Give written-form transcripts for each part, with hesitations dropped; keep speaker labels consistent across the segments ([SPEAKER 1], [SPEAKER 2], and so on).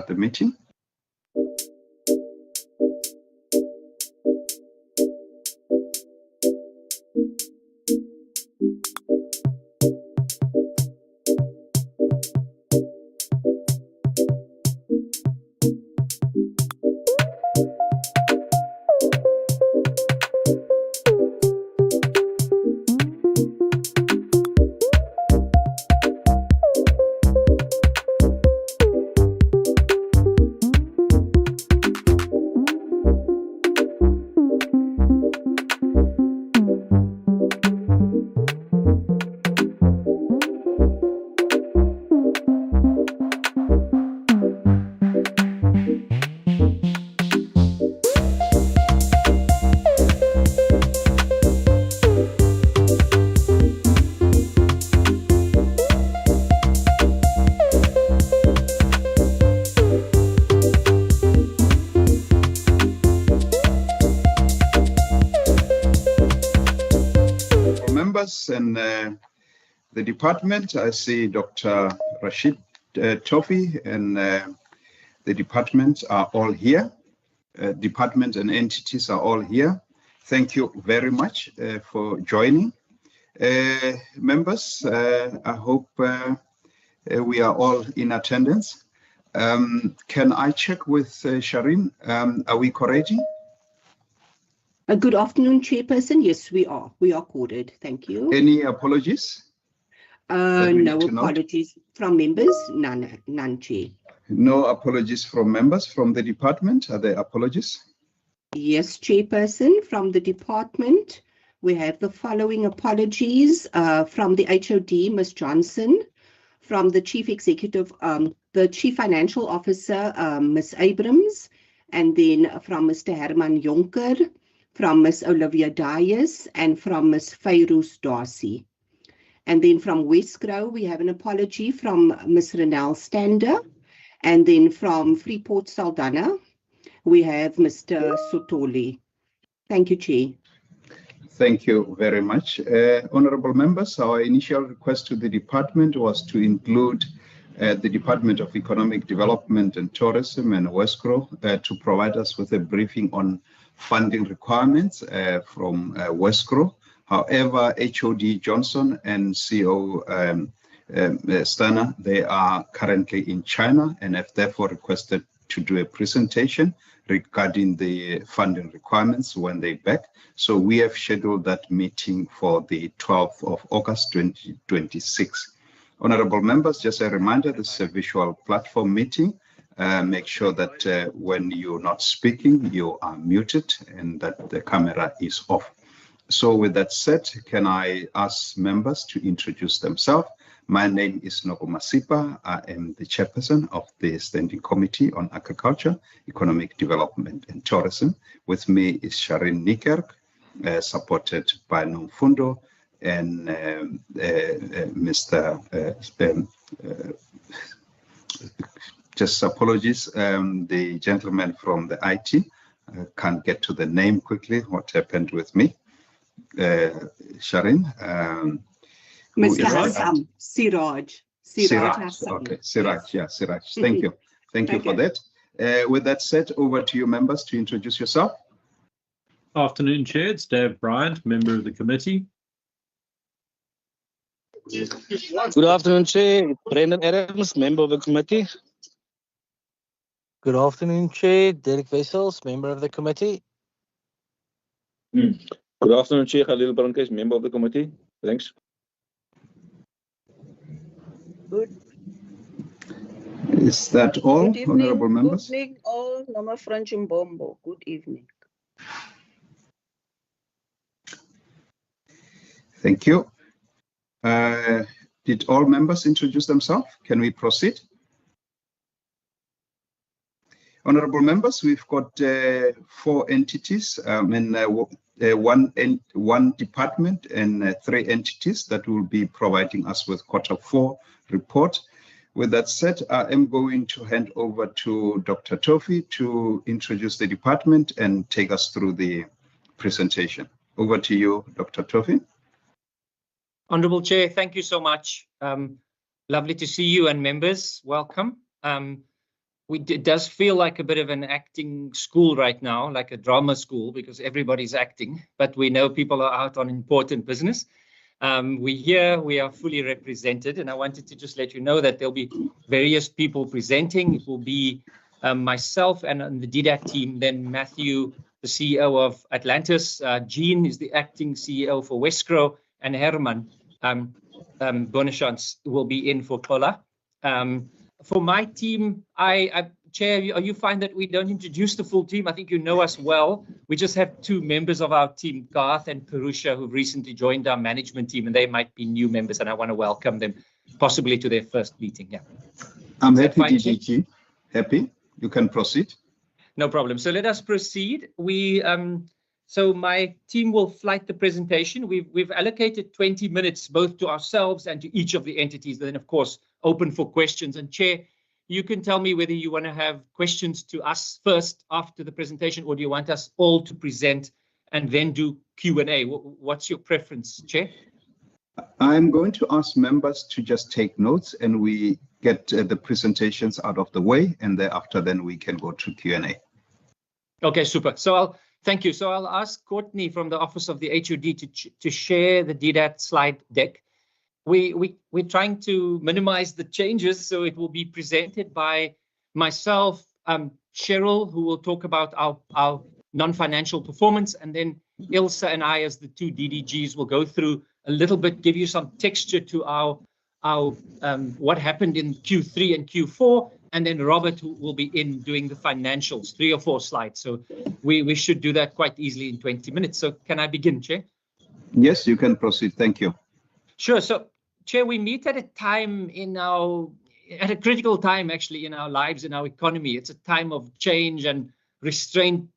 [SPEAKER 1] start the meeting. And the department, I see Dr. Rashid Tofi and the departments are all here. Departments and entities are all here. Thank you very much for joining. Members, I hope we are all in attendance. Can I check with Shireen? Are we correcting?
[SPEAKER 2] Good afternoon, Chairperson. Yes, we are. We are coded. Thank you.
[SPEAKER 1] Any apologies?
[SPEAKER 2] No apologies from members. None, Chair.
[SPEAKER 1] No apologies from members from the department. Are there apologies?
[SPEAKER 2] Yes, Chairperson. From the department, we have the following apologies from the HOD, Ms. Johnson, from the Chief Executive, the Chief Financial Officer, Ms. Abrams, and then from Mr. Herman Jonker, from Ms. Olivia Dias, and from Ms. Fairuz Darcy. And then from Westgrow, we have an apology from Ms. Renelle Stander. And then from Freeport Saldanha, we have Mr. Sotoli. Thank you, Chair.
[SPEAKER 1] Thank you very much. Honorable members, our initial request to the department was to include the Department of Economic Development and Tourism and Westgrow to provide us with a briefing on funding requirements from Westgrow. However, HOD Johnson and CO Stana, they are currently in China and have therefore requested to do a presentation regarding the funding requirements when they're back. So we have scheduled that meeting for the 12th of August 2026. Honorable members, just a reminder, this is a visual platform meeting. Make sure that when you're not speaking, you are muted and that the camera is off. So with that said, can I ask members to introduce themselves? My name is Nobu Masipa. I am the chairperson of the Standing Committee on Agriculture, Economic Development and Tourism. With me is Shireen Niekerk, supported by Nomfundo and Mr. Just apologies, the gentleman from the IT. Can't get to the name quickly, what happened with me. Shireen.
[SPEAKER 2] Mr. Hassam, Siraj Hassam.
[SPEAKER 1] Okay, Siraj, yeah, Siraj. Thank you. Thank you for that. With that said, over to you, members, to introduce yourself.
[SPEAKER 3] Afternoon, Chair. It's Dave Bryant, member of the committee.
[SPEAKER 4] Good afternoon, Chair. Brendan Adams, member of the committee.
[SPEAKER 5] Good afternoon, Chair. Derek Wessels, member of the committee.
[SPEAKER 6] Good afternoon, Chair. Khalil Brankes, member of the committee. Thanks.
[SPEAKER 7] Good.
[SPEAKER 1] Is that all,
[SPEAKER 7] Good evening,
[SPEAKER 1] honorable members?
[SPEAKER 7] Good evening, all. Nama French Mbombo. Good evening.
[SPEAKER 1] Thank you. Did all members introduce themselves? Can we proceed? Honorable members, we've got 4 entities and one department and 3 entities that will be providing us with Q4 report. With that said, I am going to hand over to Dr. Tofi to introduce the department and take us through the presentation. Over to you, Dr. Tofi.
[SPEAKER 8] Honorable Chair, thank you so much. Lovely to see you and members. Welcome. it does feel like a bit of an acting school right now, like a drama school, because everybody's acting, but we know people are out on important business. We are fully represented, and I wanted to just let you know that there'll be various people presenting. It will be myself and the DDAT team, then Matthew, the CEO of Atlantis, Jean is the acting CEO for Wescrow, and Herman Bonachance will be in for Kola. For my team, Chair, are you find that we don't introduce the full team? I think you know us well. We just have two members of our team, Garth and Purusha, who've recently joined our management team, and they might be new members, and I want to welcome them possibly to their first meeting. Yeah,
[SPEAKER 1] I'm happy, DDG. Happy. You can proceed.
[SPEAKER 8] No problem. So let us proceed. So my team will flight the presentation. We've allocated 20 minutes both to ourselves and to each of the entities, then of course open for questions. And Chair, you can tell me whether you want to have questions to us first after the presentation, or do you want us all to present and then do Q&A? What's your preference, Chair?
[SPEAKER 1] I'm going to ask members to just take notes and we get the presentations out of the way, and thereafter then we can go to Q&A.
[SPEAKER 8] Okay, super. So thank you. So I'll ask Courtney from the Office of the HOD to share the DDAT slide deck. We're trying to minimize the changes, so it will be presented by myself, Cheryl, who will talk about our non-financial performance, and then Ilse and I, as the two DDGs, will go through a little bit, give you some texture to our what happened in Q3 and Q4, and then Robert will be in doing the financials, 3 or 4 slides. So we should do that quite easily in 20 minutes. So can I begin, Chair?
[SPEAKER 1] Yes, you can proceed. Thank you.
[SPEAKER 8] Sure. So, Chair, we meet at a time at a critical time, actually, in our lives, in our economy. It's a time of change and restraint,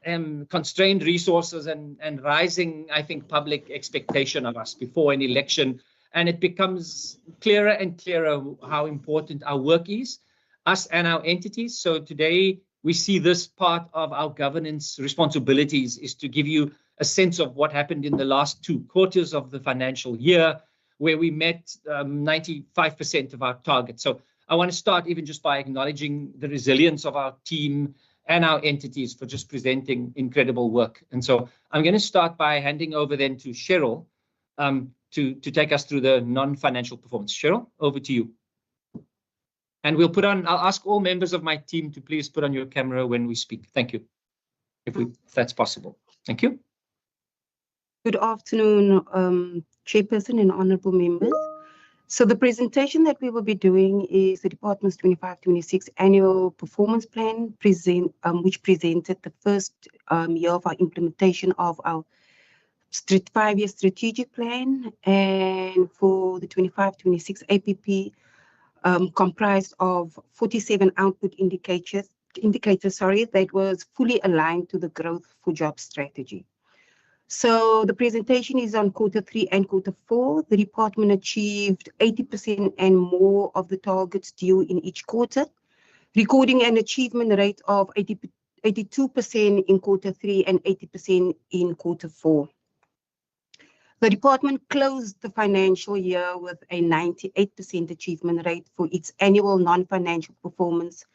[SPEAKER 8] constrained resources and rising, I think, public expectation of us before an election. And it becomes clearer and clearer how important our work is, us and our entities. So today we see this part of our governance responsibilities is to give you a sense of what happened in the last 2 quarters of the financial year, where we met 95% of our target. So I want to start even just by acknowledging the resilience of our team and our entities for just presenting incredible work. And so I'm going to start by handing over then to Cheryl to take us through the non-financial performance. Cheryl, over to you. And I'll ask all members of my team to please put on your camera when we speak. Thank you, if that's possible. Thank you.
[SPEAKER 2] Good afternoon, Chairperson and honorable members. So the presentation that we will be doing is the Department's 25-26 annual performance plan, which presented the first year of our implementation of our 5-year strategic plan, and for the 25-26 APP comprised of 47 output indicators that was fully aligned to the growth for jobs strategy. So the presentation is on Q3 and Q4. The department achieved 80% and more of the targets due in each quarter, recording an achievement rate of 82% in Q3 and 80% in Q4. The department closed the financial year with a 98% achievement rate for its annual non-financial performance,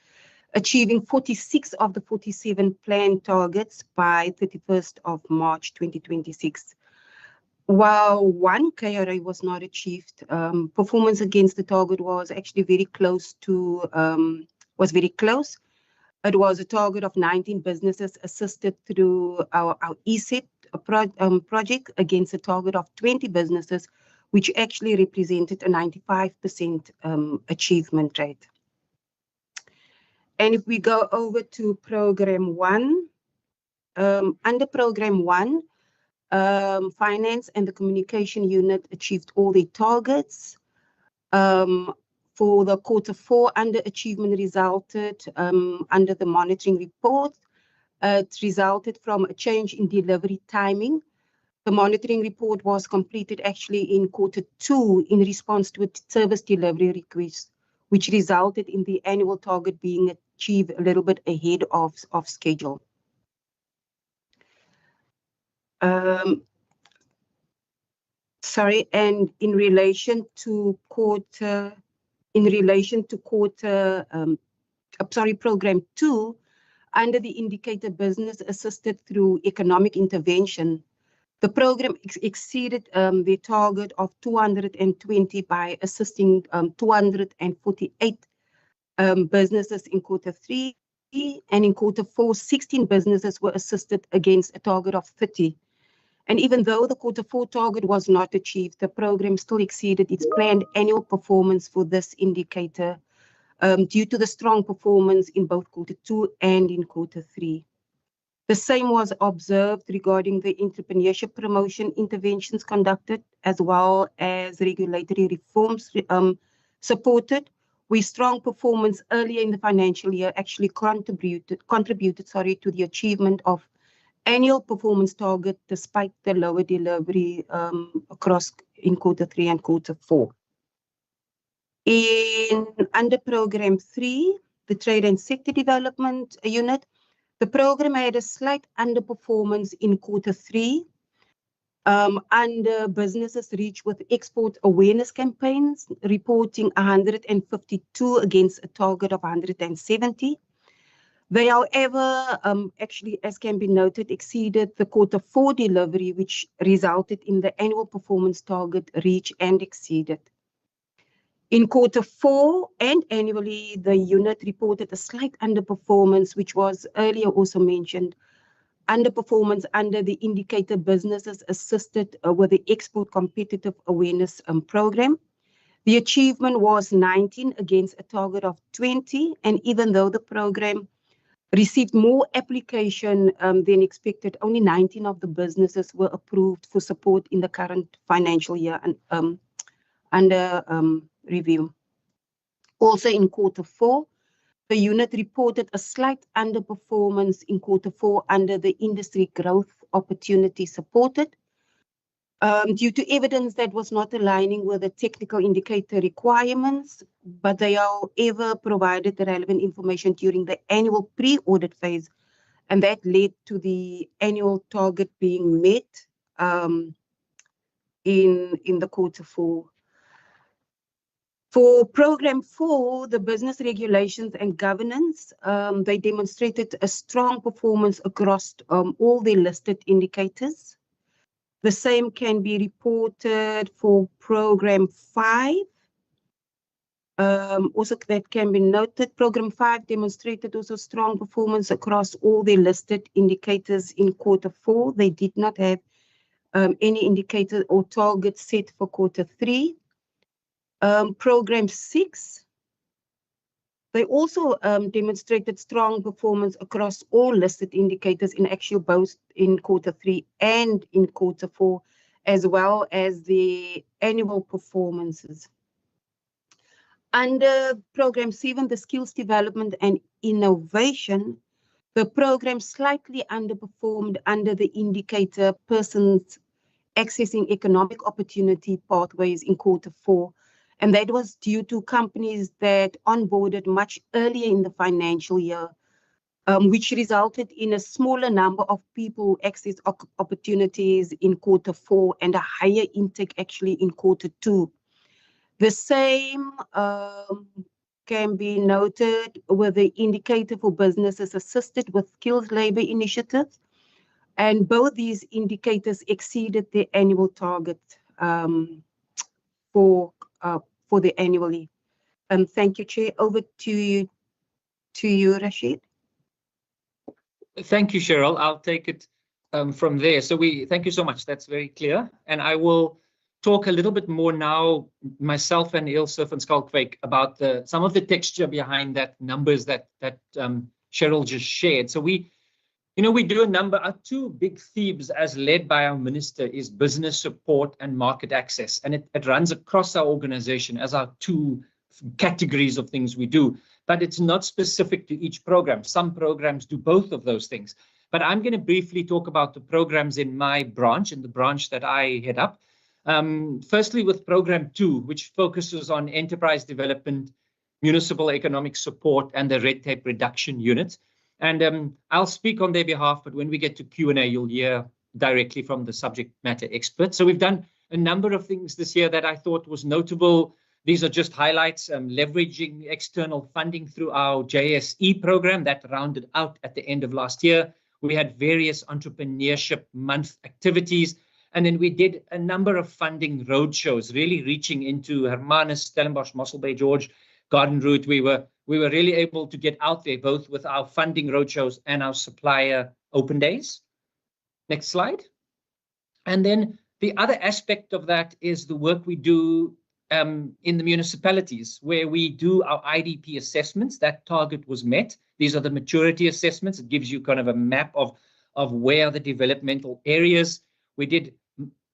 [SPEAKER 2] achieving 46 of the 47 planned targets by 31st of March 2026. While one KRA was not achieved, performance against the target was actually very close. It was a target of 19 businesses assisted through our ESET project against a target of 20 businesses, which actually represented a 95% achievement rate. And if we go over to Program 1, under Program 1, Finance and the Communication Unit achieved all their targets. For the Q4, underachievement resulted under the monitoring report. It resulted from a change in delivery timing. The monitoring report was completed actually in Q2 in response to a service delivery request, which resulted in the annual target being achieved a little bit ahead of schedule. And in relation to quarter
[SPEAKER 9] program 2, under the indicator business assisted through economic intervention. The program exceeded the target of 220 by assisting 248 businesses in Q3, and in Q4, 16 businesses were assisted against a target of 30. And even though the Q4 target was not achieved, the program still exceeded its planned annual performance for this indicator due to the strong performance in both Q2 and in Q3. The same was observed regarding the entrepreneurship promotion interventions conducted, as well as regulatory reforms supported, where strong performance earlier in the financial year actually contributed to the achievement of annual performance target despite the lower delivery across in Q3 and Q4. Under program 3, the trade and sector development unit, the program had a slight underperformance in Q3 under businesses reached with export awareness campaigns, reporting 152 against a target of 170. They, however, actually, as can be noted, exceeded the Q4 delivery, which resulted in the annual performance target reached and exceeded. In Q4 and annually, the unit reported a slight underperformance, which was earlier also mentioned, underperformance under the indicator businesses assisted with the export competitive awareness program. The achievement was 19 against a target of 20, and even though the program received more application than expected, only 19 of the businesses were approved for support in the current financial year and under review. Also in Q4, the unit reported a slight underperformance in Q4 under the industry growth opportunity supported due to evidence that was not aligning with the technical indicator requirements, but they however provided the relevant information during the annual pre-audit phase, and that led to the annual target being met in the Q4. For program 4, the business regulations and governance, they demonstrated a strong performance across all the listed indicators. The same can be reported for program 5. Also that can be noted, program 5 demonstrated also strong performance across all the listed indicators in Q4. They did not have any indicator or target set for Q3. Program 6, they also demonstrated strong performance across all listed indicators in actual both in Q3 and in Q4, as well as the annual performances. Under program 7, the skills development and innovation, the program slightly underperformed under the indicator persons accessing economic opportunity pathways in Q4. And that was due to companies that onboarded much earlier in the financial year, which resulted in a smaller number of people access opportunities in Q4 and a higher intake actually in Q2. The same can be noted with the indicator for businesses assisted with skills labor initiatives, and both these indicators exceeded the annual target for the annually. Thank you, Chair. Over to you, Rashid.
[SPEAKER 8] Thank you, Cheryl. I'll take it from there. So thank you so much. That's very clear. And I will talk a little bit more now, myself and Ilse van Schalkwyk, about some of the texture behind that numbers that Cheryl just shared. So we do a number. Our two big themes, as led by our minister, is business support and market access, and it runs across our organization as our two categories of things we do. But it's not specific to each program. Some programs do both of those things. But I'm going to briefly talk about the programs in my branch, in the branch that I head up. Firstly, with program 2, which focuses on enterprise development, municipal economic support, and the red tape reduction unit. And I'll speak on their behalf, but when we get to Q&A, you'll hear directly from the subject matter experts. So we've done a number of things this year that I thought was notable. These are just highlights, leveraging external funding through our JSE program that rounded out at the end of last year. We had various entrepreneurship month activities, and then we did a number of funding roadshows, really reaching into Hermanus, Stellenbosch, Mossel Bay, George, Garden Route. We were really able to get out there, both with our funding roadshows and our supplier open days. Next slide. And then the other aspect of that is the work we do in the municipalities, where we do our IDP assessments. That target was met. These are the maturity assessments. It gives you kind of a map of where the developmental areas. We did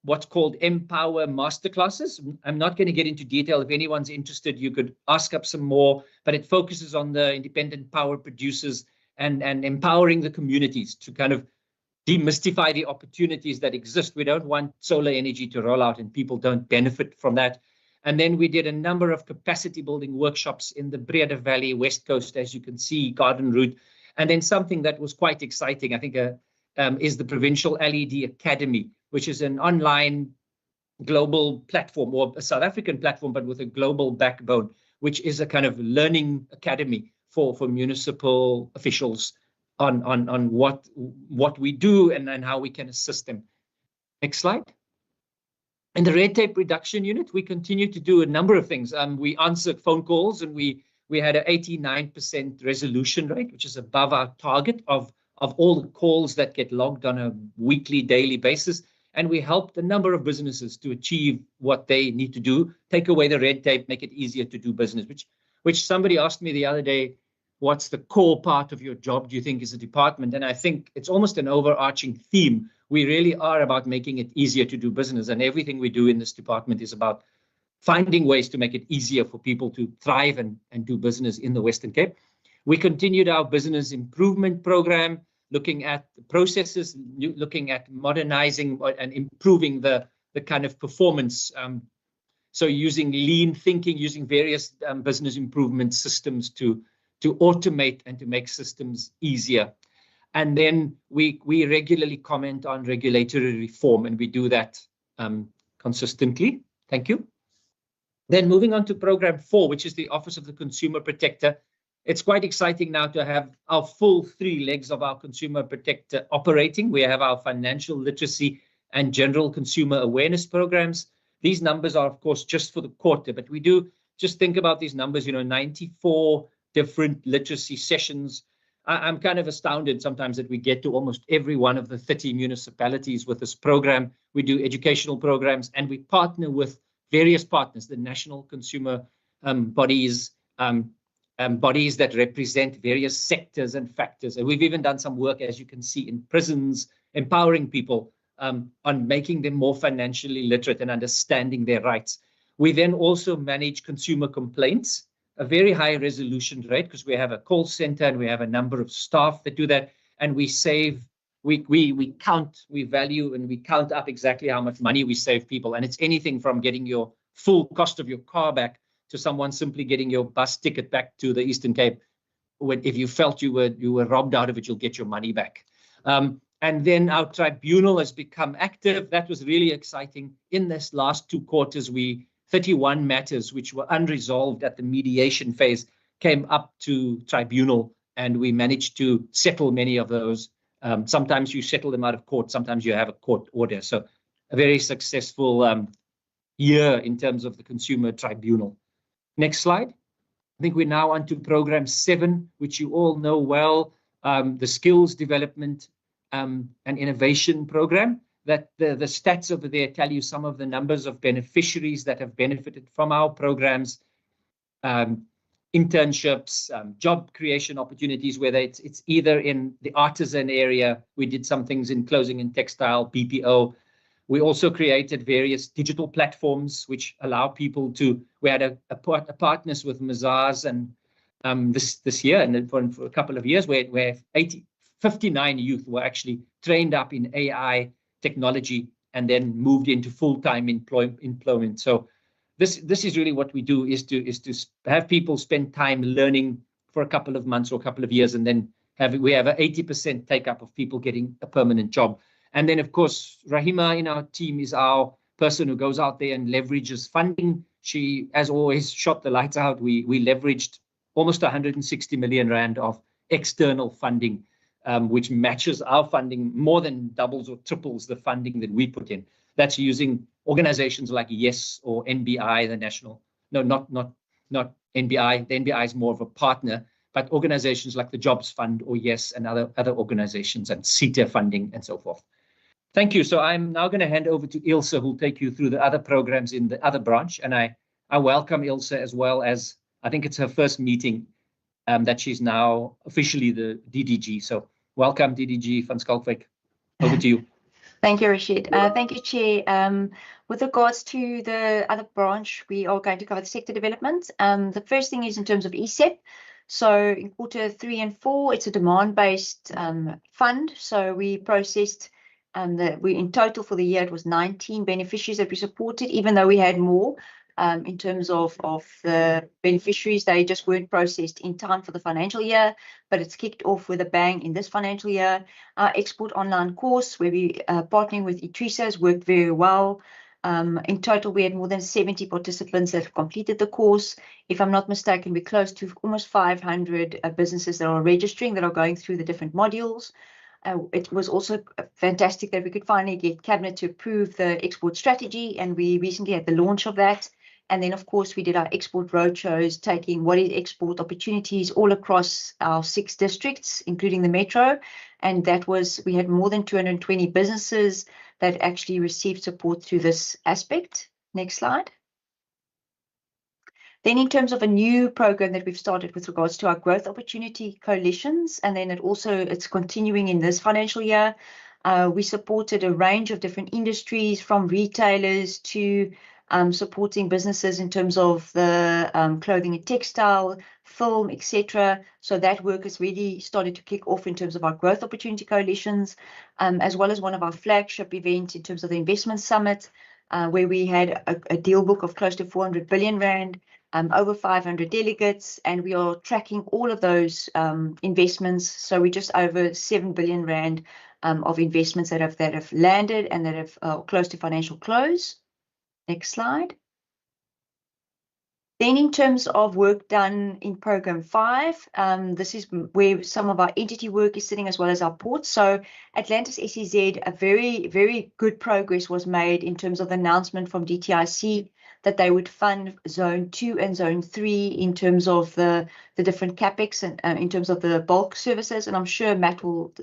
[SPEAKER 8] what's called Empower Masterclasses. I'm not going to get into detail. If anyone's interested, you could ask up some more, but it focuses on the independent power producers and empowering the communities to kind of demystify the opportunities that exist. We don't want solar energy to roll out and people don't benefit from that. And then we did a number of capacity building workshops in the Breda Valley, West Coast, as you can see, Garden Route. And then something that was quite exciting, I think, is the Provincial LED Academy, which is an online global platform, or a South African platform, but with a global backbone, which is a kind of learning academy for municipal officials on what we do and how we can assist them. Next slide. In the red tape reduction unit, we continue to do a number of things. We answered phone calls, and we had an 89% resolution rate, which is above our target of all the calls that get logged on a weekly, daily basis. And we helped a number of businesses to achieve what they need to do, take away the red tape, make it easier to do business, which somebody asked me the other day, what's the core part of your job, do you think, as a department? And I think it's almost an overarching theme. We really are about making it easier to do business, and everything we do in this department is about finding ways to make it easier for people to thrive and do business in the Western Cape. We continued our business improvement program, looking at the processes, looking at modernizing and improving the kind of performance. So using lean thinking, using various business improvement systems to automate and to make systems easier. And then we regularly comment on regulatory reform, and we do that consistently. Thank you. Then moving on to program 4, which is the Office of the Consumer Protector. It's quite exciting now to have our full 3 legs of our Consumer Protector operating. We have our financial literacy and general consumer awareness programs. These numbers are, of course, just for the quarter, but we do just think about these numbers, 94 different literacy sessions. I'm kind of astounded sometimes that we get to almost every one of the 30 municipalities with this program. We do educational programs, and we partner with various partners, the national consumer bodies, bodies that represent various sectors and factors. And we've even done some work, as you can see, in prisons, empowering people on making them more financially literate and understanding their rights. We then also manage consumer complaints, a very high resolution rate, because we have a call center and we have a number of staff that do that, and we save, we count, we value, and we count up exactly how much money we save people. And it's anything from getting your full cost of your car back to someone simply getting your bus ticket back to the Eastern Cape. If you felt you were robbed out of it, you'll get your money back. And then our tribunal has become active. That was really exciting. In this last 2 quarters, 31 matters which were unresolved at the mediation phase came up to tribunal, and we managed to settle many of those. Sometimes you settle them out of court, sometimes you have a court order. So a very successful year in terms of the consumer tribunal. Next slide. I think we're now on to program 7, which you all know well, the skills development and innovation program. That the stats over there tell you some of the numbers of beneficiaries that have benefited from our programs, internships, job creation opportunities, whether it's either in the artisan area. We did some things in clothing and textile, BPO. We also created various digital platforms which allow people to, we had a partners with Mazars and this year, and then for a couple of years, where 59 youth were actually trained up in AI technology and then moved into full-time employment. So this is really what we do, is to have people spend time learning for a couple of months or a couple of years, and then we have an 80% take up of people getting a permanent job. And then, of course, Rahima in our team is our person who goes out there and leverages funding She, as always, shot the lights out. We leveraged almost 160 million rand of external funding, which matches our funding, more than doubles or triples the funding that we put in. That's using organizations like YES or NBI, the national, no, not NBI. The NBI is more of a partner, but organizations like the Jobs Fund or YES and other organizations, and CETA funding and so forth. Thank you. So I'm now going to hand over to Ilse, who'll take you through the other programs in the other branch. And I welcome Ilse, as well as, I think it's her first meeting that she's now officially the DDG. So welcome, DDG van Schalkwyk. Over to you.
[SPEAKER 10] Thank you, Rashid. Thank you, Chair. With regards to the other branch, we are going to cover the sector development. The first thing is in terms of ESEP. So in quarter 3 and 4, it's a demand-based fund. So we processed, in total for the year, it was 19 beneficiaries that we supported, even though we had more. In terms of the beneficiaries, they just weren't processed in time for the financial year, but it's kicked off with a bang in this financial year. Our export online course, where we partnering with ITRISA, has worked very well. In total, we had more than 70 participants that have completed the course. If I'm not mistaken, we're close to almost 500 businesses that are registering, that are going through the different modules. It was also fantastic that we could finally get Cabinet to approve the export strategy, and we recently had the launch of that. And then, of course, we did our export roadshows, taking what is export opportunities all across our 6 districts, including the metro. And that was, we had more than 220 businesses that actually received support through this aspect. Next slide. Then in terms of a new program that we've started with regards to our growth opportunity coalitions, and then it's continuing in this financial year. We supported a range of different industries, from retailers to supporting businesses in terms of the clothing and textile, film, etc. So that work has really started to kick off in terms of our growth opportunity coalitions, as well as one of our flagship events in terms of the investment summit, where we had a deal book of close to 400 billion rand, over 500 delegates, and we are tracking all of those investments. So we're just over 7 billion rand of investments that have landed and that have close to financial close. Next slide. Then in terms of work done in program 5, this is where some of our entity work is sitting, as well as our ports. So Atlantis SEZ, a very, very good progress was made in terms of the announcement from DTIC that they would fund Zone 2 and Zone 3 in terms of the different capex and in terms of the bulk services. And I'm sure Matt will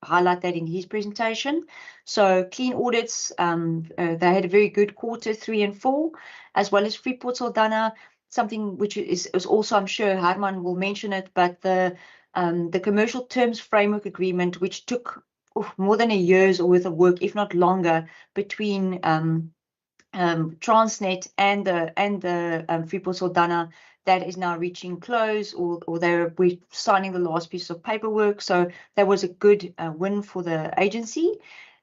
[SPEAKER 10] highlight that in his presentation. So clean audits, they had a very good quarter 3 and 4, as well as Freeport Saldanha, something which is also, I'm sure Herman will mention it, but the commercial terms framework agreement, which took more than a year's worth of work, if not longer, between Transnet and the Freeport Saldanha, that is now reaching close, or we're signing the last piece of paperwork. So that was a good win for the agency.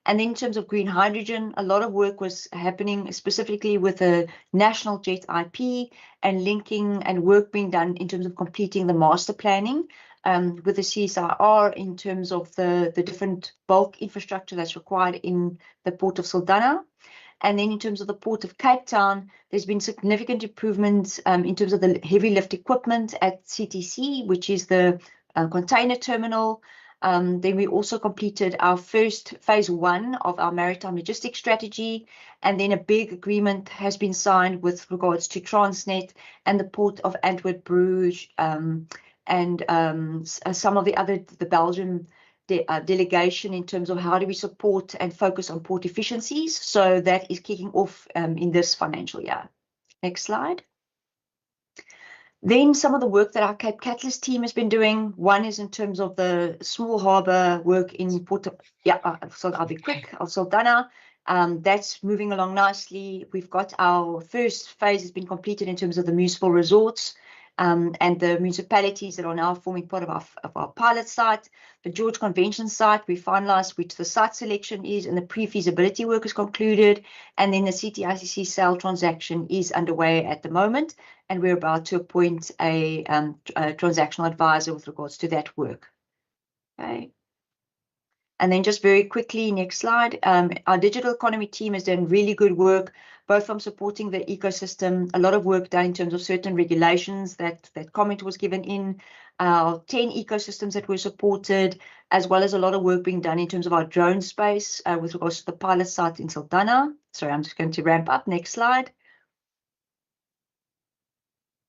[SPEAKER 10] And then in terms of green hydrogen, a lot of work was happening specifically with the national jet IP and linking, and work being done in terms of completing the master planning with the CSIR in terms of the different bulk infrastructure that's required in the Port of Saldanha. And then in terms of the Port of Cape Town, there's been significant improvements in terms of the heavy lift equipment at CTC, which is the container terminal. Then we also completed our first phase 1 of our maritime logistics strategy. And then a big agreement has been signed with regards to Transnet and the Port of Antwerp, Bruges, and some of the Belgian delegation in terms of how do we support and focus on port efficiencies. So that is kicking off in this financial year. Next slide. Then some of the work that our Cape Catalyst team has been doing. One is in terms of the small harbour work in Port of, so I'll be quick, of Saldanha. That's moving along nicely. We've got our first phase has been completed in terms of the municipal resorts and the municipalities that are now forming part of our pilot site. The George Convention site, we finalised which the site selection is, and the pre-feasibility work is concluded. And then the CTICC sale transaction is underway at the moment, and we're about to appoint a transactional advisor with regards to that work. Okay. And then just very quickly, next slide, our digital economy team has done really good work, both from supporting the ecosystem, a lot of work done in terms of certain regulations that comment was given in, 10 ecosystems that were supported, as well as a lot of work being done in terms of our drone space with regards to the pilot site in Sultana. Sorry, I'm just going to ramp up. Next slide.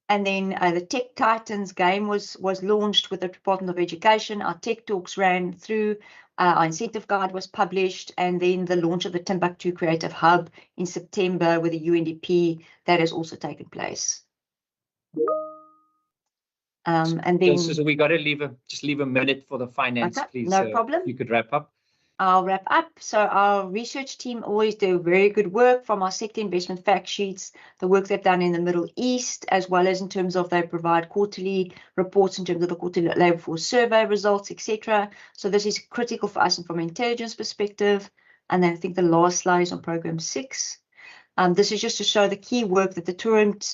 [SPEAKER 10] And then the Tech Titans game was launched with the Department of Education. Our Tech Talks ran through, our incentive guide was published, and then the launch of the Timbuktu Creative Hub in September with the UNDP, that has also taken place. And then...
[SPEAKER 8] So we got to just leave a minute for the finance,
[SPEAKER 10] okay,
[SPEAKER 8] please.
[SPEAKER 10] no problem.
[SPEAKER 8] You could wrap up.
[SPEAKER 10] I'll wrap up. So our research team always do very good work from our sector investment fact sheets, the work they've done in the Middle East, as well as in terms of they provide quarterly reports in terms of the quarterly labour force survey results, etc. So this is critical for us and from an intelligence perspective. And then I think the last slide is on program 6. This is just to show the key work that the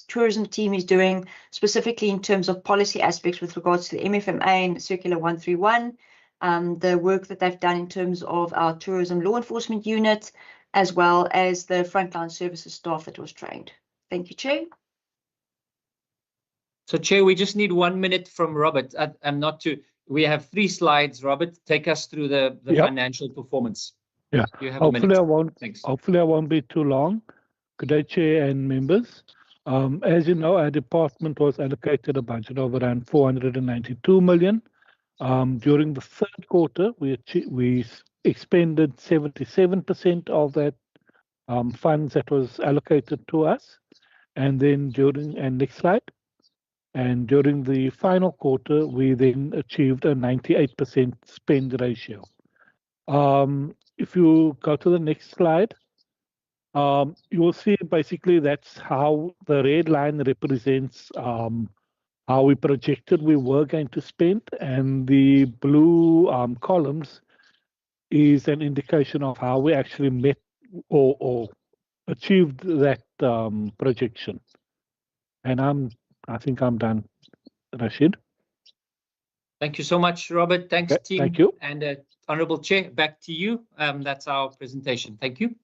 [SPEAKER 10] tourism team is doing, specifically in terms of policy aspects with regards to the MFMA and Circular 131. The work that they've done in terms of our tourism law enforcement unit, as well as the frontline services staff that was trained. Thank you, Chair.
[SPEAKER 8] So, Chair, we just need 1 minute from Robert. We have 3 slides. Robert, take us through the financial performance.
[SPEAKER 11] Yeah.
[SPEAKER 8] You have
[SPEAKER 11] hopefully
[SPEAKER 8] a minute. Thanks.
[SPEAKER 11] Hopefully I won't be too long. Good day, Chair and members. As you know, our department was allocated a budget of around 492 million. During the third quarter, we expended 77% of that funds that was allocated to us. And then next slide. And during the final quarter, we then achieved a 98% spend ratio. If you go to the next slide, you will see basically that's how the red line represents how we projected we were going to spend, and the blue columns is an indication of how we actually met or achieved that projection. And I think I'm done, Rashid.
[SPEAKER 8] Thank you so much, Robert. Thanks,
[SPEAKER 11] Okay,
[SPEAKER 8] team.
[SPEAKER 11] thank you.
[SPEAKER 8] And Honourable Chair, back to you. That's our presentation. Thank you.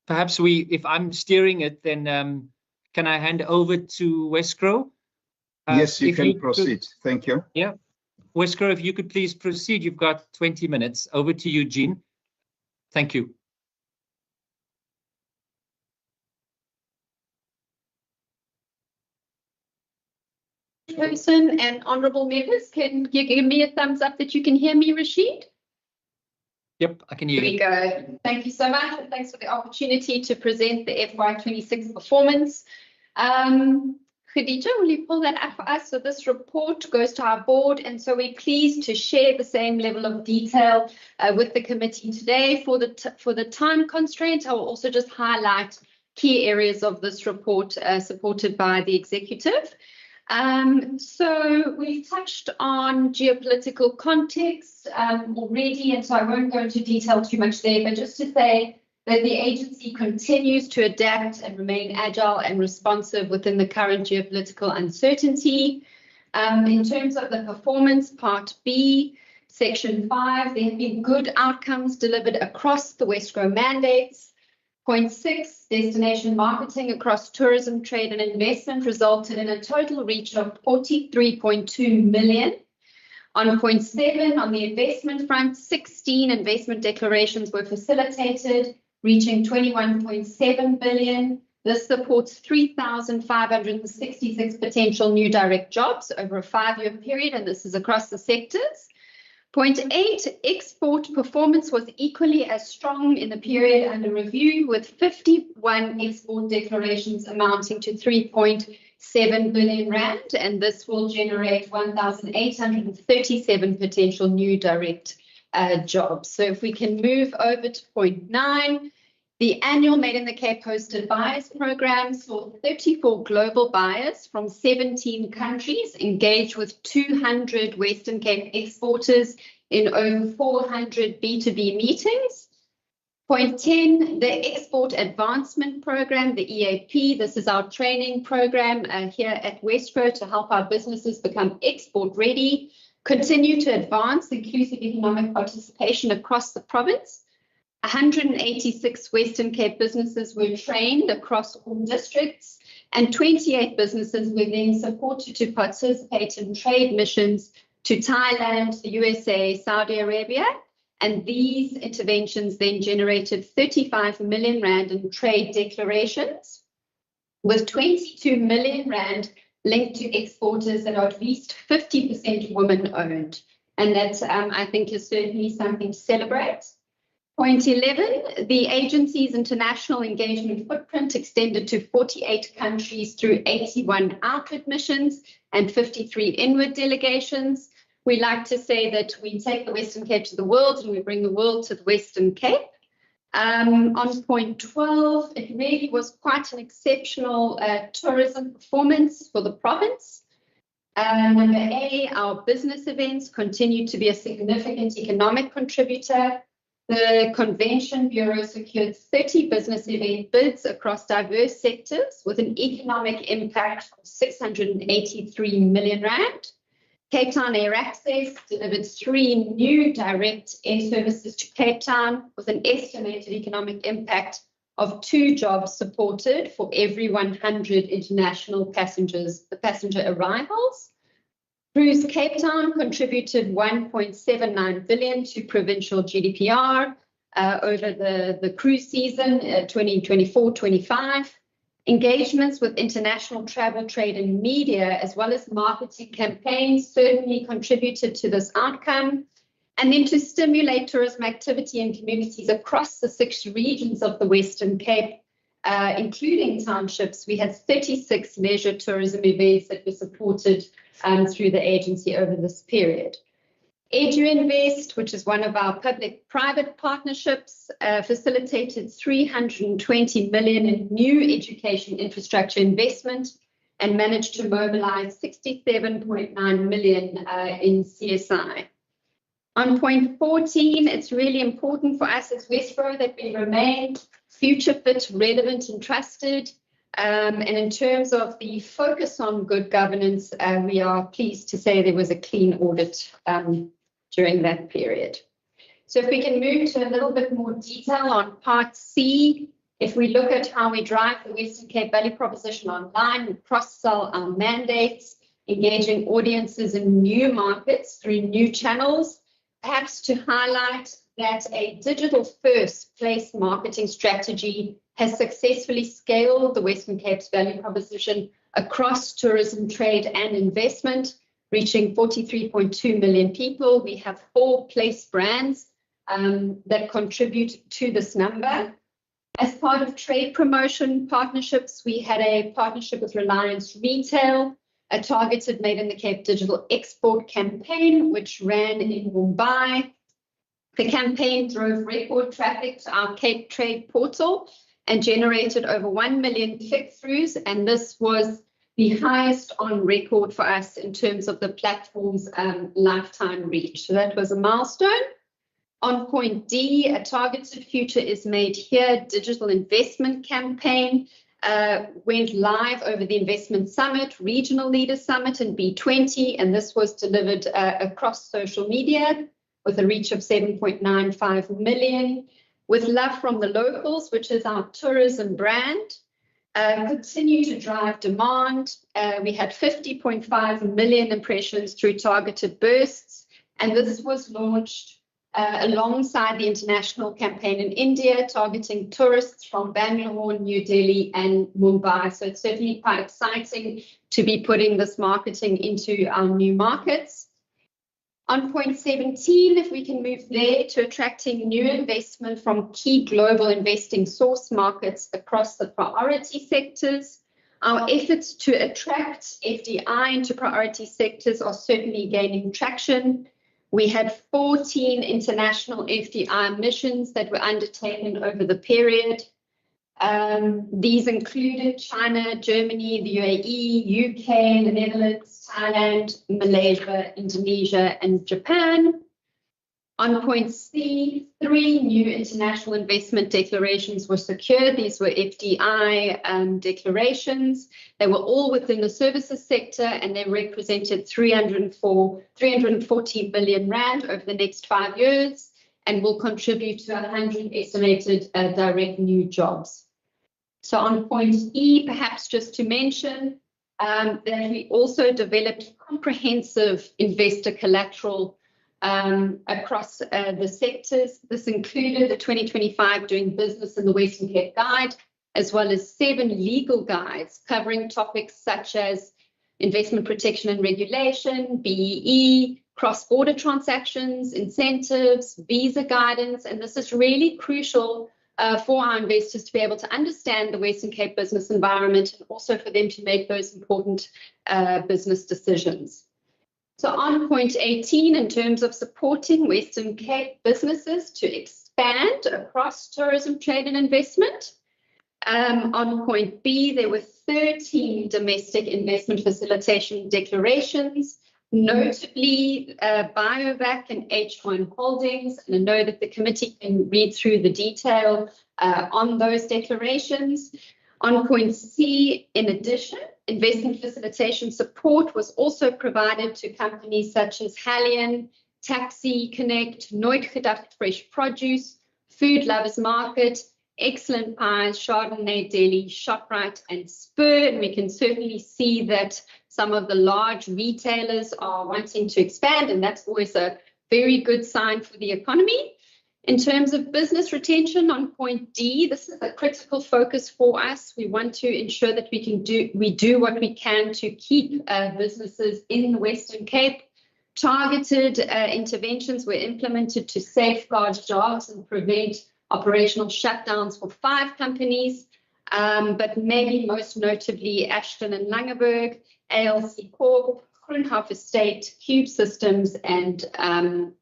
[SPEAKER 8] Perhaps if I'm steering it, then can I hand over to Wescrow?
[SPEAKER 1] Yes, you can proceed. Thank you.
[SPEAKER 8] Yeah. Wescrow, if you could please proceed. You've got 20 minutes. Over to you, Jean. Thank you.
[SPEAKER 12] Person and honourable members, can you give me a thumbs up that you can hear me, Rashid?
[SPEAKER 8] Yep, I can hear you.
[SPEAKER 12] There we go. Thank you so much, and thanks for the opportunity to present the FY26 performance. Khadija, will you pull that up for us? So this report goes to our board, and so we're pleased to share the same level of detail with the committee today. For the time constraint, I will also just highlight key areas of this report supported by the executive. So we've touched on geopolitical context already, and so I won't go into detail too much there, but just to say that the agency continues to adapt and remain agile and responsive within the current geopolitical uncertainty. In terms of the performance, Part B, Section 5, there have been good outcomes delivered across the Wescrow mandates. Point 6, destination marketing across tourism, trade and investment resulted in a total reach of 43.2 million. On point 7, on the investment front, 16 investment declarations were facilitated, reaching 21.7 billion. This supports 3,566 potential new direct jobs over a 5-year period, and this is across the sectors. Point 8, export performance was equally as strong in the period under review, with 51 export declarations amounting to 3.7 billion rand, and this will generate 1,837 potential new direct jobs. So if we can move over to point 9, the annual Made in the Cape hosted buyers program saw 34 global buyers from 17 countries engage with 200 Western Cape exporters in over 400 B2B meetings. Point 10, the Export Advancement Program, the EAP. This is our training program here at Wescrow to help our businesses become export ready. continue to advance inclusive economic participation across the province. 186 Western Cape businesses were trained across all districts, and 28 businesses were then supported to participate in trade missions to Thailand, the USA, Saudi Arabia, and these interventions then generated 35 million rand in trade declarations, with 22 million rand linked to exporters that are at least 50% women-owned. And that, I think, is certainly something to celebrate. Point 11, the agency's international engagement footprint extended to 48 countries through 81 outward missions and 53 inward delegations. We like to say that we take the Western Cape to the world and we bring the world to the Western Cape. On point 12, it really was quite an exceptional tourism performance for the province. Number A, our business events continue to be a significant economic contributor. The Convention Bureau secured 30 business event bids across diverse sectors with an economic impact of 683 million rand. Cape Town Air Access delivered 3 new direct air services to Cape Town with an estimated economic impact of 2 jobs supported for every 100 international passenger arrivals. Cruise Cape Town contributed 1.79 billion to provincial GDPR over the cruise season 2024-25. Engagements with international travel, trade and media, as well as marketing campaigns, certainly contributed to this outcome. And then to stimulate tourism activity in communities across the 6 regions of the Western Cape, including townships, we had 36 leisure tourism events that were supported through the agency over this period. EduInvest, which is one of our public-private partnerships, facilitated 320 million in new education infrastructure investment and managed to mobilize 67.9 million in CSI. On point 14, it's really important for us as Westboro that we remain future fit, relevant and trusted. And in terms of the focus on good governance, we are pleased to say there was a clean audit during that period. So if we can move to a little bit more detail on part C, if we look at how we drive the Western Cape value proposition online, we cross-sell our mandates, engaging audiences in new markets through new channels, perhaps to highlight that a digital-first place marketing strategy has successfully scaled the Western Cape's value proposition across tourism, trade and investment, reaching 43.2 million people. We have 4 place brands that contribute to this number. As part of trade promotion partnerships, we had a partnership with Reliance Retail, a targeted Made in the Cape digital export campaign, which ran in Mumbai. The campaign drove record traffic to our Cape Trade portal and generated over 1 million click-throughs, and this was the highest on record for us in terms of the platform's lifetime reach. So that was a milestone. On point D, a targeted Future is Made Here digital investment campaign went live over the Investment Summit, Regional Leaders Summit and B20, and this was delivered across social media with a reach of 7.95 million. With Love from the Locals, which is our tourism brand, continue to drive demand. We had 50.5 million impressions through targeted bursts, and this was launched alongside the international campaign in India, targeting tourists from Bangalore, New Delhi, and Mumbai. So it's certainly quite exciting to be putting this marketing into our new markets. On point 17, if we can move there to attracting new investment from key global investing source markets across the priority sectors. Our efforts to attract FDI into priority sectors are certainly gaining traction. We had 14 international FDI missions that were undertaken over the period. These included China, Germany, the UAE, UK, the Netherlands, Thailand, Malaysia, Indonesia, and Japan. On point C, 3 new international investment declarations were secured. These were FDI declarations. They were all within the services sector, and they represented 340 billion rand over the next 5 years and will contribute to 100 estimated direct new jobs. So on point E, perhaps just to mention that we also developed comprehensive investor collateral across the sectors. This included the 2025 Doing Business in the Western Cape Guide, as well as 7 legal guides covering topics such as investment protection and regulation, BEE, cross-border transactions, incentives, visa guidance, and this is really crucial for our investors to be able to understand the Western Cape business environment and also for them to make those important business decisions. So on point 18, in terms of supporting Western Cape businesses to expand across tourism, trade and investment, on point B, there were 13 domestic investment facilitation declarations, notably Biovac and H1 Holdings. And I know that the committee can read through the detail on those declarations. On point C, in addition, investment facilitation support was also provided to companies such as Hallian, Taxi Connect, Nooitgedacht Fresh Produce, Food Lovers Market, Excellent Pies, Chardonnay Deli, ShopRite and Spur. And we can certainly see that some of the large retailers are wanting to expand, and that's always a very good sign for the economy. In terms of business retention on point D, this is a critical focus for us. We want to ensure that we do what we can to keep businesses in the Western Cape. Targeted interventions were implemented to safeguard jobs and prevent operational shutdowns for 5 companies, but maybe most notably Ashton and Langeberg, ALC Corp, Groenhof Estate, Cube Systems, and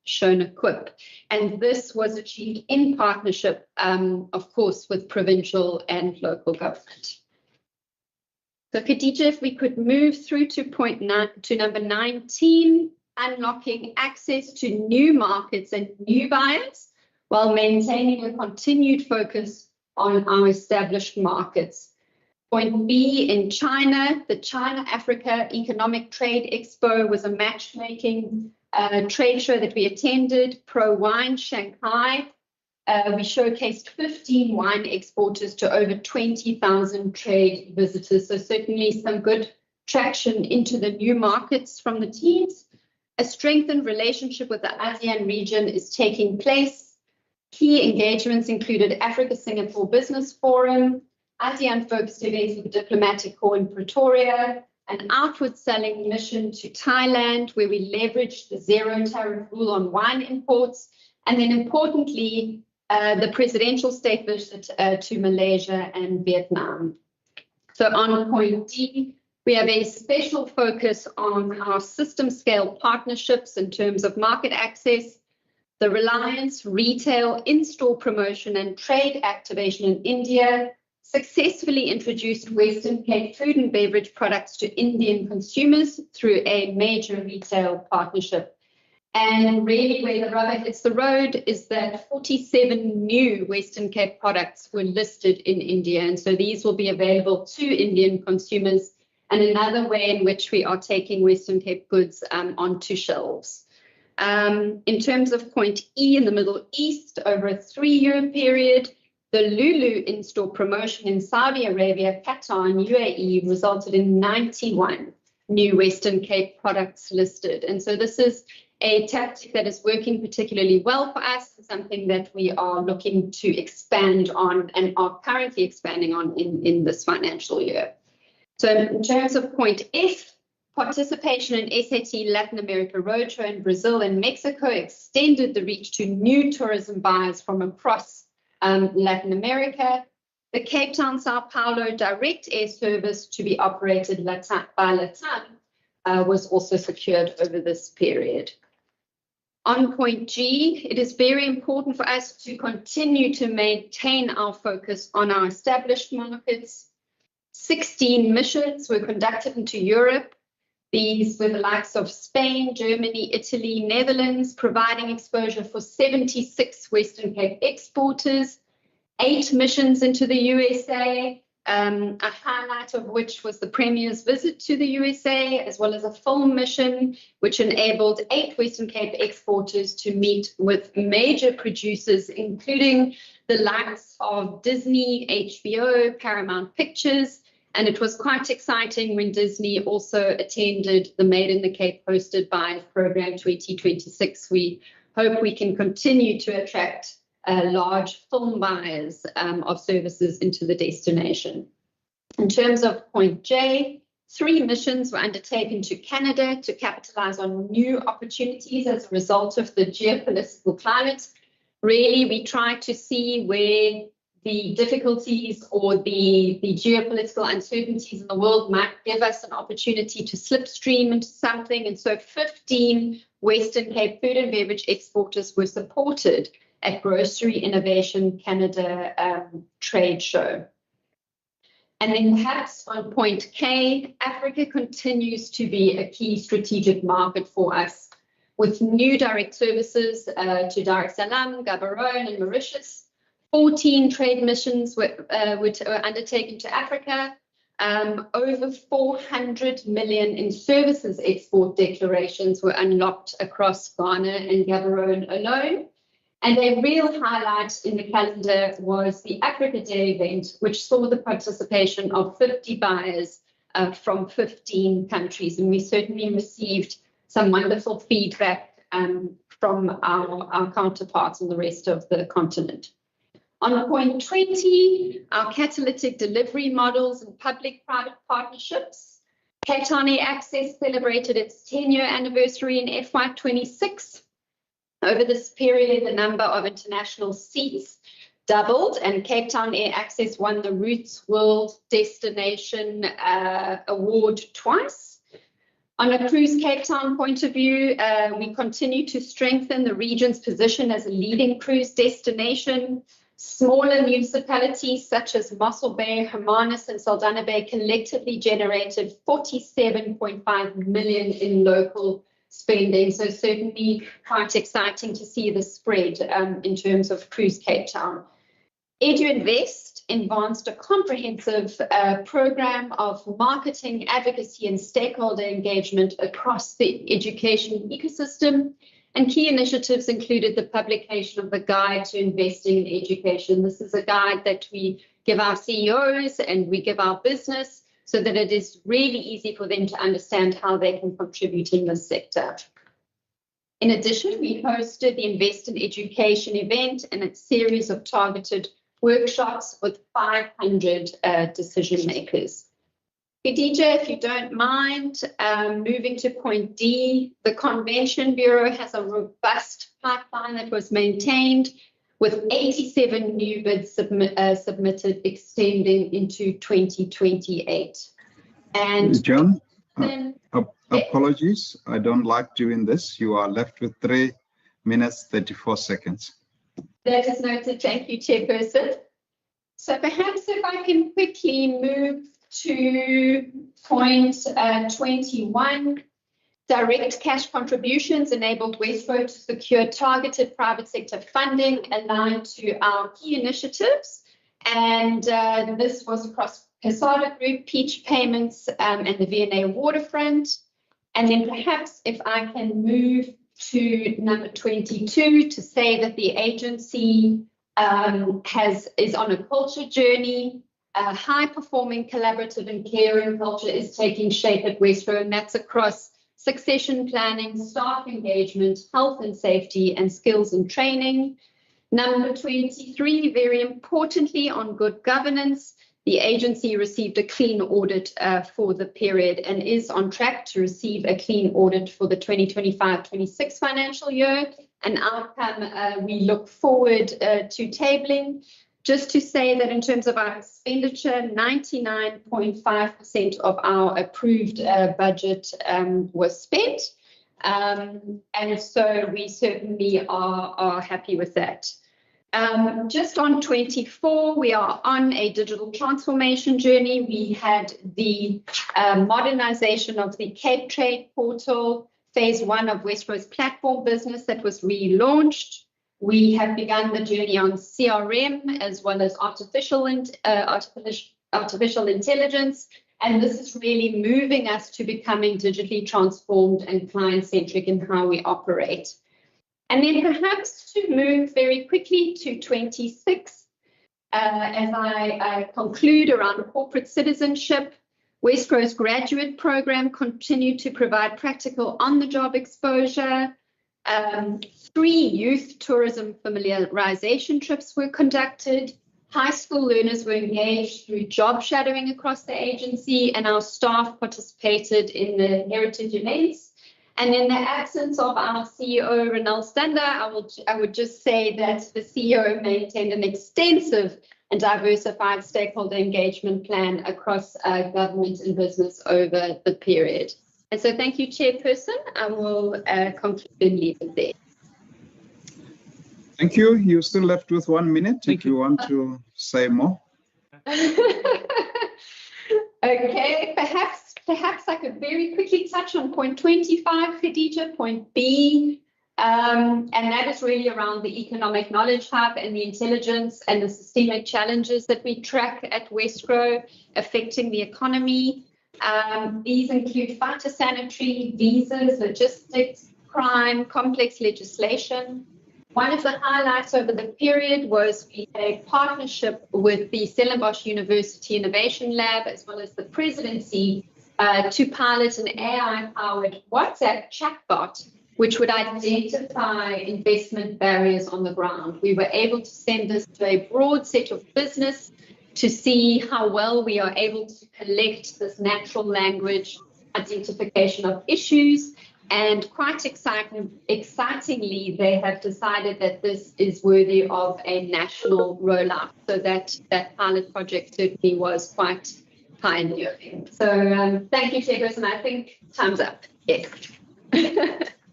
[SPEAKER 12] Schoenequip. And this was achieved in partnership, of course, with provincial and local government. So Khadija, if we could move through to number 19, unlocking access to new markets and new buyers while maintaining a continued focus on our established markets. Point B, in China, the China-Africa Economic Trade Expo was a matchmaking trade show that we attended, Pro Wine Shanghai. We showcased 15 wine exporters to over 20,000 trade visitors. So certainly some good traction into the new markets from the teams. A strengthened relationship with the ASEAN region is taking place. Key engagements included Africa-Singapore Business Forum, ASEAN-focused events with the Diplomatic Corps in Pretoria, an outward selling mission to Thailand, where we leveraged the zero tariff rule on wine imports, and then importantly, the presidential state visit to Malaysia and Vietnam. So on point D, we have a special focus on our system scale partnerships in terms of market access, the Reliance retail in-store promotion and trade activation in India, successfully introduced Western Cape food and beverage products to Indian consumers through a major retail partnership. And really where the rubber hits the road is that 47 new Western Cape products were listed in India. And so these will be available to Indian consumers, and another way in which we are taking Western Cape goods onto shelves. In terms of point E in the Middle East, over a 3-year period, the Lulu in-store promotion in Saudi Arabia, Qatar, and UAE resulted in 91 new Western Cape products listed. And so this is a tactic that is working particularly well for us, something that we are looking to expand on and are currently expanding on in this financial year. So in terms of point F, participation in SAT Latin America Roadshow in Brazil and Mexico extended the reach to new tourism buyers from across Latin America. The Cape Town Sao Paulo direct air service to be operated by LATAM was also secured over this period. On point G, it is very important for us to continue to maintain our focus on our established markets. 16 missions were conducted into Europe. These were the likes of Spain, Germany, Italy, Netherlands, providing exposure for 76 Western Cape exporters, 8 missions into the USA, a highlight of which was the Premier's visit to the USA, as well as a film mission, which enabled 8 Western Cape exporters to meet with major producers, including the likes of Disney, HBO, Paramount Pictures. And it was quite exciting when Disney also attended the Made in the Cape Hosted by Program 2026. We hope we can continue to attract large film buyers of services into the destination. In terms of point J, 3 missions were undertaken to Canada to capitalize on new opportunities as a result of the geopolitical climate. Really, we try to see where the difficulties or the geopolitical uncertainties in the world might give us an opportunity to slipstream into something. And so 15 Western Cape food and beverage exporters were supported at Grocery Innovation Canada trade show. And then perhaps on point K, Africa continues to be a key strategic market for us, with new direct services to Dar es Salaam, Gaborone and Mauritius. 14 trade missions were undertaken to Africa. Over 400 million in services export declarations were unlocked across Ghana and Gaborone alone. And a real highlight in the calendar was the Africa Day event, which saw the participation of 50 buyers from 15 countries. And we certainly received some wonderful feedback from our counterparts in the rest of the continent. On point 20, our catalytic delivery models and public-private partnerships. Cape Town Air Access celebrated its 10-year anniversary in FY26. Over this period, the number of international seats doubled, and Cape Town Air Access won the Roots World Destination Award twice. On a Cruise Cape Town point of view, we continue to strengthen the region's position as a leading cruise destination. Smaller municipalities such as Mossel Bay, Hermanus and Saldanha Bay collectively generated 47.5 million in local spending. So certainly quite exciting to see the spread in terms of Cruise Cape Town. EduInvest advanced a comprehensive program of marketing, advocacy and stakeholder engagement across the education ecosystem. And key initiatives included the publication of the Guide to Investing in Education. This is a guide that we give our CEOs and we give our business so that it is really easy for them to understand how they can contribute in this sector. In addition, we hosted the Invest in Education event and a series of targeted workshops with 500 decision makers. Khadija, if you don't mind, moving to point D, the Convention Bureau has a robust pipeline that was maintained with 87 new bids submitted extending into 2028. And
[SPEAKER 1] John, apologies, I don't like doing this. You are left with 3 minutes, 34 seconds.
[SPEAKER 12] That is noted. Thank you, Chairperson. So perhaps if I can quickly move to point 21, direct cash contributions enabled Westro to secure targeted private sector funding aligned to our key initiatives. And this was across Casada Group, Peach Payments, and the V&A Waterfront. And then perhaps if I can move to number 22 to say that the agency is on a culture journey. A high-performing, collaborative and caring culture is taking shape at Westro, and that's across succession planning, staff engagement, health and safety, and skills and training. Number 23, very importantly, on good governance, the agency received a clean audit for the period and is on track to receive a clean audit for the 2025-26 financial year, an outcome we look forward to tabling. Just to say that in terms of our expenditure, 99.5% of our approved budget was spent. And so we certainly are happy with that. Just on 24, we are on a digital transformation journey. We had the modernization of the Cape Trade portal, phase 1 of Westro's platform business that was relaunched. We have begun the journey on CRM as well as artificial intelligence. And this is really moving us to becoming digitally transformed and client-centric in how we operate. And then perhaps to move very quickly to 26, as I conclude around corporate citizenship, Westro's graduate program continued to provide practical on-the-job exposure. 3 youth tourism familiarization trips were conducted. High school learners were engaged through job shadowing across the agency, and our staff participated in the heritage events. And in the absence of our CEO, Renal Stander, I would just say that the CEO maintained an extensive and diversified stakeholder engagement plan across government and business over the period. And so thank you, Chairperson. I will conclude and leave it there.
[SPEAKER 1] Thank you. You're still left with 1 minute if you want to say more.
[SPEAKER 12] Okay, perhaps I could very quickly touch on point 25, Khadija, point B, and that is really around the economic knowledge hub and the intelligence and the systemic challenges that we track at Westro affecting the economy. These include phytosanitary, visas, logistics, crime, complex legislation. One of the highlights over the period was we had a partnership with the Stellenbosch University Innovation Lab as well as the presidency to pilot an AI-powered WhatsApp chatbot, which would identify investment barriers on the ground. We were able to send this to a broad set of business to see how well we are able to collect this natural language identification of issues. And quite excitingly, they have decided that this is worthy of a national rollout. So that pilot project certainly was quite pioneering. So thank you, Chairperson. I think time's up. Yes.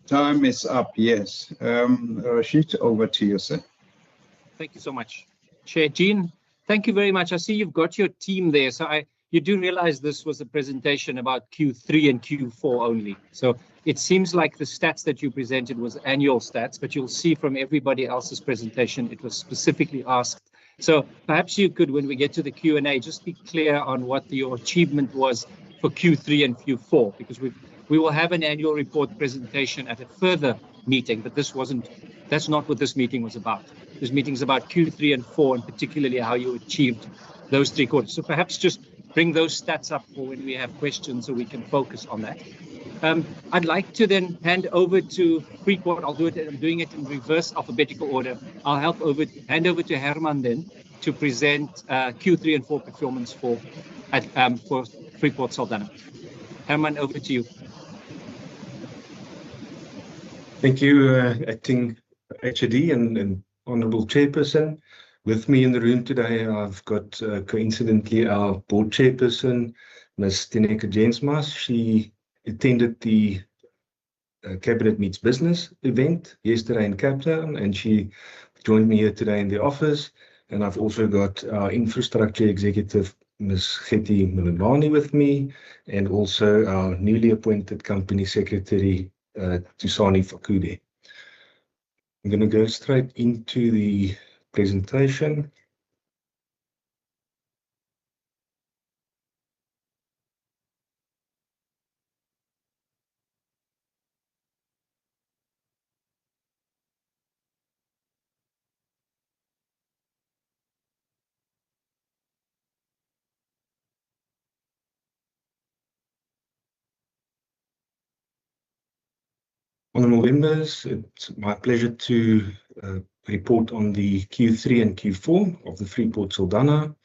[SPEAKER 1] Time is up, yes. Rashid, over to you, sir.
[SPEAKER 8] Thank you so much. Chair Jean, thank you very much. I see you've got your team there. So you do realize this was a presentation about Q3 and Q4 only. So it seems like the stats that you presented was annual stats, but you'll see from everybody else's presentation, it was specifically asked. So perhaps you could, when we get to the Q&A, just be clear on what your achievement was for Q3 and Q4, because we will have an annual report presentation at a further meeting, but that's not what this meeting was about. This meeting is about Q3 and 4, and particularly how you achieved those 3 quarters. So perhaps just bring those stats up for when we have questions so we can focus on that. I'd like to then hand over to Freeport. I'm doing it in reverse alphabetical order. I'll hand over to Herman then to present Q3 and 4 performance for Freeport Saldanha. Herman, over to you.
[SPEAKER 13] Thank you, Acting HOD and Honourable Chairperson. With me in the room today, I've got coincidentally our board chairperson, Ms. Tineka Jensmas. She attended the Cabinet Meets Business event yesterday in Cape Town, and she joined me here today in the office. And I've also got our infrastructure executive, Ms. Getty Milanani, with me, and also our newly appointed company secretary, Tusani Fakude. I'm going to go straight into the presentation. Honourable members, it's my pleasure to report on the Q3 and Q4 of the Freeport Saldanha.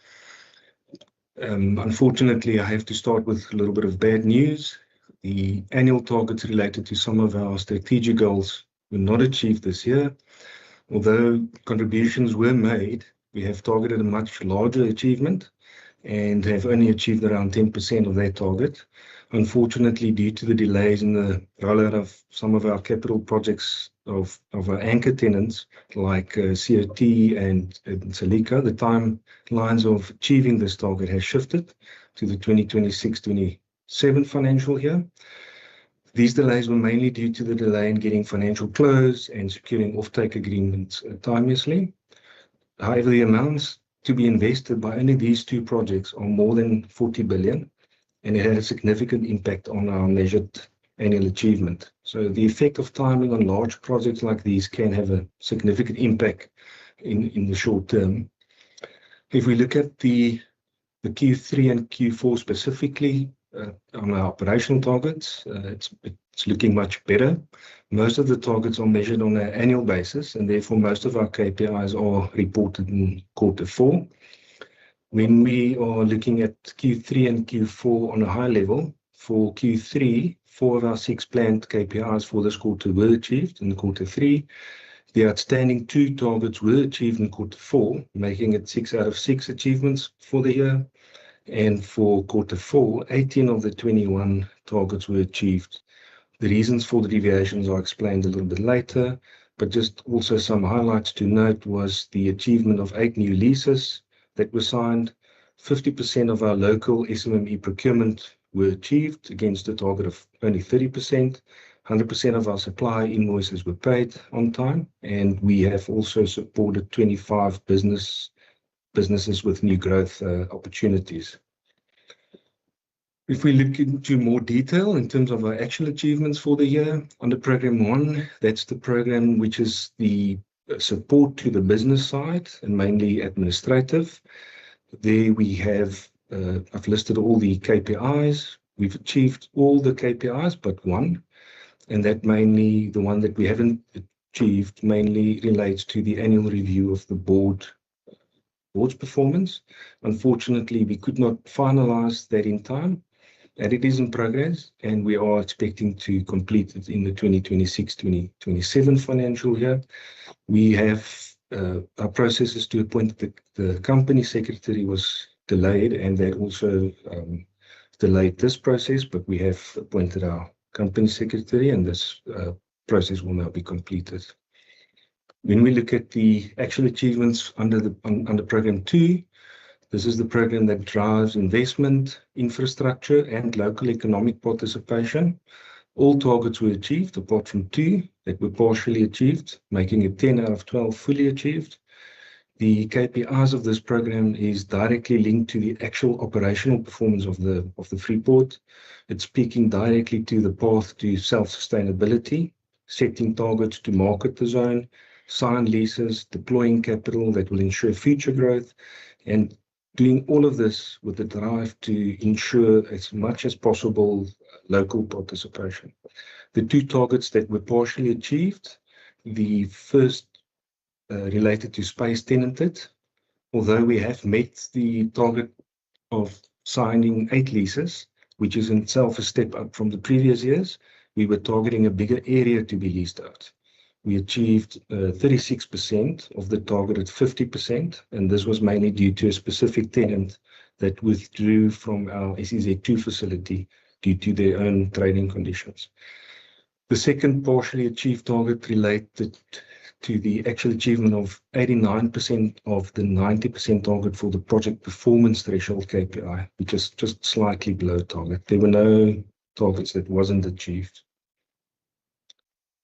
[SPEAKER 13] Unfortunately, I have to start with a little bit of bad news. The annual targets related to some of our strategic goals were not achieved this year. Although contributions were made, we have targeted a much larger achievement, and have only achieved around 10% of that target. Unfortunately, due to the delays in the rollout of some of our capital projects of our anchor tenants like COT and Salika, the timelines of achieving this target has shifted to the 2026-27 financial year. These delays were mainly due to the delay in getting financial close and securing offtake agreements timeously. However, the amounts to be invested by only these two projects are more than 40 billion, and it had a significant impact on our measured annual achievement. So the effect of timing on large projects like these can have a significant impact in the short term. If we look at the Q3 and Q4 specifically, on our operational targets, it's looking much better. Most of the targets are measured on an annual basis, and therefore most of our KPIs are reported in Q4. When we are looking at Q3 and Q4 on a high level, for Q3, 4 of our 6 planned KPIs for this quarter were achieved in Q3. The outstanding 2 targets were achieved in Q4, making it 6 out of 6 achievements for the year. And for Q4, 18 of the 21 targets were achieved. The reasons for the deviations are explained a little bit later, but just also some highlights to note was the achievement of 8 new leases that were signed. 50% of our local SMME procurement were achieved against a target of only 30%. 100% of our supply invoices were paid on time, and we have also supported 25 businesses with new growth opportunities. If we look into more detail in terms of our actual achievements for the year, under Program 1, that's the program which is the support to the business side and mainly administrative. There we have, I've listed all the KPIs. We've achieved all the KPIs but one, and that mainly, the one that we haven't achieved mainly relates to the annual review of the board's performance. Unfortunately, we could not finalize that in time, and it is in progress, and we are expecting to complete it in the 2026-2027 financial year. We have our processes to appoint the company secretary was delayed, and that also delayed this process, but we have appointed our company secretary, and this process will now be completed. When we look at the actual achievements under Program 2, this is the program that drives investment, infrastructure, and local economic participation. All targets were achieved, apart from 2 that were partially achieved, making it 10 out of 12 fully achieved. The KPIs of this program is directly linked to the actual operational performance of the Freeport. It's speaking directly to the path to self-sustainability, setting targets to market the zone, sign leases, deploying capital that will ensure future growth, and doing all of this with the drive to ensure as much as possible local participation. The 2 targets that were partially achieved, the first related to space tenanted. Although we have met the target of signing 8 leases, which is in itself a step up from the previous years, we were targeting a bigger area to be leased out. We achieved 36% of the targeted 50%, and this was mainly due to a specific tenant that withdrew from our SEZ2 facility due to their own trading conditions. The second partially achieved target related to the actual achievement of 89% of the 90% target for the project performance threshold KPI, which is just slightly below target. There were no targets that wasn't achieved.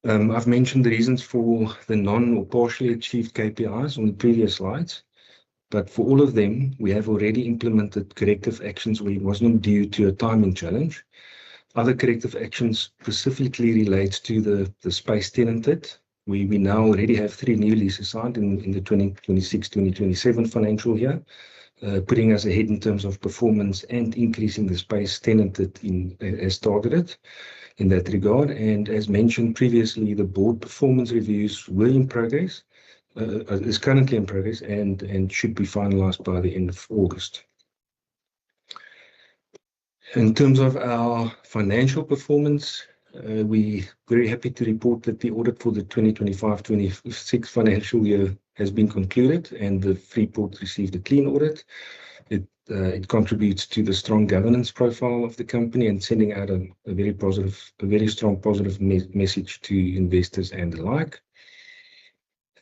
[SPEAKER 13] I've mentioned the reasons for the non or partially achieved KPIs on the previous slides, but for all of them, we have already implemented corrective actions where it was not due to a timing challenge. Other corrective actions specifically relates to the space tenanted. We now already have 3 new leases signed in the 2026-2027 financial year, putting us ahead in terms of performance and increasing the space tenanted as targeted in that regard. And as mentioned previously, the board performance reviews were in progress, is currently in progress and should be finalized by the end of August. In terms of our financial performance, we're very happy to report that the audit for the 2025-26 financial year has been concluded and the Freeport received a clean audit. it contributes to the strong governance profile of the company and sending out a very strong positive message to investors and the like.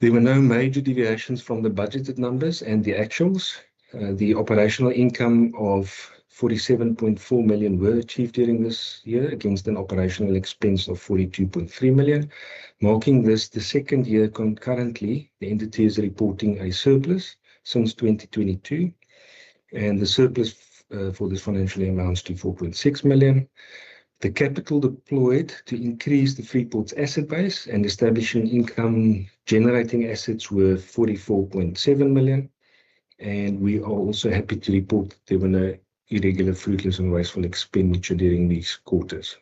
[SPEAKER 13] There were no major deviations from the budgeted numbers and the actuals. The operational income of 47.4 million were achieved during this year against an operational expense of 42.3 million, marking this the second year concurrently the entity is reporting a surplus since 2022, and the surplus for this financial year amounts to 4.6 million. The capital deployed to increase the Freeport's asset base and establishing income generating assets were 44.7 million. And we are also happy to report that there were no irregular, fruitless and wasteful expenditure during these quarters.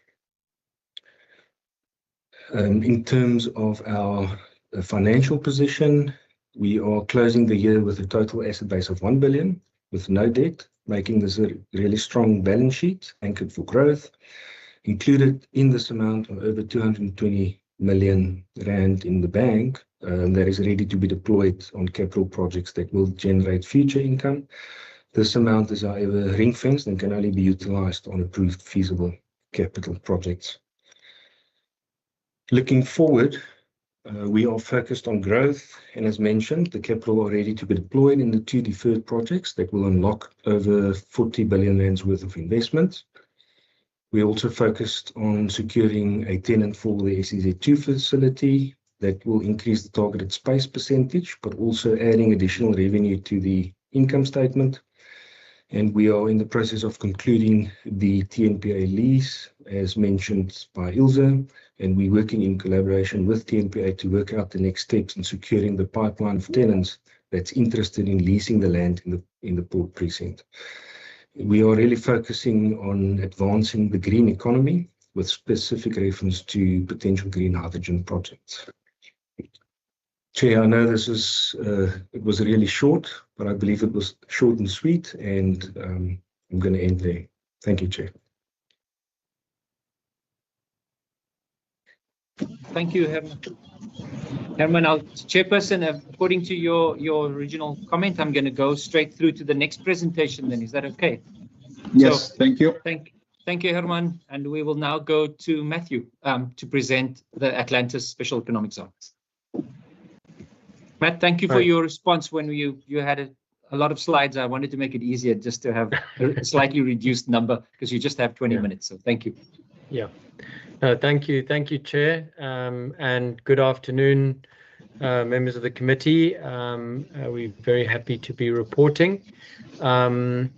[SPEAKER 13] In terms of our financial position, we are closing the year with a total asset base of 1 billion with no debt, making this a really strong balance sheet anchored for growth. Included in this amount are over 220 million rand in the bank that is ready to be deployed on capital projects that will generate future income. This amount is, however, ring-fenced and can only be utilized on approved feasible capital projects. Looking forward, we are focused on growth, and as mentioned, the capital are ready to be deployed in the 2 deferred projects that will unlock over 40 billion rands worth of investments. We also focused on securing a tenant for the SEZ2 facility that will increase the targeted space percentage, but also adding additional revenue to the income statement. And we are in the process of concluding the TNPA lease, as mentioned by Ilse, and we're working in collaboration with TNPA to work out the next steps in securing the pipeline of tenants that's interested in leasing the land in the port precinct. We are really focusing on advancing the green economy with specific reference to potential green hydrogen projects. Chair, I know this is it was really short, but I believe it was short and sweet, and I'm going to end there. Thank you, Chair.
[SPEAKER 8] Thank you, Herman. Herman, Chairperson, according to your original comment, I'm going to go straight through to the next presentation then. Is that okay?
[SPEAKER 1] Yes, thank you.
[SPEAKER 8] Thank you, Herman. And we will now go to Matthew to present the Atlantis Special Economic Zone. Matt, thank you for your response when you had a lot of slides. I wanted to make it easier just to have a slightly reduced number because you just have 20 minutes. So thank you.
[SPEAKER 14] Yeah. Thank you, Chair, and good afternoon, members of the committee. We're very happy to be reporting. I've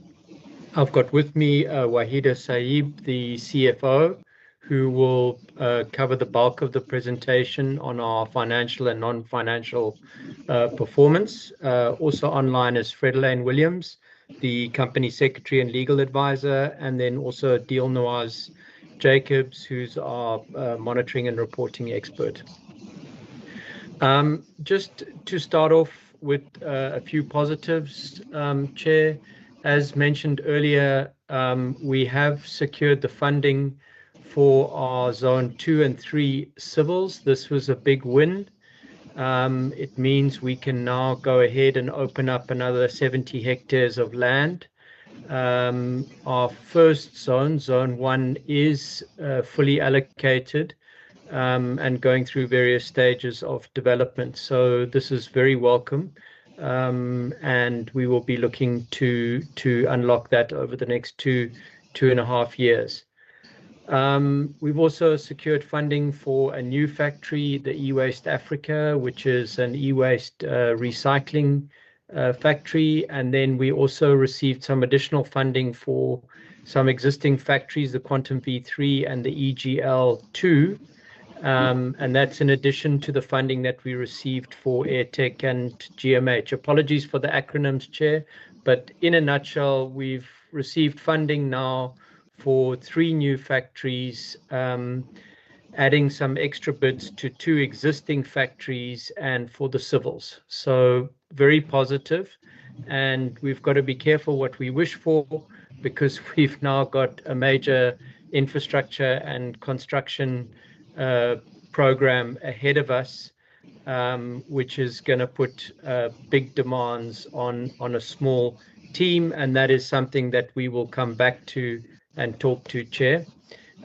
[SPEAKER 14] got with me Wahida Saeed, the CFO, who will cover the bulk of the presentation on our financial and non-financial performance. Also online is Fredelaine Williams, the company secretary and legal advisor, and then also Deal Nawaz Jacobs, who's our monitoring and reporting expert. Just to start off with a few positives, Chair, as mentioned earlier, we have secured the funding for our Zone 2 and 3 civils. This was a big win. It means we can now go ahead and open up another 70 hectares of land. Our first zone, Zone 1, is fully allocated and going through various stages of development. So this is very welcome, and we will be looking to unlock that over the next 2.5 years. We've also secured funding for a new factory, the E-Waste Africa, which is an e-waste recycling factory, and then we also received some additional funding for some existing factories, the Quantum V3 and the EGL2, and that's in addition to the funding that we received for AirTech and GMH. Apologies for the acronyms, Chair, but in a nutshell, we've received funding now for 3 new factories, adding some extra bids to 2 existing factories and for the civils. So very positive, and we've got to be careful what we wish for because we've now got a major infrastructure and construction program ahead of us, which is going to put big demands on a small team, and that is something that we will come back to and talk to, Chair.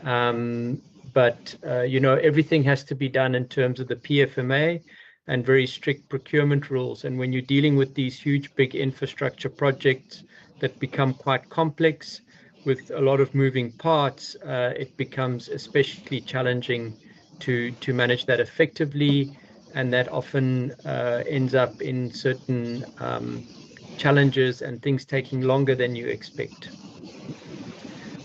[SPEAKER 14] But everything has to be done in terms of the PFMA and very strict procurement rules. And when you're dealing with these huge, big infrastructure projects that become quite complex with a lot of moving parts, it becomes especially challenging to manage that effectively. And that often ends up in certain challenges and things taking longer than you expect.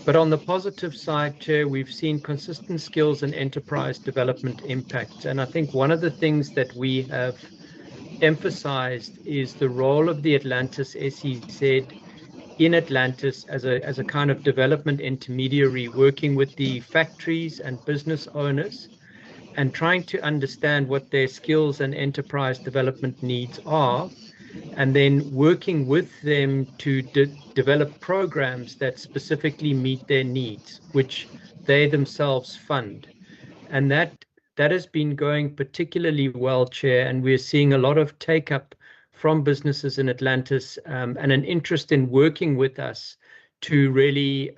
[SPEAKER 14] But on the positive side, Chair, we've seen consistent skills and enterprise development impact. And I think one of the things that we have emphasized is the role of the Atlantis SEZ in Atlantis as a kind of development intermediary, working with the factories and business owners and trying to understand what their skills and enterprise development needs are, and then working with them to develop programs that specifically meet their needs, which they themselves fund. And that has been going particularly well, Chair, and we're seeing a lot of take-up from businesses in Atlantis and an interest in working with us to really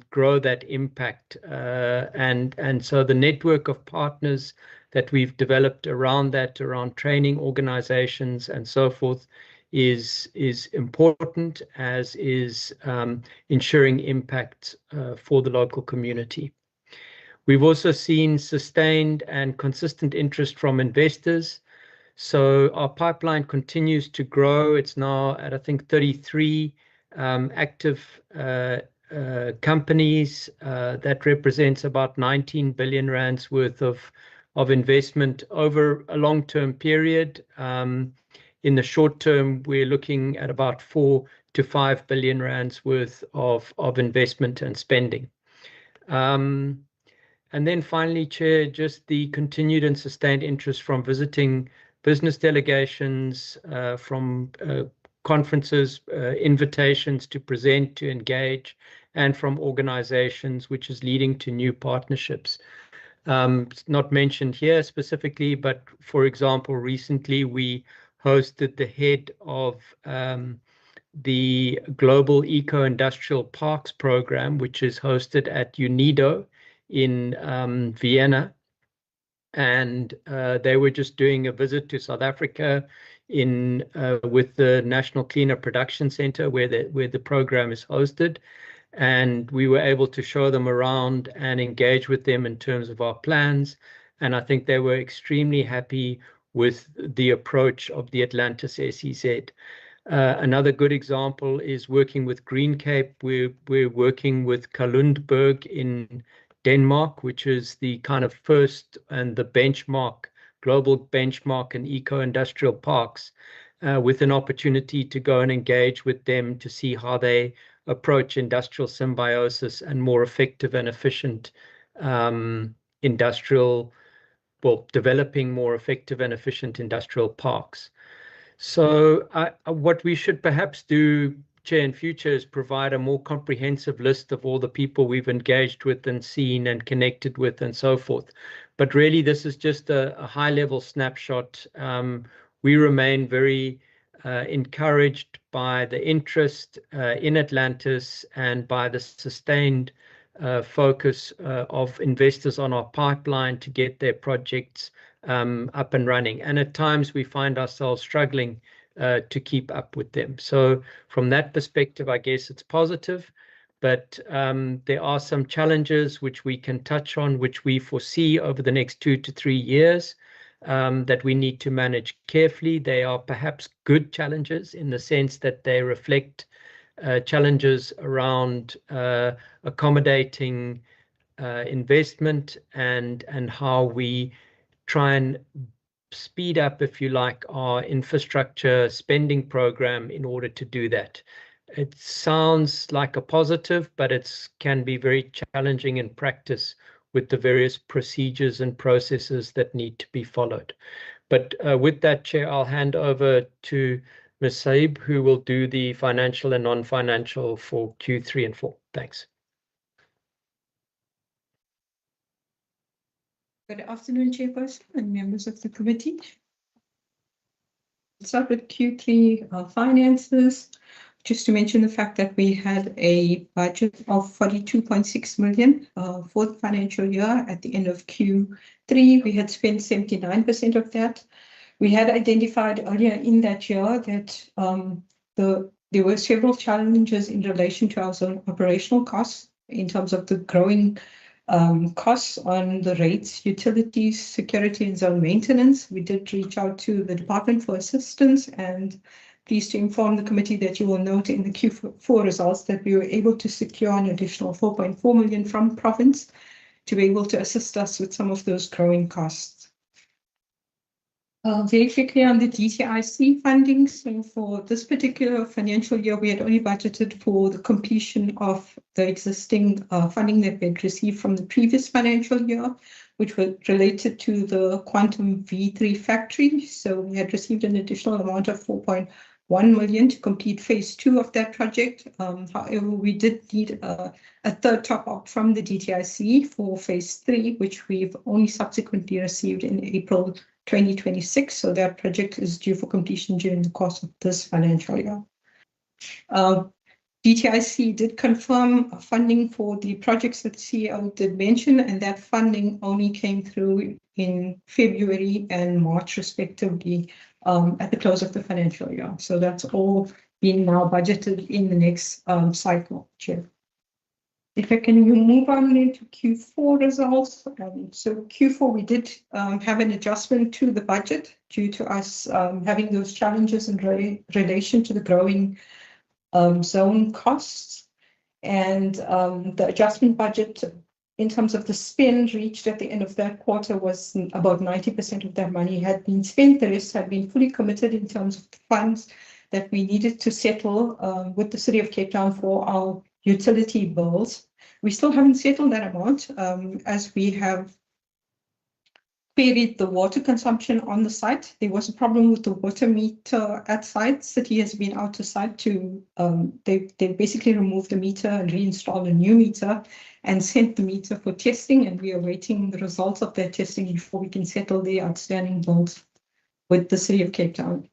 [SPEAKER 14] grow that impact. And so the network of partners that we've developed around that, around training organizations and so forth, is important, as is ensuring impact for the local community. We've also seen sustained and consistent interest from investors. So our pipeline continues to grow. It's now at, I think, 33 active companies. That represents about 19 billion rands worth of investment over a long-term period. In the short term, we're looking at about 4 to 5 billion rands worth of investment and spending. And then finally, Chair, just the continued and sustained interest from visiting business delegations, from conferences, invitations to present, to engage, and from organizations, which is leading to new partnerships. It's not mentioned here specifically, but for example, recently we hosted the head of the Global Eco-Industrial Parks Program, which is hosted at UNIDO in Vienna. And they were just doing a visit to South Africa with the National Cleaner Production Center, where the program is hosted. And we were able to show them around and engage with them in terms of our plans. And I think they were extremely happy with the approach of the Atlantis SEZ. Another good example is working with Green Cape. We're working with Kalundborg in Denmark, which is the kind of first and the benchmark, global benchmark in eco-industrial parks, with an opportunity to go and engage with them to see how they approach industrial symbiosis and more effective and efficient developing more effective and efficient industrial parks. So what we should perhaps do, Chair, in future is provide a more comprehensive list of all the people we've engaged with and seen and connected with and so forth. But really, this is just a high-level snapshot. We remain very encouraged by the interest in Atlantis and by the sustained focus of investors on our pipeline to get their projects up and running. And at times we find ourselves struggling to keep up with them. So from that perspective, I guess it's positive, but there are some challenges which we can touch on, which we foresee over the next 2 to 3 years that we need to manage carefully. They are perhaps good challenges in the sense that they reflect challenges around accommodating investment and how we try and speed up, if you like, our infrastructure spending program in order to do that. It sounds like a positive, but it can be very challenging in practice with the various procedures and processes that need to be followed. But with that, Chair, I'll hand over to Ms. Saib, who will do the financial and non-financial for Q3 and 4. Thanks.
[SPEAKER 15] Good afternoon, Chairperson and members of the committee. Let's start with Q3 finances. just to mention the fact that we had a budget of 42.6 million for the financial year. At the end of Q3, we had spent 79% of that. We had identified earlier in that year that there were several challenges in relation to our zone operational costs in terms of the growing costs on the rates, utilities, security, and zone maintenance. We did reach out to the department for assistance, and pleased to inform the committee that you will note in the Q4 results that we were able to secure an additional 4.4 million from province to be able to assist us with some of those growing costs. Very quickly on the DTIC funding. So for this particular financial year, we had only budgeted for the completion of the existing funding that we had received from the previous financial year, which was related to the Quantum V3 factory. So we had received an additional amount of 4.1 million to complete phase 2 of that project. However, we did need a third top-up from the DTIC for phase 3, which we've only subsequently received in April 2026. So that project is due for completion during the course of this financial year. DTIC did confirm funding for the projects that CEO did mention, and that funding only came through in February and March, respectively, at the close of the financial year. So that's all being now budgeted in the next cycle, Chair. If I can move on into Q4 results. So Q4, we did have an adjustment to the budget due to us having those challenges in relation to the growing zone costs. And the adjustment budget in terms of the spend reached at the end of that quarter was about 90% of that money had been spent. The rest had been fully committed in terms of the funds that we needed to settle with the City of Cape Town for our utility bills. We still haven't settled that amount as we have queried the water consumption on the site. There was a problem with the water meter at site. City has been out to site to, they basically removed the meter and reinstalled a new meter and sent the meter for testing, and we are waiting the results of that testing before we can settle the outstanding bills with the City of Cape Town.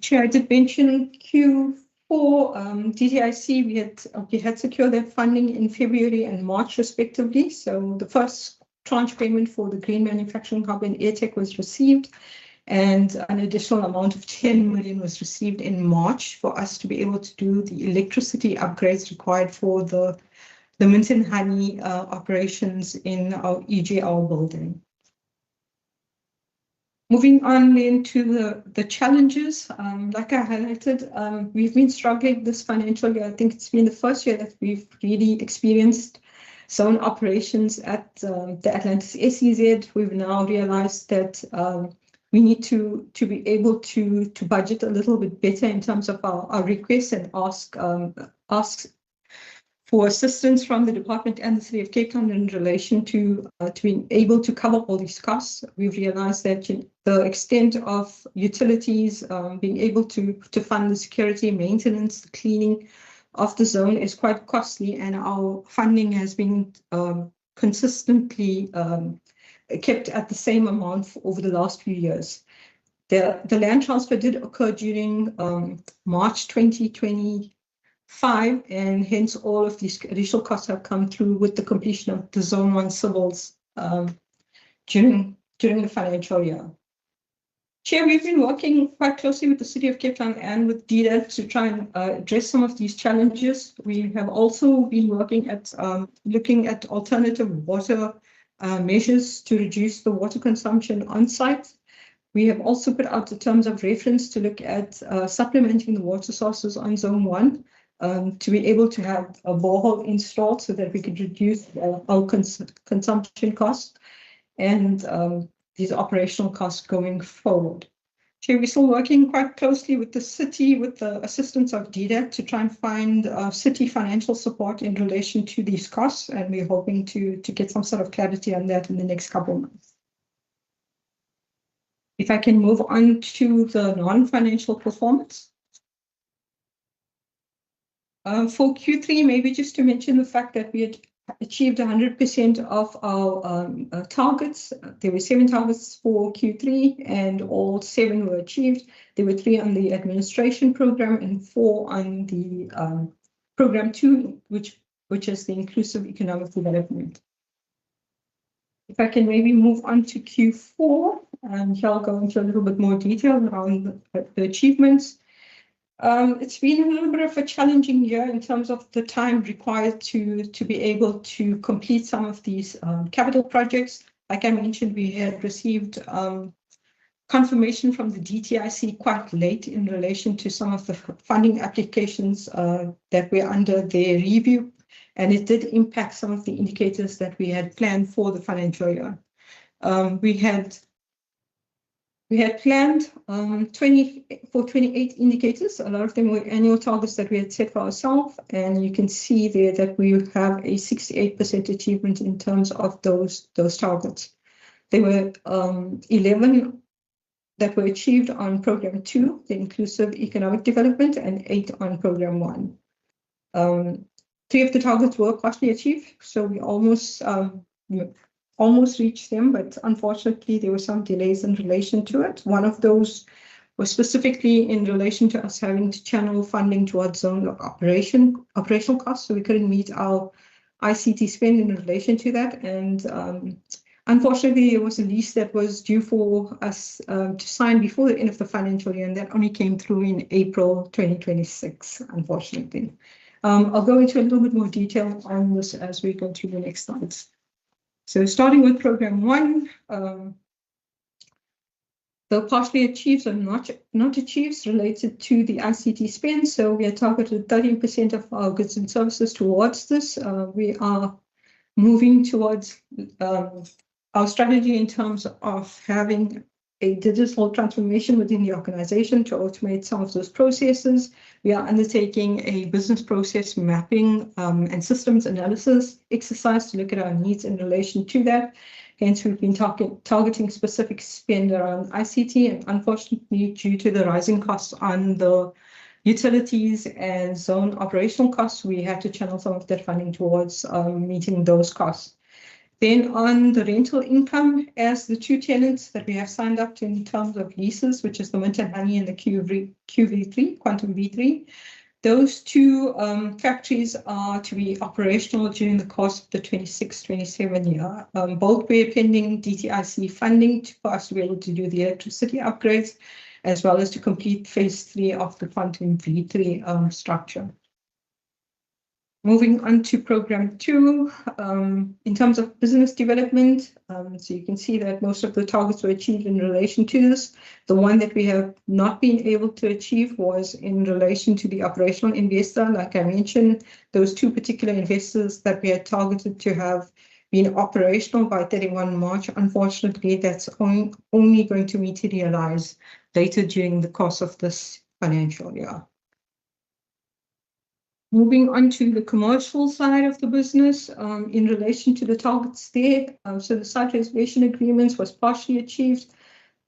[SPEAKER 15] Chair, I did mention Q4 DTIC, we had secured that funding in February and March respectively. So the first tranche payment for the Green Manufacturing Hub in AirTech was received, and an additional amount of 10 million was received in March for us to be able to do the electricity upgrades required for the mint and honey operations in our EGL building. Moving on into the challenges, like I highlighted, we've been struggling this financial year. I think it's been the first year that we've really experienced zone operations at the Atlantis SEZ. We've now realized that we need to be able to budget a little bit better in terms of our requests and ask for assistance from the department and the City of Cape Town in relation to being able to cover all these costs. We've realized that the extent of utilities being able to fund the security, maintenance, the cleaning of the zone is quite costly, and our funding has been consistently kept at the same amount over the last few years. The land transfer did occur during March 2025, and hence all of these additional costs have come through with the completion of the Zone 1 civils during the financial year. Chair, we've been working quite closely with the City of Cape Town and with DDEL to try and address some of these challenges. We have also been working at looking at alternative water measures to reduce the water consumption on site. We have also put out the terms of reference to look at supplementing the water sources on Zone 1 to be able to have a borehole installed so that we could reduce our consumption costs and these operational costs going forward. Chair, we're still working quite closely with the city with the assistance of DDEL to try and find city financial support in relation to these costs, and we're hoping to get some sort of clarity on that in the next couple of months. If I can move on to the non-financial performance. For Q3, maybe just to mention the fact that we had achieved 100% of our targets. There were 7 targets for Q3 and all 7 were achieved. There were 3 on the administration program and 4 on the program 2, which is the inclusive economic development. If I can maybe move on to Q4, and here I'll go into a little bit more detail around the achievements. It's been a little bit of a challenging year in terms of the time required to be able to complete some of these capital projects. Like I mentioned, we had received confirmation from the DTIC quite late in relation to some of the funding applications that were under their review, and it did impact some of the indicators that we had planned for the financial year. We had planned 28 indicators. A lot of them were annual targets that we had set for ourselves, and you can see there that we have a 68% achievement in terms of those targets. There were 11 that were achieved on program 2, the inclusive economic development, and 8 on program 1. 3 of the targets were partially achieved, so we almost reached them, but unfortunately there were some delays in relation to it. One of those was specifically in relation to us having to channel funding towards zone operational costs, so we couldn't meet our ICT spend in relation to that. And unfortunately, there was a lease that was due for us to sign before the end of the financial year, and that only came through in April 2026, unfortunately. I'll go into a little bit more detail on this as we go through the next slides. So starting with program 1, the partially achieved or not achieved related to the ICT spend. So we had targeted 13% of our goods and services towards this. We are moving towards our strategy in terms of having a digital transformation within the organization to automate some of those processes. We are undertaking a business process mapping and systems analysis exercise to look at our needs in relation to that. Hence, we've been targeting specific spend around ICT, and unfortunately, due to the rising costs on the utilities and zone operational costs, we had to channel some of that funding towards meeting those costs. Then on the rental income, as the 2 tenants that we have signed up to in terms of leases, which is the Mint and Honey and the QV3, Quantum V3, those 2 factories are to be operational during the course of the 26-27 year. Both were pending DTIC funding for us to be able to do the electricity upgrades, as well as to complete phase 3 of the Quantum V3 structure. Moving on to program 2, in terms of business development, so you can see that most of the targets were achieved in relation to this. The one that we have not been able to achieve was in relation to the operational investor. Like I mentioned, those 2 particular investors that we had targeted to have been operational by 31 March, unfortunately, that's only going to materialize later during the course of this financial year. Moving on to the commercial side of the business, in relation to the targets there, so the site reservation agreements was partially achieved.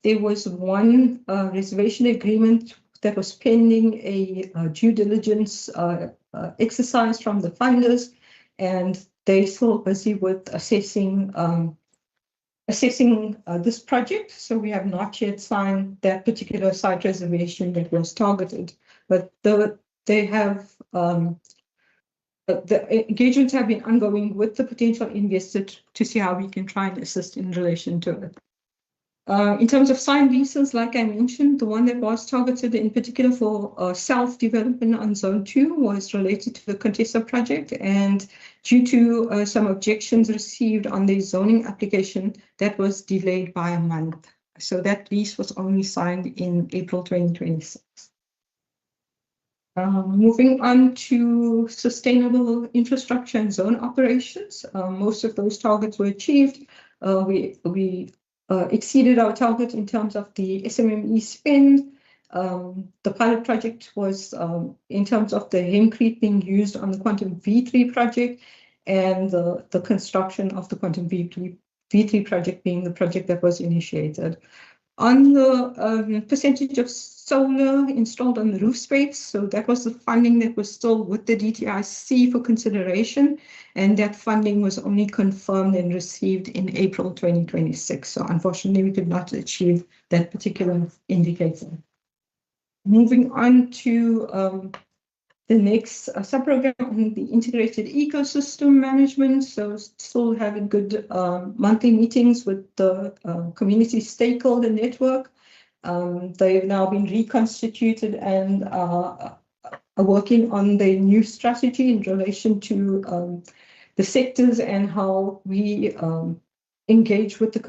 [SPEAKER 15] There was 1 reservation agreement that was pending a due diligence exercise from the funders, and they're still busy with assessing this project. So we have not yet signed that particular site reservation that was targeted, but they have the engagements have been ongoing with the potential investor to see how we can try and assist in relation to it. In terms of signed leases, like I mentioned, the one that was targeted in particular for self-development on Zone 2 was related to the Contessa project, and due to some objections received on the zoning application, that was delayed by a month. So that lease was only signed in April 2026. Moving on to sustainable infrastructure and zone operations, most of those targets were achieved. We exceeded our target in terms of the SMME spend. The pilot project was in terms of the hempcrete being used on the Quantum V3 project, and the construction of the Quantum V3 project being the project that was initiated. On the percentage of solar installed on the roof space, so that was the funding that was still with the DTIC for consideration, and that funding was only confirmed and received in April 2026. So unfortunately, we could not achieve that particular indicator. Moving on to the next sub-program on the integrated ecosystem management. So still having good monthly meetings with the community stakeholder network. They've now been reconstituted and are working on their new strategy in relation to the sectors and how we engage with the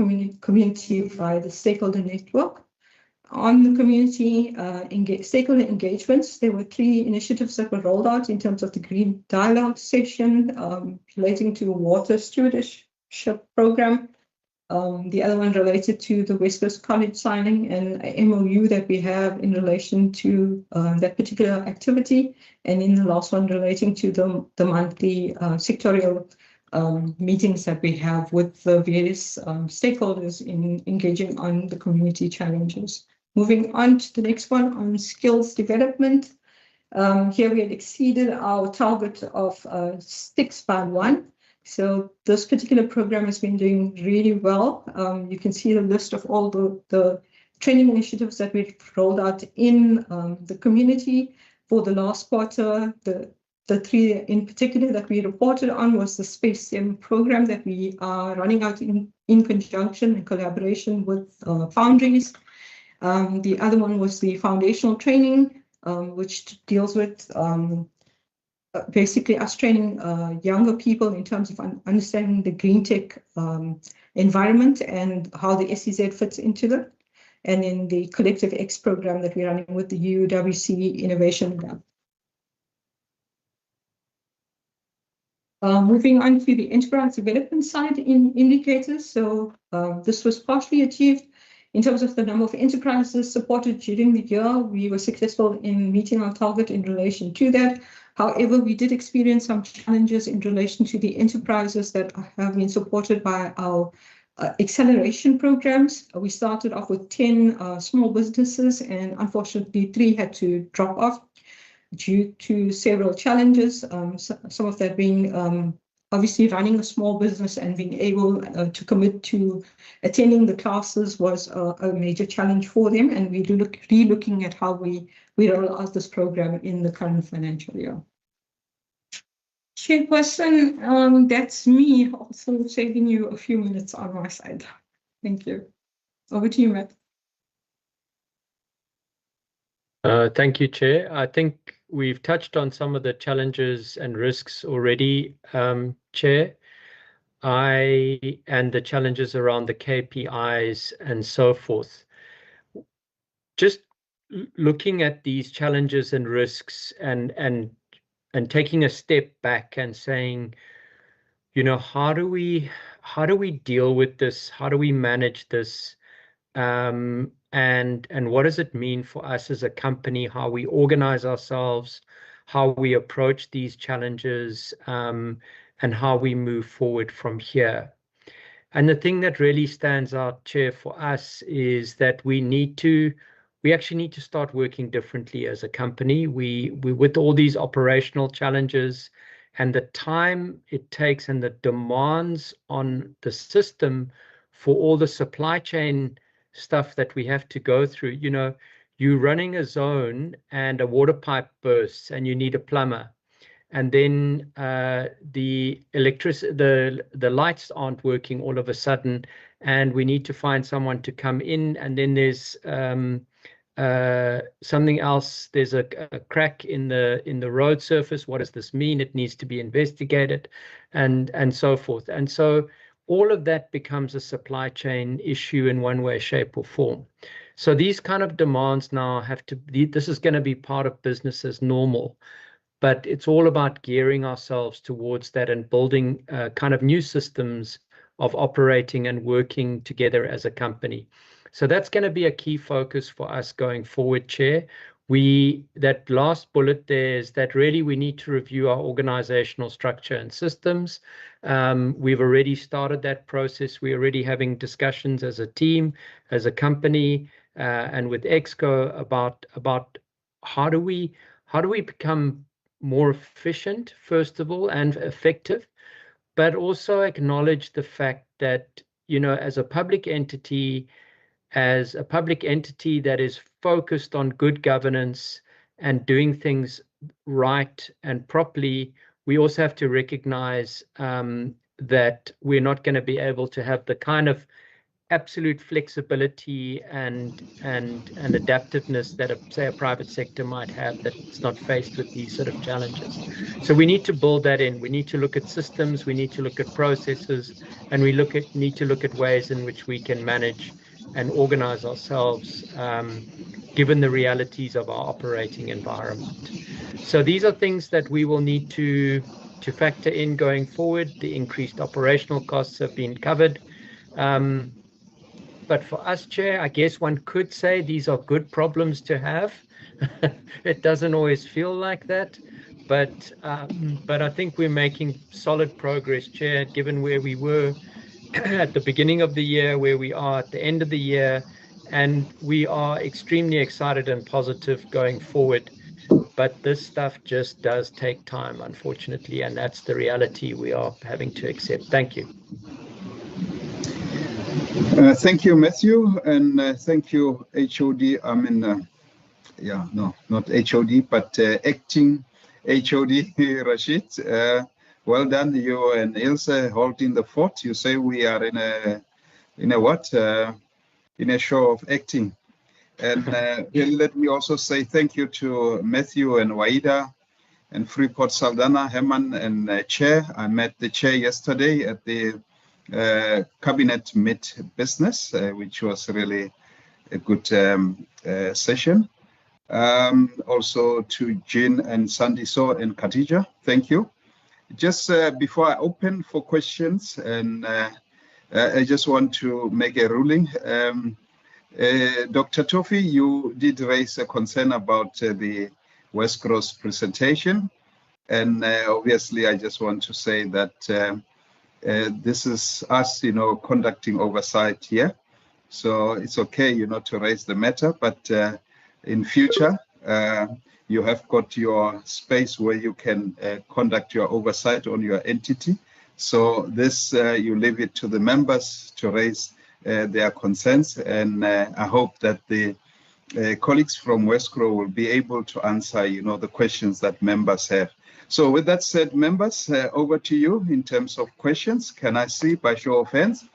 [SPEAKER 15] community via the stakeholder network. On the community stakeholder engagements, there were 3 initiatives that were rolled out in terms of the Green Dialogue session relating to water stewardship program. The other one related to the West Coast College signing and MOU that we have in relation to that particular activity. And in the last one relating to the monthly sectorial meetings that we have with the various stakeholders in engaging on the community challenges. Moving on to the next one on skills development. Here we had exceeded our target of 6 by 1. So this particular program has been doing really well. You can see the list of all the training initiatives that we've rolled out in the community for the last quarter. The 3 in particular that we reported on was the Space STEM program that we are running out in conjunction and collaboration with Foundries. The other one was the foundational training, which deals with basically us training younger people in terms of understanding the green tech environment and how the SEZ fits into that. And in the Collective X program that we're running with the UWC Innovation Lab. Moving on to the enterprise development side in indicators. So this was partially achieved in terms of the number of enterprises supported during the year. We were successful in meeting our target in relation to that. However, we did experience some challenges in relation to the enterprises that have been supported by our acceleration programs. We started off with 10 small businesses, and unfortunately 3 had to drop off due to several challenges, some of that being obviously running a small business and being able to commit to attending the classes was a major challenge for them, and we're re-looking at how we roll out this program in the current financial year. Chairperson, that's me, also saving you a few minutes on my side. Thank you. Over to you, Matt.
[SPEAKER 14] Thank you, Chair. I think we've touched on some of the challenges and risks already, Chair. And the challenges around the KPIs and so forth. Just looking at these challenges and risks and taking a step back and saying, you know, how do we deal with this? How do we manage this? And what does it mean for us as a company, how we organize ourselves, how we approach these challenges, and how we move forward from here. And the thing that really stands out, Chair, for us is that we actually need to start working differently as a company. We with all these operational challenges and the time it takes and the demands on the system for all the supply chain stuff that we have to go through. You know, you're running a zone and a water pipe bursts and you need a plumber, and then the lights aren't working all of a sudden, and we need to find someone to come in, and then there's something else. There's a crack in the road surface. What does this mean? It needs to be investigated, and so forth. And so all of that becomes a supply chain issue in one way, shape, or form. So these kind of demands now have to be, this is going to be part of business as normal, but it's all about gearing ourselves towards that and building kind of new systems of operating and working together as a company. So that's going to be a key focus for us going forward, Chair. that last bullet there is that really we need to review our organizational structure and systems. We've already started that process. We're already having discussions as a team, as a company, and with Exco about how do we become more efficient, first of all, and effective, but also acknowledge the fact that, you know, as a public entity that is focused on good governance and doing things right and properly, we also have to recognize that we're not going to be able to have the kind of absolute flexibility and adaptiveness that say a private sector might have that's not faced with these sort of challenges. So we need to build that in. We need to look at systems, we need to look at processes, and we need to look at ways in which we can manage and organize ourselves given the realities of our operating environment. So these are things that we will need to factor in going forward. The increased operational costs have been covered. But for us, Chair, I guess one could say these are good problems to have. It doesn't always feel like that, but I think we're making solid progress, Chair, given where we were at the beginning of the year, where we are at the end of the year, and we are extremely excited and positive going forward. But this stuff just does take time, unfortunately, and that's the reality we are having to accept. Thank you.
[SPEAKER 1] Thank you, Matthew, and thank you, HOD. I mean, not HOD, but acting HOD, Rashid. Well done, you and Ilse holding the fort. You say we are in a show of acting. And let me also say thank you to Matthew and Waida and Freeport Saldanha, Herman and Chair. I met the Chair yesterday at the Cabinet Meet Business, which was really a good session. Also to Jean and Sandiso and Khadija, thank you. Just before I open for questions, and I just want to make a ruling. Dr. Tofi, you did raise a concern about the Westgro's presentation, and obviously I just want to say that this is us, conducting oversight here. So it's okay, to raise the matter, but in future, you have got your space where you can conduct your oversight on your entity. So this, you leave it to the members to raise their concerns, and I hope that the colleagues from Westgro will be able to answer, the questions that members have. So with that said, members, over to you in terms of questions. Can I see by show of hands?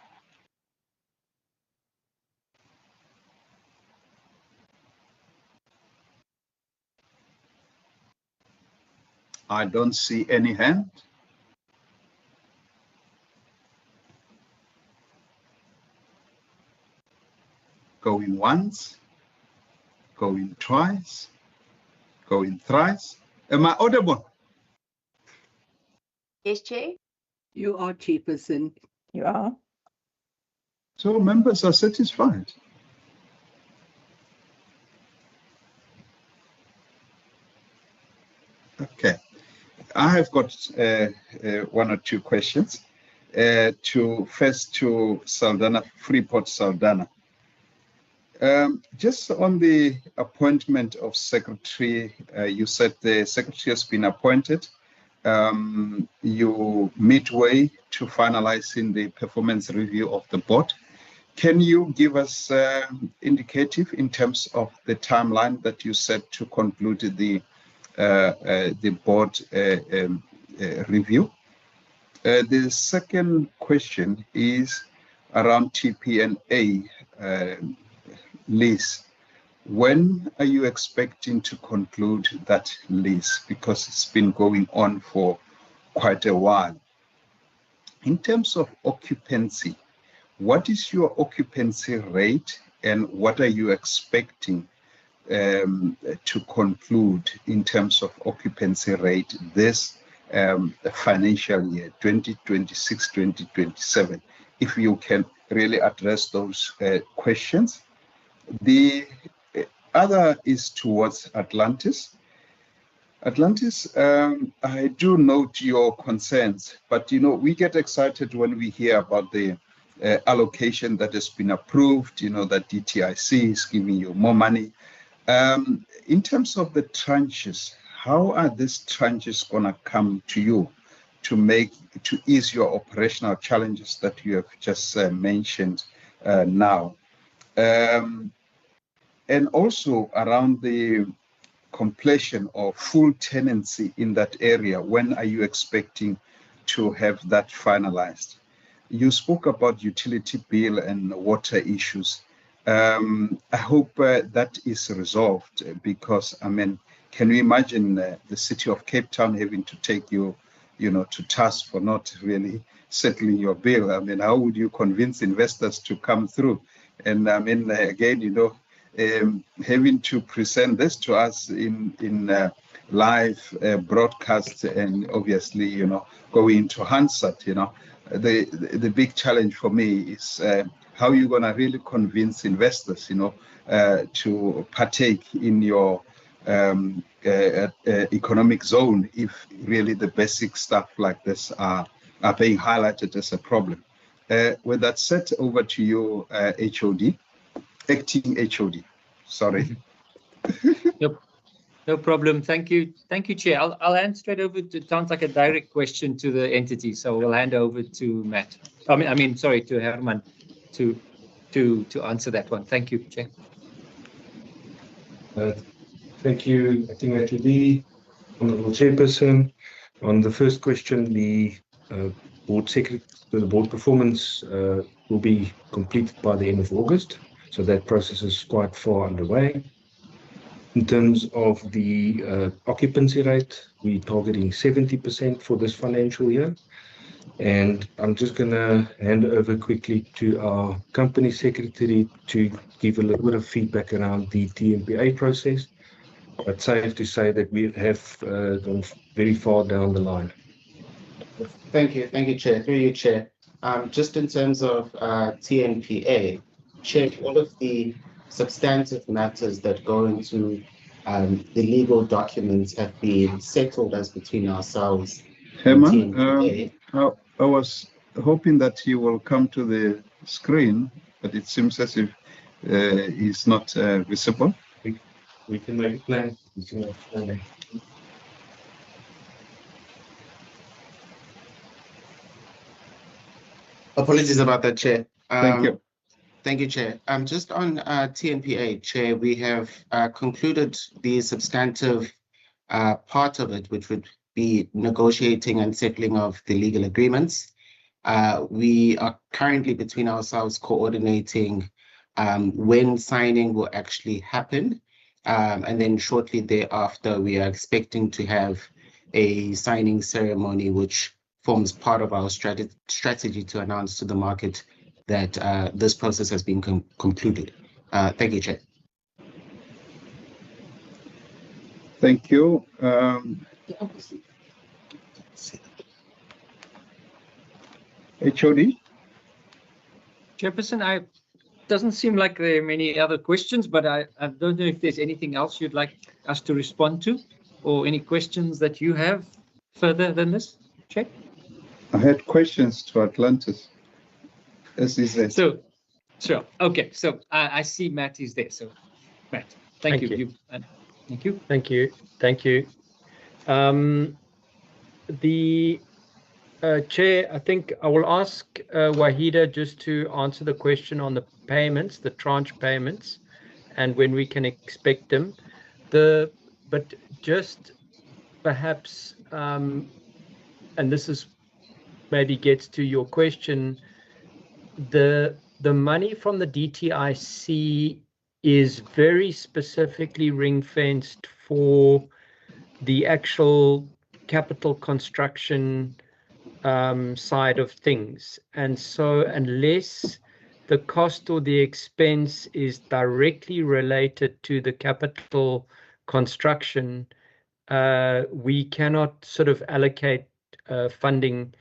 [SPEAKER 1] I don't see any hand. Going once, going twice, going thrice. Am I audible?
[SPEAKER 10] Yes, Chair.
[SPEAKER 2] You are, Chairperson.
[SPEAKER 7] You are.
[SPEAKER 1] So members are satisfied. Okay, I have got one or two questions. First to Saldanha, Freeport Saldanha. Just on the appointment of secretary, you said the secretary has been appointed. You midway to finalizing the performance review of the board. Can you give us indicative in terms of the timeline that you set to conclude the board review? The second question is around TPNA lease. When are you expecting to conclude that lease? Because it's been going on for quite a while. In terms of occupancy, what is your occupancy rate and what are you expecting to conclude in terms of occupancy rate this financial year, 2026-2027? If you can really address those questions. The other is towards Atlantis. Atlantis, I do note your concerns, but we get excited when we hear about the allocation that has been approved, that DTIC is giving you more money. In terms of the tranches, how are these tranches going to come to you to ease your operational challenges that you have just mentioned now? And also around the completion or full tenancy in that area, when are you expecting to have that finalized? You spoke about utility bill and water issues. I hope that is resolved, because, can you imagine the city of Cape Town having to take you, to task for not really settling your bill? How would you convince investors to come through? And again, having to present this to us in live broadcast, and obviously, going into Hansard, the big challenge for me is how you're going to really convince investors, to partake in your economic zone if really the basic stuff like this are being highlighted as a problem. With that said, over to you, HOD. Acting HOD, sorry.
[SPEAKER 8] Yep, no problem. Thank you, Chair. I'll hand straight over. It sounds like a direct question to the entity, so we'll hand over to Matt. To Herman, to answer that one. Thank you, Chair.
[SPEAKER 13] Thank you, Acting HOD, Honourable Chairperson. On the first question, the board performance will be completed by the end of August. So that process is quite far underway. In terms of the occupancy rate, we're targeting 70% for this financial year. And I'm just going to hand over quickly to our company secretary to give a little bit of feedback around the TMPA process. But safe to say that we have gone very far down the line.
[SPEAKER 16] Thank you, Chair. Through you, Chair. Just in terms of TMPA, Chair, all of the substantive matters that go into the legal documents have been settled as between ourselves.
[SPEAKER 1] Herman, I was hoping that you will come to the screen, but it seems as if he's not visible.
[SPEAKER 13] We can make a plan. We can make a plan.
[SPEAKER 16] Apologies about that, Chair.
[SPEAKER 1] Thank you.
[SPEAKER 16] Thank you, Chair. Just on TMPA, Chair, we have concluded the substantive part of it, which would be negotiating and settling of the legal agreements. We are currently between ourselves coordinating when signing will actually happen. And then shortly thereafter, we are expecting to have a signing ceremony, which forms part of our strategy to announce to the market that this process has been concluded. Thank you, Chair.
[SPEAKER 1] Thank you. HOD?
[SPEAKER 8] Chairperson, doesn't seem like there are many other questions, but I don't know if there's anything else you'd like us to respond to, or any questions that you have further than this, Chair?
[SPEAKER 1] I had questions to Atlantis. As he said.
[SPEAKER 8] So, sure. Okay. So I see Matt is there. So, Matt, thank you. Thank you.
[SPEAKER 14] Thank you. Thank you. The Chair, I think I will ask Wahida just to answer the question on the payments, the tranche payments, and when we can expect them. But just perhaps, and this is maybe gets to your question, the money from the DTIC is very specifically ring-fenced for the actual capital construction side of things. And so unless the cost or the expense is directly related to the capital construction, we cannot sort of allocate funding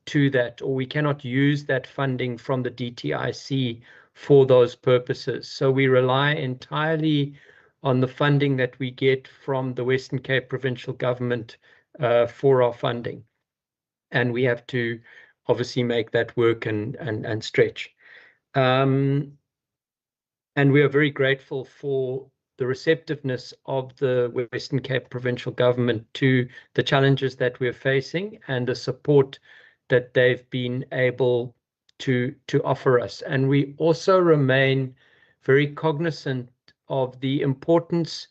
[SPEAKER 14] to that, or we cannot use that funding from the DTIC for those purposes. So we rely entirely on the funding that we get from the Western Cape Provincial Government for our funding. And we have to obviously make that work and stretch. And we are very grateful for the receptiveness of the Western Cape Provincial Government to the challenges that we're facing and the support that they've been able to offer us. And we also remain very cognizant of the importance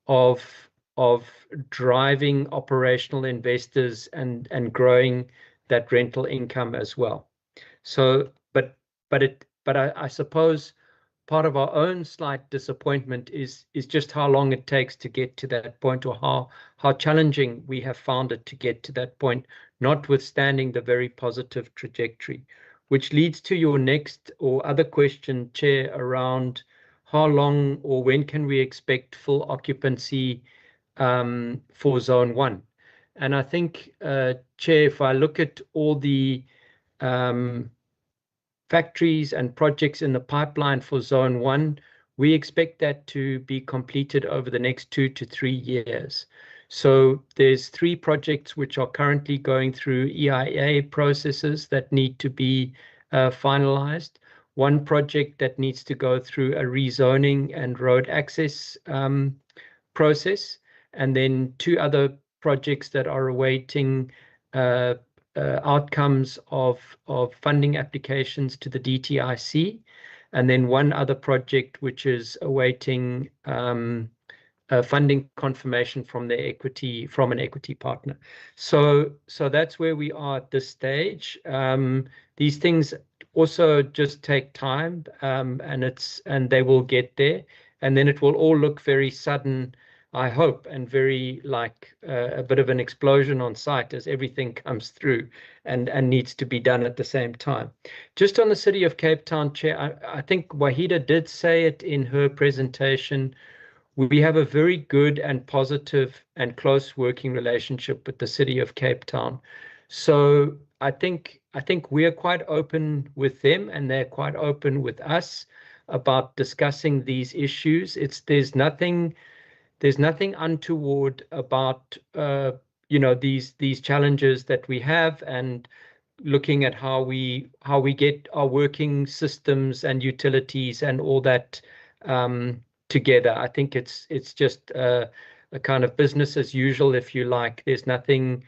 [SPEAKER 14] of driving operational investors and growing that rental income as well. So, but I suppose part of our own slight disappointment is just how long it takes to get to that point, or how challenging we have found it to get to that point, notwithstanding the very positive trajectory. Which leads to your next or other question, Chair, around how long or when can we expect full occupancy for Zone 1? And I think, Chair, if I look at all the factories and projects in the pipeline for Zone 1, we expect that to be completed over the next 2 to 3 years. So there's 3 projects which are currently going through EIA processes that need to be finalized. 1 project that needs to go through a rezoning and road access process, and then 2 other projects that are awaiting outcomes of funding applications to the DTIC, and then 1 other project which is awaiting funding confirmation from an equity partner. So that's where we are at this stage. These things also just take time, and they will get there, and then it will all look very sudden, I hope, and very like a bit of an explosion on site as everything comes through and needs to be done at the same time. Just on the City of Cape Town, Chair, I think Wahida did say it in her presentation. We have a very good and positive and close working relationship with the City of Cape Town. So I think we are quite open with them, and they're quite open with us about discussing these issues. There's nothing untoward about these challenges that we have, and looking at how we get our working systems and utilities and all that together. I think it's just a kind of business as usual, if you like. There's nothing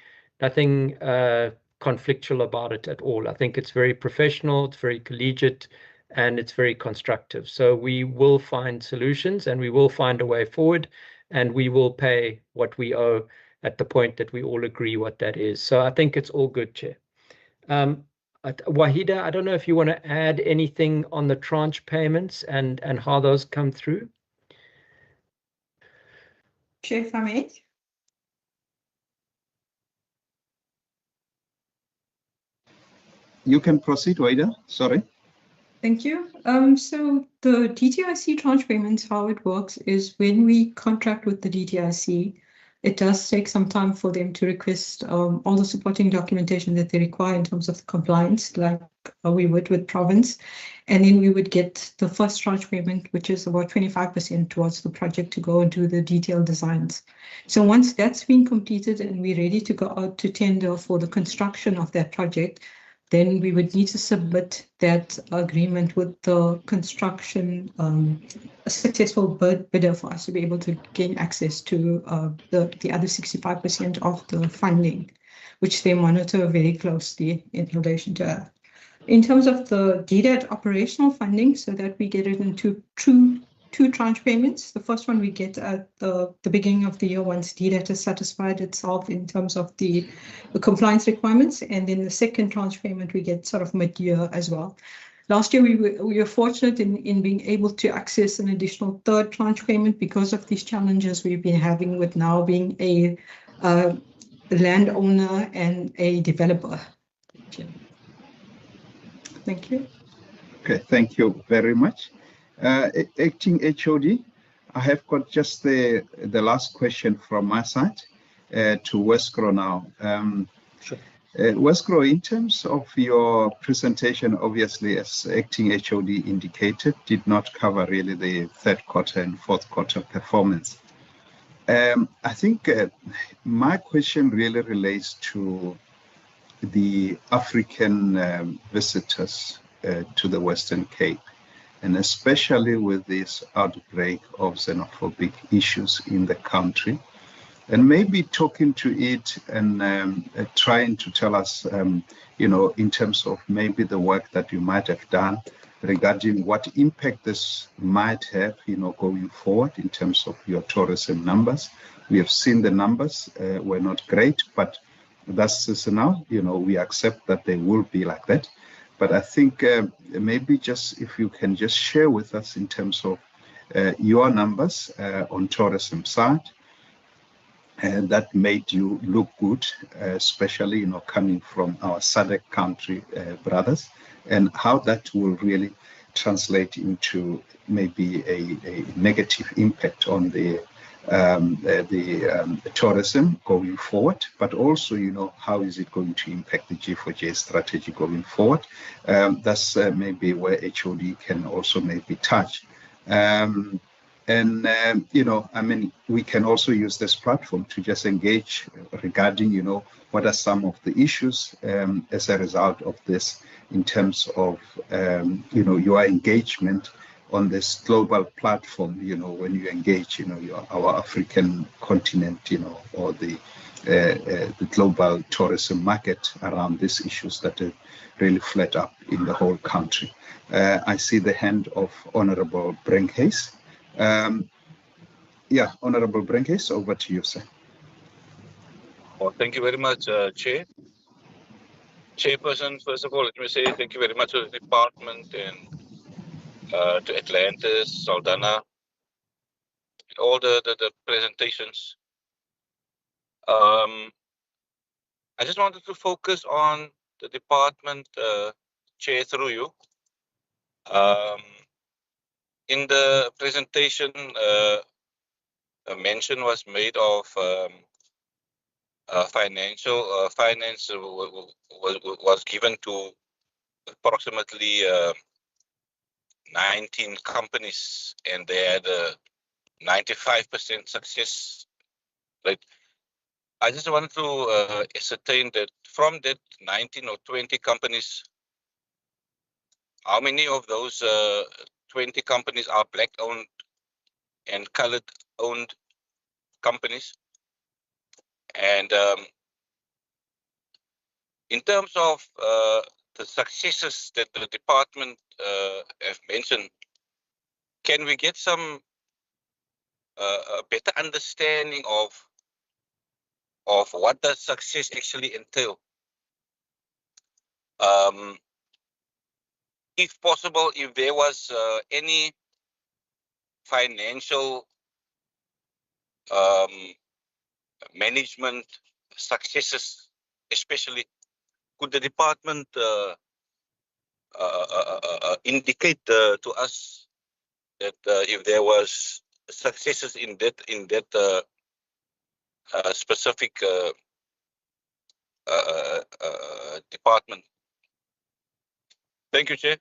[SPEAKER 14] conflictual about it at all. I think it's very professional, it's very collegiate, and it's very constructive. So we will find solutions, and we will find a way forward, and we will pay what we owe at the point that we all agree what that is. So I think it's all good, Chair. Wahida, I don't know if you want to add anything on the tranche payments and how those come through.
[SPEAKER 15] Chair, if I may.
[SPEAKER 1] You can proceed, Wahida. Sorry.
[SPEAKER 15] Thank you. So the DTIC tranche payments, how it works is when we contract with the DTIC, it does take some time for them to request all the supporting documentation that they require in terms of compliance, like we would with Province. And then we would get the first tranche payment, which is about 25% towards the project to go and do the detailed designs. So once that's been completed and we're ready to go out to tender for the construction of that project, then we would need to submit that agreement with the construction, a successful bidder for us to be able to gain access to the other 65% of the funding, which they monitor very closely in relation to that. In terms of the DDAT operational funding, so that we get it into two tranche payments. The first one we get at the beginning of the year once DDAT has satisfied itself in terms of the compliance requirements, and then the second tranche payment we get sort of mid-year as well. Last year we were fortunate in being able to access an additional third tranche payment because of these challenges we've been having with now being a landowner and a developer. Thank you.
[SPEAKER 1] Okay, thank you very much. Acting HOD, I have got just the last question from my side to Wescro now.
[SPEAKER 5] Sure.
[SPEAKER 1] Wescrow, in terms of your presentation, obviously, as acting HOD indicated, did not cover really the third quarter and fourth quarter performance. I think my question really relates to the African visitors to the Western Cape, and especially with this outbreak of xenophobic issues in the country. And maybe talking to it and trying to tell us, in terms of maybe the work that you might have done regarding what impact this might have, going forward in terms of your tourism numbers. We have seen the numbers were not great, but that's now, we accept that they will be like that. But I think maybe just if you can just share with us in terms of your numbers on tourism side, that made you look good, especially coming from our SADC country brothers, and how that will really translate into maybe a negative impact on the tourism going forward, but also how is it going to impact the G4J strategy going forward. That's maybe where HOD can also maybe touch. We can also use this platform to just engage regarding, what are some of the issues as a result of this in terms of, your engagement on this global platform, when you engage, our African continent, or the global tourism market around these issues that have really flared up in the whole country. I see the hand of Honorable Brenkhuis. Honorable Brenkhuis, over to you, sir.
[SPEAKER 17] Well, thank you very much, Chair. Chairperson, first of all, let me say thank you very much to the department and to Atlantis, Saldana, all the presentations. I just wanted to focus on the department, Chair, through you. In the presentation, a mention was made of finance was given to approximately 19 companies, and they had a 95% success rate. I just want to ascertain that from that 19 or 20 companies, how many of those 20 companies are black-owned and colored-owned companies? And in terms of the successes that the department have mentioned, can we get some a better understanding of what does success actually entail? If possible, if there was any financial management successes, especially, could the department indicate to us that if there was successes in that specific department? Thank you, Chair.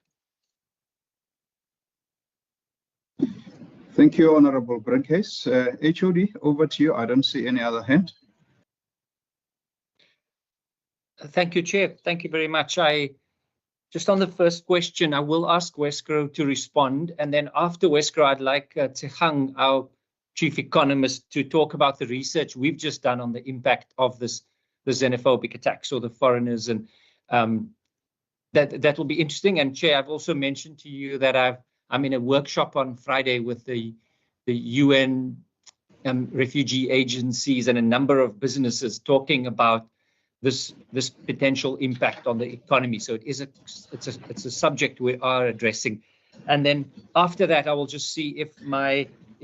[SPEAKER 1] Thank you, Honorable Brenkhuis. HOD, over to you. I don't see any other hand.
[SPEAKER 8] Thank you, Chair. Thank you very much. Just on the first question, I will ask Wescrow to respond, and then after Wescrow, I'd like Tshegang, our chief economist, to talk about the research we've just done on the impact of the xenophobic attacks or the foreigners, and that will be interesting. And Chair, I've also mentioned to you that I'm in a workshop on Friday with the UN refugee agencies and a number of businesses talking about this potential impact on the economy. So it's a subject we are addressing. And then after that, I will just see if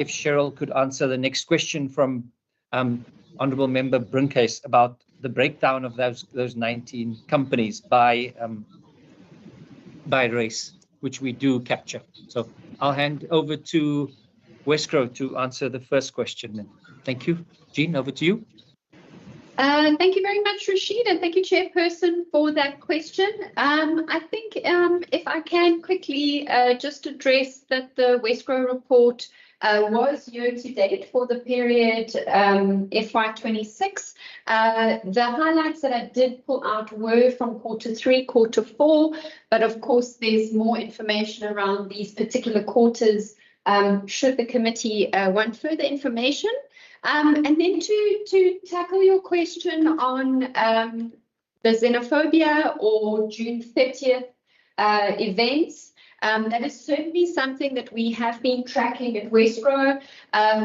[SPEAKER 8] Cheryl could answer the next question from Honourable Member Brenkhuis about the breakdown of those 19 companies by race, which we do capture. So I'll hand over to Wescrow to answer the first question. Thank you. Jean, over to you.
[SPEAKER 12] Thank you very much, Rashid, and thank you, Chairperson, for that question. I think if I can quickly just address that the Westgrow report was year to date for the period FY26. The highlights that I did pull out were from Q3, Q4, but of course there's more information around these particular quarters should the committee want further information. And then to tackle your question on the xenophobia or June 30th events, that is certainly something that we have been tracking at Westgrow.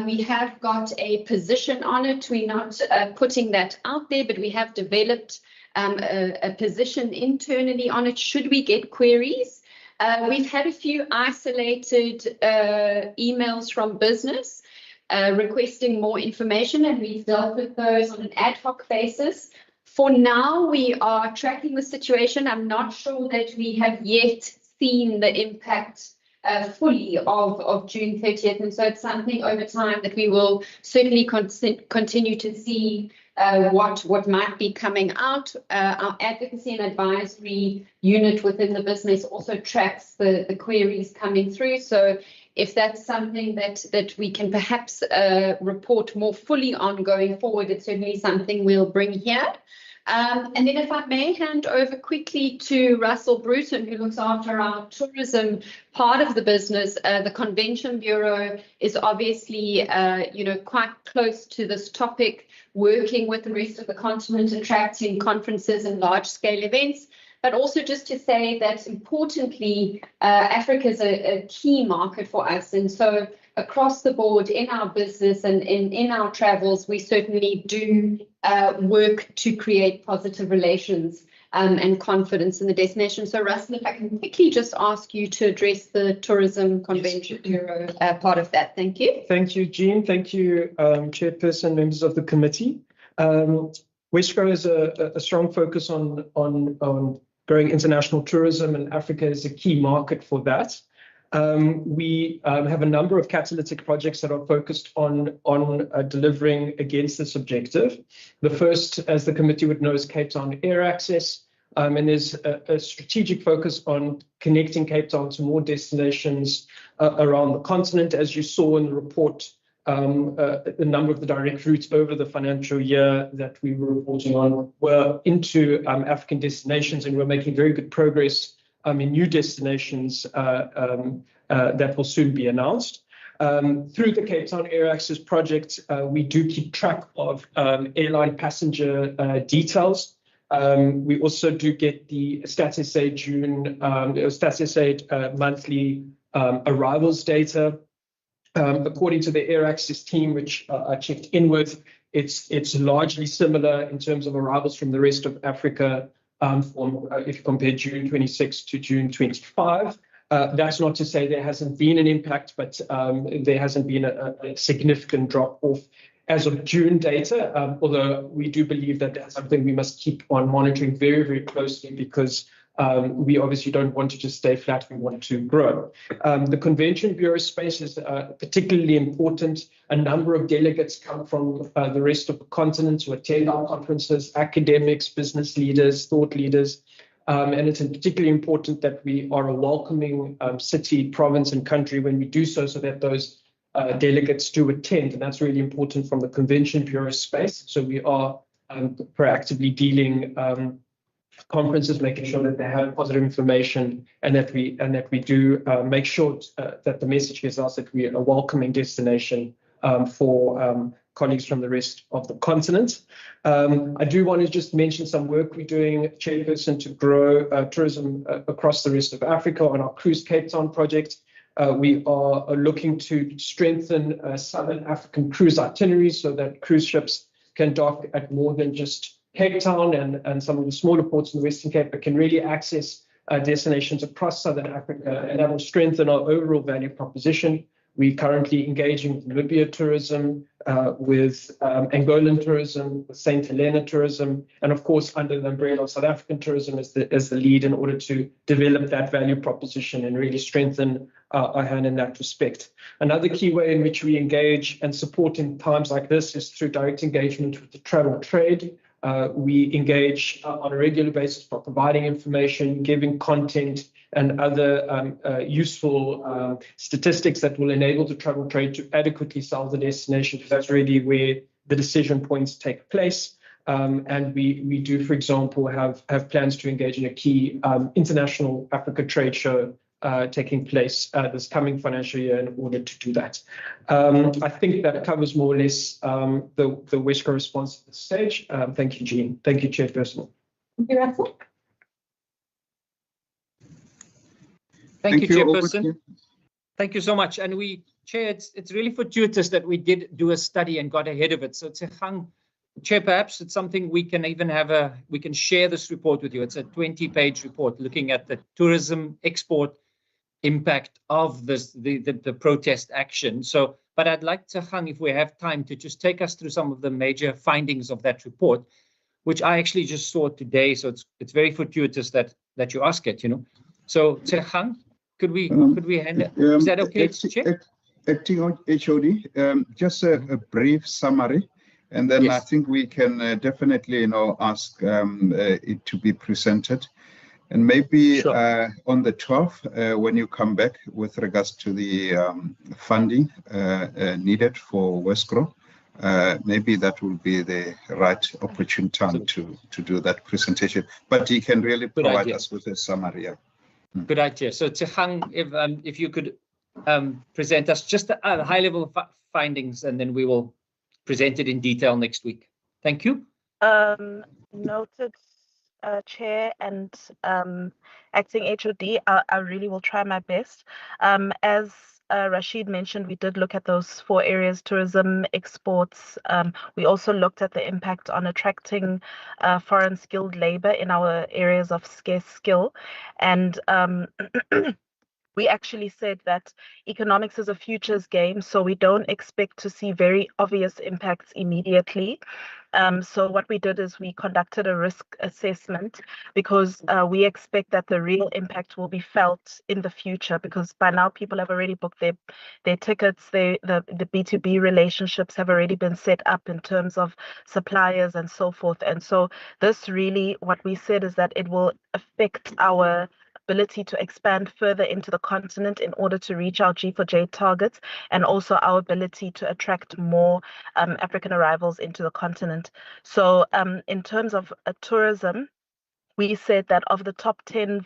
[SPEAKER 12] We have got a position on it. We're not putting that out there, but we have developed a position internally on it should we get queries. We've had a few isolated emails from business requesting more information, and we've dealt with those on an ad hoc basis. For now, we are tracking the situation. I'm not sure that we have yet seen the impact fully of June 30th, and so it's something over time that we will certainly continue to see what might be coming out. Our advocacy and advisory unit within the business also tracks the queries coming through. So if that's something that we can perhaps report more fully on going forward, it's certainly something we'll bring here. And then if I may hand over quickly to Russell Bruton, who looks after our tourism part of the business. The Convention Bureau is obviously, quite close to this topic, working with the rest of the continent, attracting conferences and large-scale events. But also just to say that importantly, Africa is a key market for us. And so across the board in our business and in our travels, we certainly do work to create positive relations and confidence in the destination. So Russell, if I can quickly just ask you to address the Tourism Convention Bureau part of that. Thank you.
[SPEAKER 18] Thank you, Jean. Thank you, Chairperson, members of the committee. Westgrow has a strong focus on growing international tourism, and Africa is a key market for that. We have a number of catalytic projects that are focused on delivering against this objective. The first, as the committee would know, is Cape Town Air Access, and there's a strategic focus on connecting Cape Town to more destinations around the continent. As you saw in the report, the number of the direct routes over the financial year that we were reporting on were into African destinations, and we're making very good progress in new destinations that will soon be announced. Through the Cape Town Air Access project, we do keep track of airline passenger details. We also do get the StatsSA June, StatsSA monthly arrivals data. According to the Air Access team, which I checked in with, it's largely similar in terms of arrivals from the rest of Africa if you compare June 26 to June 25. That's not to say there hasn't been an impact, but there hasn't been a significant drop-off as of June data, although we do believe that that's something we must keep on monitoring very, very closely, because we obviously don't want to just stay flat, we want to grow. The Convention Bureau space is particularly important. A number of delegates come from the rest of the continent to attend our conferences, academics, business leaders, thought leaders, and it's particularly important that we are a welcoming city, province and country when we do so that those delegates do attend, and that's really important from the Convention Bureau space. So we are proactively dealing conferences, making sure that they have positive information, and that we do make sure that the message is us that we are a welcoming destination for colleagues from the rest of the continent. I do want to just mention some work we're doing, Chairperson, to grow tourism across the rest of Africa on our Cruise Cape Town project. We are looking to strengthen Southern African cruise itineraries so that cruise ships can dock at more than just Cape Town and some of the smaller ports in the Western Cape, but can really access destinations across Southern Africa, and that will strengthen our overall value proposition. We're currently engaging with Libya tourism, with Angolan tourism, with St. Helena tourism, and of course under the umbrella of South African tourism as the lead in order to develop that value proposition and really strengthen our hand in that respect. Another key way in which we engage and support in times like this is through direct engagement with the travel trade. We engage on a regular basis by providing information, giving content, and other useful statistics that will enable the travel trade to adequately sell the destination, because that's really where the decision points take place. And we do, for example, have plans to engage in a key international Africa trade show taking place this coming financial year in order to do that. I think that covers more or less the Wesco response at this stage. Thank you, Jean. Thank you, Chairperson.
[SPEAKER 15] Thank you, Russell.
[SPEAKER 8] Thank you, Chairperson. Thank you so much. And Chair, it's really fortuitous that we did do a study and got ahead of it. So Chair, perhaps it's something we can even we can share this report with you. It's a 20-page report looking at the tourism export impact of the protest action. So, but I'd like to, if we have time, to just take us through some of the major findings of that report, which I actually just saw today. So it's very fortuitous that you ask it, So, could we hand it? Is that okay, Chair?
[SPEAKER 1] Acting HOD, just a brief summary, and then yes. I think we can definitely, ask it to be presented. And maybe sure. On the 12th, when you come back with regards to the funding needed for Wesco, maybe that will be the right opportune time to do that presentation. But he can really provide us with a summary. Yeah.
[SPEAKER 8] Good idea. So if you could present us just the high-level findings, and then we will present it in detail next week. Thank you.
[SPEAKER 19] Noted, Chair and Acting HOD. I really will try my best. As Rashid mentioned, we did look at those 4 areas: tourism, exports. We also looked at the impact on attracting foreign skilled labor in our areas of scarce skill. And we actually said that economics is a futures game, so we don't expect to see very obvious impacts immediately. So what we did is we conducted a risk assessment, because we expect that the real impact will be felt in the future, because by now people have already booked their tickets, the B2B relationships have already been set up in terms of suppliers and so forth. And so this really, what we said is that it will affect our ability to expand further into the continent in order to reach our G4J targets, and also our ability to attract more African arrivals into the continent. So in terms of tourism, we said that of the top 10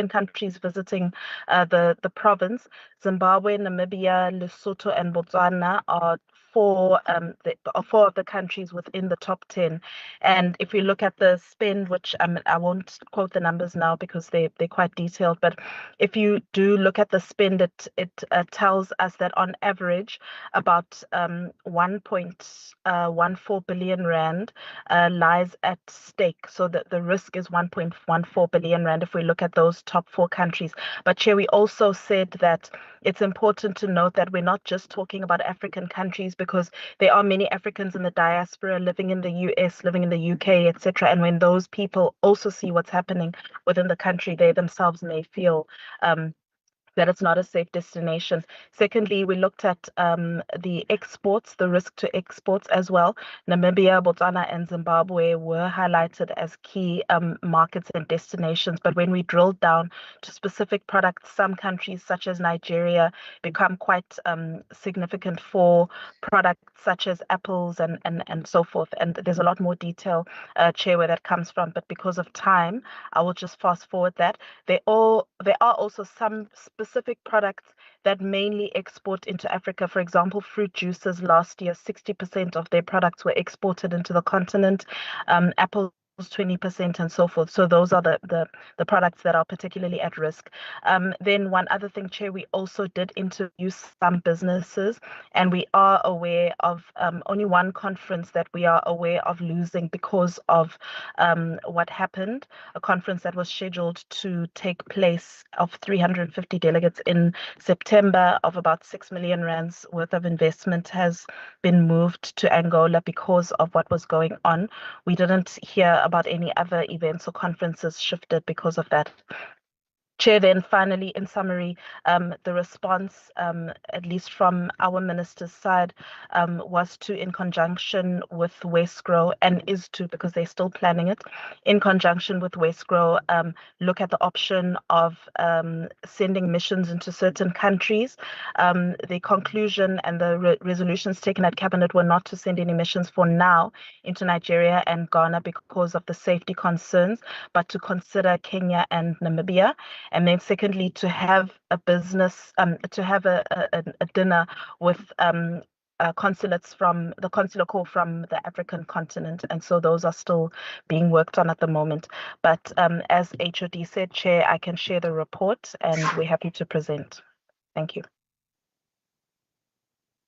[SPEAKER 19] countries visiting the province, Zimbabwe, Namibia, Lesotho, and Botswana are four of the countries within the top 10. And if we look at the spend, which I won't quote the numbers now because they're quite detailed, but if you do look at the spend, it tells us that on average about 1.14 billion rand lies at stake. So that the risk is 1.14 billion rand if we look at those top 4 countries. But Chair, we also said that it's important to note that we're not just talking about African countries, because there are many Africans in the diaspora living in the US, living in the UK, etc. And when those people also see what's happening within the country, they themselves may feel that it's not a safe destination. Secondly, we looked at the exports, the risk to exports as well. Namibia, Botswana, and Zimbabwe were highlighted as key markets and destinations. But when we drilled down to specific products, some countries such as Nigeria become quite significant for products such as apples and so forth. And there's a lot more detail, Chair, where that comes from. But because of time, I will just fast forward that. There are also some specific products that mainly export into Africa. For example, fruit juices last year, 60% of their products were exported into the continent. Apples 20% and so forth. So those are the products that are particularly at risk. Then one other thing, Chair, we also did interview some businesses, and we are aware of only one conference that we are aware of losing because of what happened. A conference that was scheduled to take place of 350 delegates in September of about 6 million rands worth of investment has been moved to Angola because of what was going on. We didn't hear about any other events or conferences shifted because of that. Chair, then finally, in summary, the response, at least from our minister's side, was to, in conjunction with Westgrow, and is to, because they're still planning it, in conjunction with Westgrow, look at the option of sending missions into certain countries. The conclusion and the resolutions taken at Cabinet were not to send any missions for now into Nigeria and Ghana because of the safety concerns, but to consider Kenya and Namibia. And then secondly, to have a business, to have a dinner with consulates from the consular corps from the African continent. And so those are still being worked on at the moment. But as HOD said, Chair, I can share the report and we're happy to present. Thank you.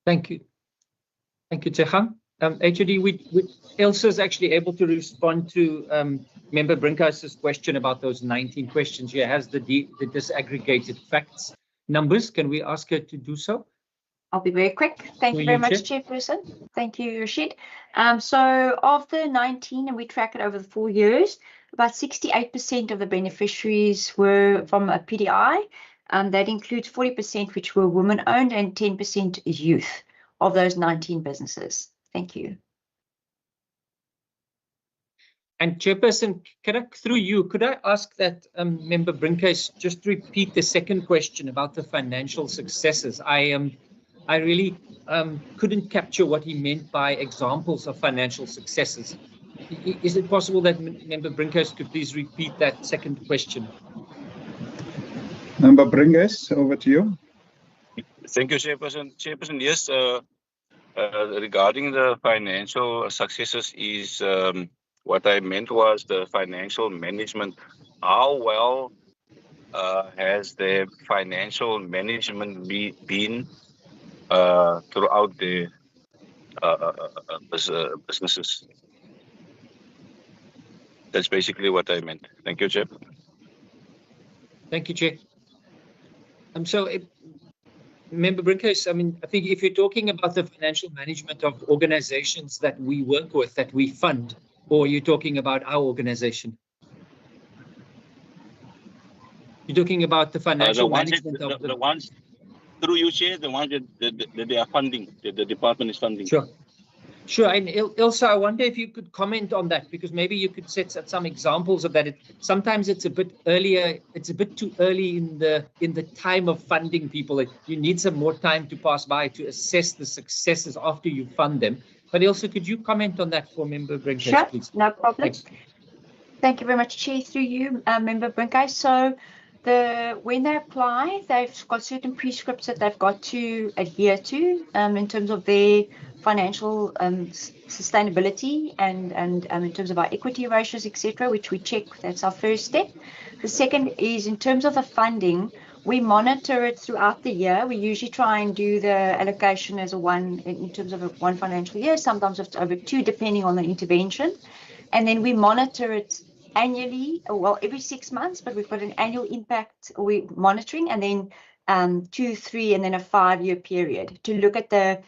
[SPEAKER 8] Thank you. Thank you, Tshegang. HOD, Elsa is actually able to respond to Member Brinkhuis's question about those 19 questions. She has the disaggregated facts numbers. Can we ask her to do so?
[SPEAKER 10] I'll be very quick. Thank you very much, Chairperson. Thank you, Rashid. So of the 19, and we track it over the 4 years, about 68% of the beneficiaries were from a PDI. That includes 40% which were women-owned and 10% youth of those 19 businesses. Thank you.
[SPEAKER 8] And Chairperson, through you, could I ask that Member Brinkhuis just repeat the second question about the financial successes? I really couldn't capture what he meant by examples of financial successes. Is it possible that Member Brinkhuis could please repeat that second question?
[SPEAKER 1] Member Brinkhuis, over to you.
[SPEAKER 17] Thank you, Chairperson. Chairperson, yes, regarding the financial successes is what I meant was the financial management. How well has the financial management been throughout the businesses? That's basically what I meant. Thank you, Chair.
[SPEAKER 8] Thank you, Chair. Member Brinkhuis, I think if you're talking about the financial management of organizations that we work with, that we fund, or you're talking about our organization? You're talking about the financial management of
[SPEAKER 17] the ones through you, Chair, the ones that they are funding, that the department is funding.
[SPEAKER 8] Sure. And Ilse, I wonder if you could comment on that, because maybe you could set some examples of that. Sometimes it's a bit earlier, it's a bit too early in the time of funding people. You need some more time to pass by to assess the successes after you fund them. But Ilse, could you comment on that for Member Brinkhuis, please?
[SPEAKER 10] No problem.
[SPEAKER 8] Thanks.
[SPEAKER 10] Thank you very much, Chair, through you, Member Brinkhuis. So when they apply, they've got certain prescripts that they've got to adhere to in terms of their financial sustainability and in terms of our equity ratios, etc., which we check. That's our first step. The second is in terms of the funding, we monitor it throughout the year. We usually try and do the allocation as in terms of one financial year. Sometimes it's over 2, depending on the intervention. And then we monitor it annually, well, every 6 months, but we've got an annual impact we're monitoring, and then 2, 3, and then a 5-year period to look at the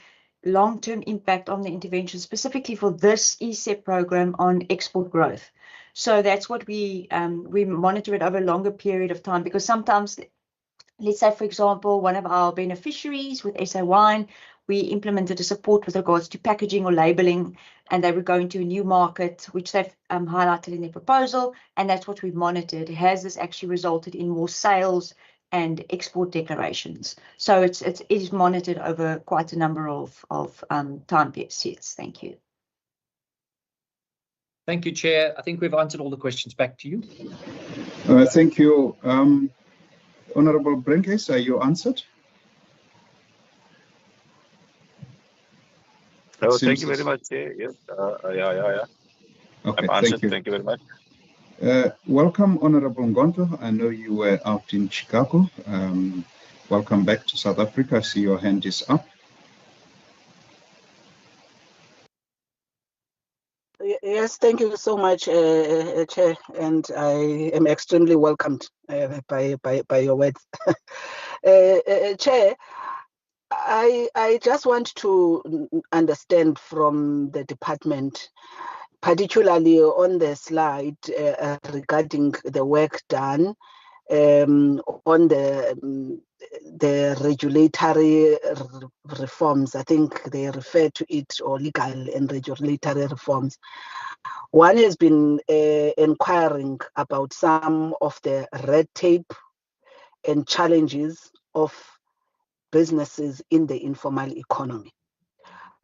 [SPEAKER 10] long-term impact on the intervention, specifically for this ESEP program on export growth. So that's what we monitor it over a longer period of time, because sometimes, let's say, for example, one of our beneficiaries with SA Wine, we implemented a support with regards to packaging or labeling, and they were going to a new market, which they've highlighted in their proposal, and that's what we've monitored. Has this actually resulted in more sales and export declarations? So it is monitored over quite a number of time periods. Thank you.
[SPEAKER 8] Thank you, Chair. I think we've answered all the questions. Back to you.
[SPEAKER 1] Thank you. Honorable Brinkhuis, are you answered?
[SPEAKER 17] Oh, thank you very much, Chair. Yes. Yeah.
[SPEAKER 1] Okay,
[SPEAKER 6] I've answered.
[SPEAKER 1] thank you.
[SPEAKER 6] Thank you very much.
[SPEAKER 1] Welcome, Honorable Ngondo. I know you were out in Chicago. Welcome back to South Africa. I see your hand is up.
[SPEAKER 20] Yes, thank you so much, Chair, and I am extremely welcomed by your words. Chair, I just want to understand from the department, particularly on the slide regarding the work done on the regulatory reforms. I think they refer to it, or legal and regulatory reforms. One has been inquiring about some of the red tape and challenges of businesses in the informal economy.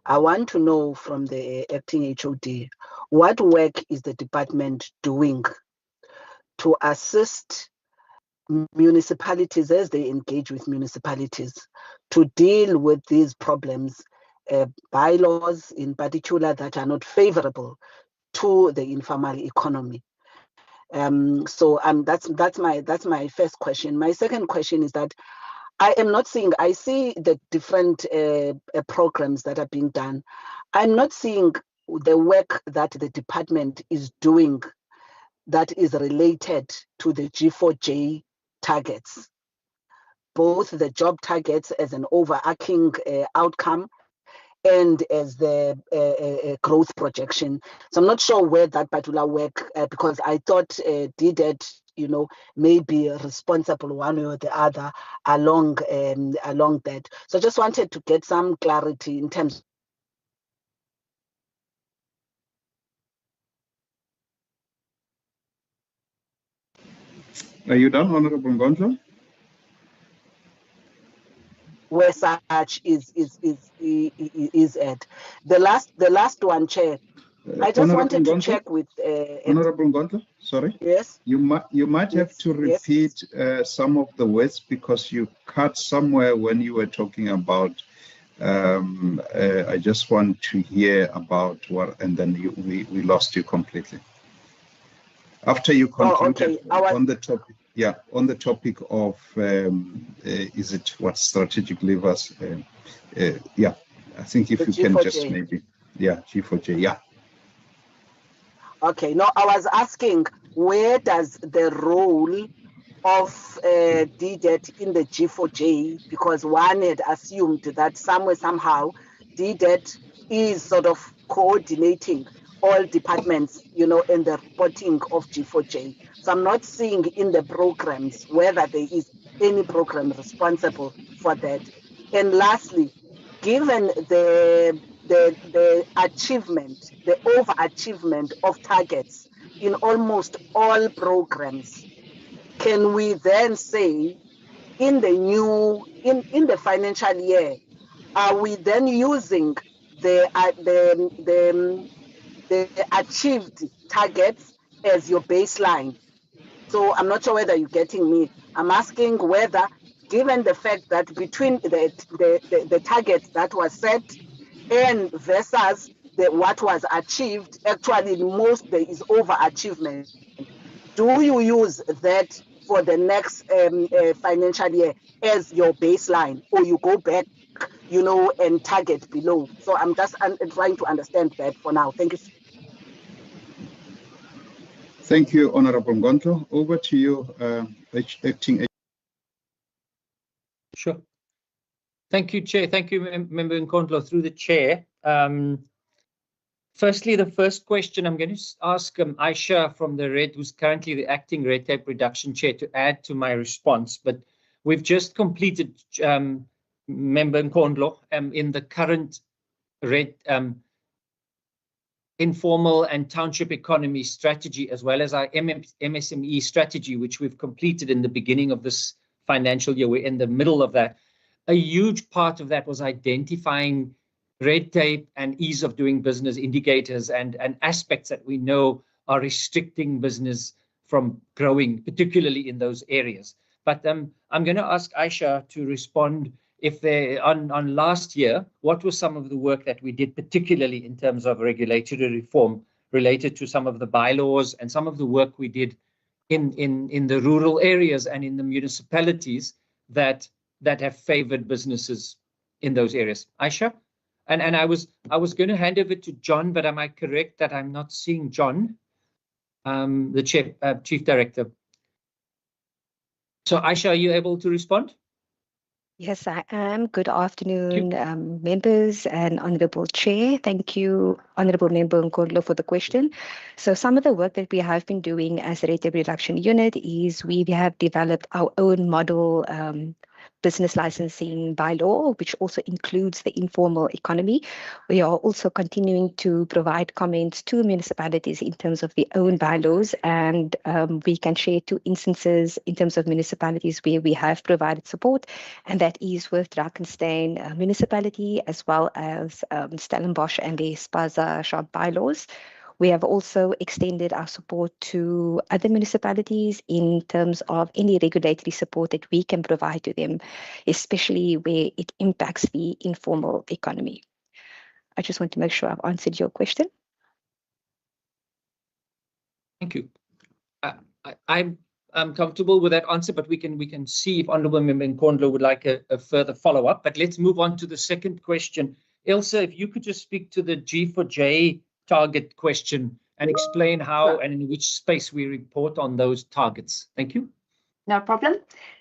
[SPEAKER 20] I want to know from the acting HOD, what work is the department doing to assist municipalities as they engage with municipalities to deal with these problems, bylaws in particular that are not favorable to the informal economy. So that's my first question. My second question is that I am not seeing, I see the different programs that are being done. I'm not seeing the work that the department is doing that is related to the G4J targets, both the job targets as an overarching outcome and as the growth projection. So I'm not sure where that particular work, because I thought DDED, may be responsible one way or the other along that. So I just wanted to get some clarity in terms.
[SPEAKER 1] Are you done, Honorable Ngondo?
[SPEAKER 20] Where such is at. The last one, Chair. I just wanted to check with
[SPEAKER 1] Honorable Ngondo, sorry.
[SPEAKER 20] Yes.
[SPEAKER 1] You might have to repeat some of the words because you cut somewhere when you were talking about. I just want to hear about what, and then we lost you completely. After you concluded on the topic, on the topic of is it what strategic levers? I think if you can just maybe, G4J,
[SPEAKER 20] Okay, no, I was asking, where does the role of DDED in the G4J, because one had assumed that somehow DDED is sort of coordinating all departments, in the reporting of G4J. So I'm not seeing in the programs whether there is any program responsible for that. And lastly, given the achievement, the overachievement of targets in almost all programs, can we then say in the financial year, are we then using the achieved targets as your baseline? So I'm not sure whether you're getting me. I'm asking whether, given the fact that between the targets that was set and versus what was achieved, actually most there is overachievement. Do you use that for the next financial year as your baseline, or you go back, and target below? So I'm just trying to understand that for now. Thank you.
[SPEAKER 1] Thank you, Honorable Ngondo. Over to you, acting.
[SPEAKER 8] Sure. Thank you, Chair. Thank you, Member Nkondlo, through the Chair. Firstly, the first question I'm going to ask Aisha from the Red, who's currently the acting Red Tape Reduction Chair, to add to my response. But we've just completed, Member Nkondlo, in the current Red informal and township economy strategy, as well as our MSME strategy, which we've completed in the beginning of this financial year. We're in the middle of that. A huge part of that was identifying red tape and ease of doing business indicators and aspects that we know are restricting business from growing, particularly in those areas. But I'm going to ask Aisha to respond if they on last year, what was some of the work that we did, particularly in terms of regulatory reform related to some of the bylaws and some of the work we did in the rural areas and in the municipalities that have favored businesses in those areas. Aisha? And I was going to hand over to John, but am I correct that I'm not seeing John, the Chief Director? So Aisha, are you able to respond?
[SPEAKER 21] Yes, I am. Good afternoon, members and Honourable Chair. Thank you, Honourable Member Nkondlo, for the question. So some of the work that we have been doing as a Red Tape Reduction Unit is we have developed our own model business licensing bylaw, which also includes the informal economy. We are also continuing to provide comments to municipalities in terms of their own bylaws, and we can share 2 instances in terms of municipalities where we have provided support, and that is with Drakenstein municipality as well as Stellenbosch and the Spaza shop bylaws. We have also extended our support to other municipalities in terms of any regulatory support that we can provide to them, especially where it impacts the informal economy. I just want to make sure I've answered your question.
[SPEAKER 8] Thank you. I'm comfortable with that answer, but we can see if Honourable Member Nkondlo would like a further follow-up. But let's move on to the second question. Elsa, if you could just speak to the G4J target question and explain how and in which space we report on those targets. Thank you.
[SPEAKER 10] No problem.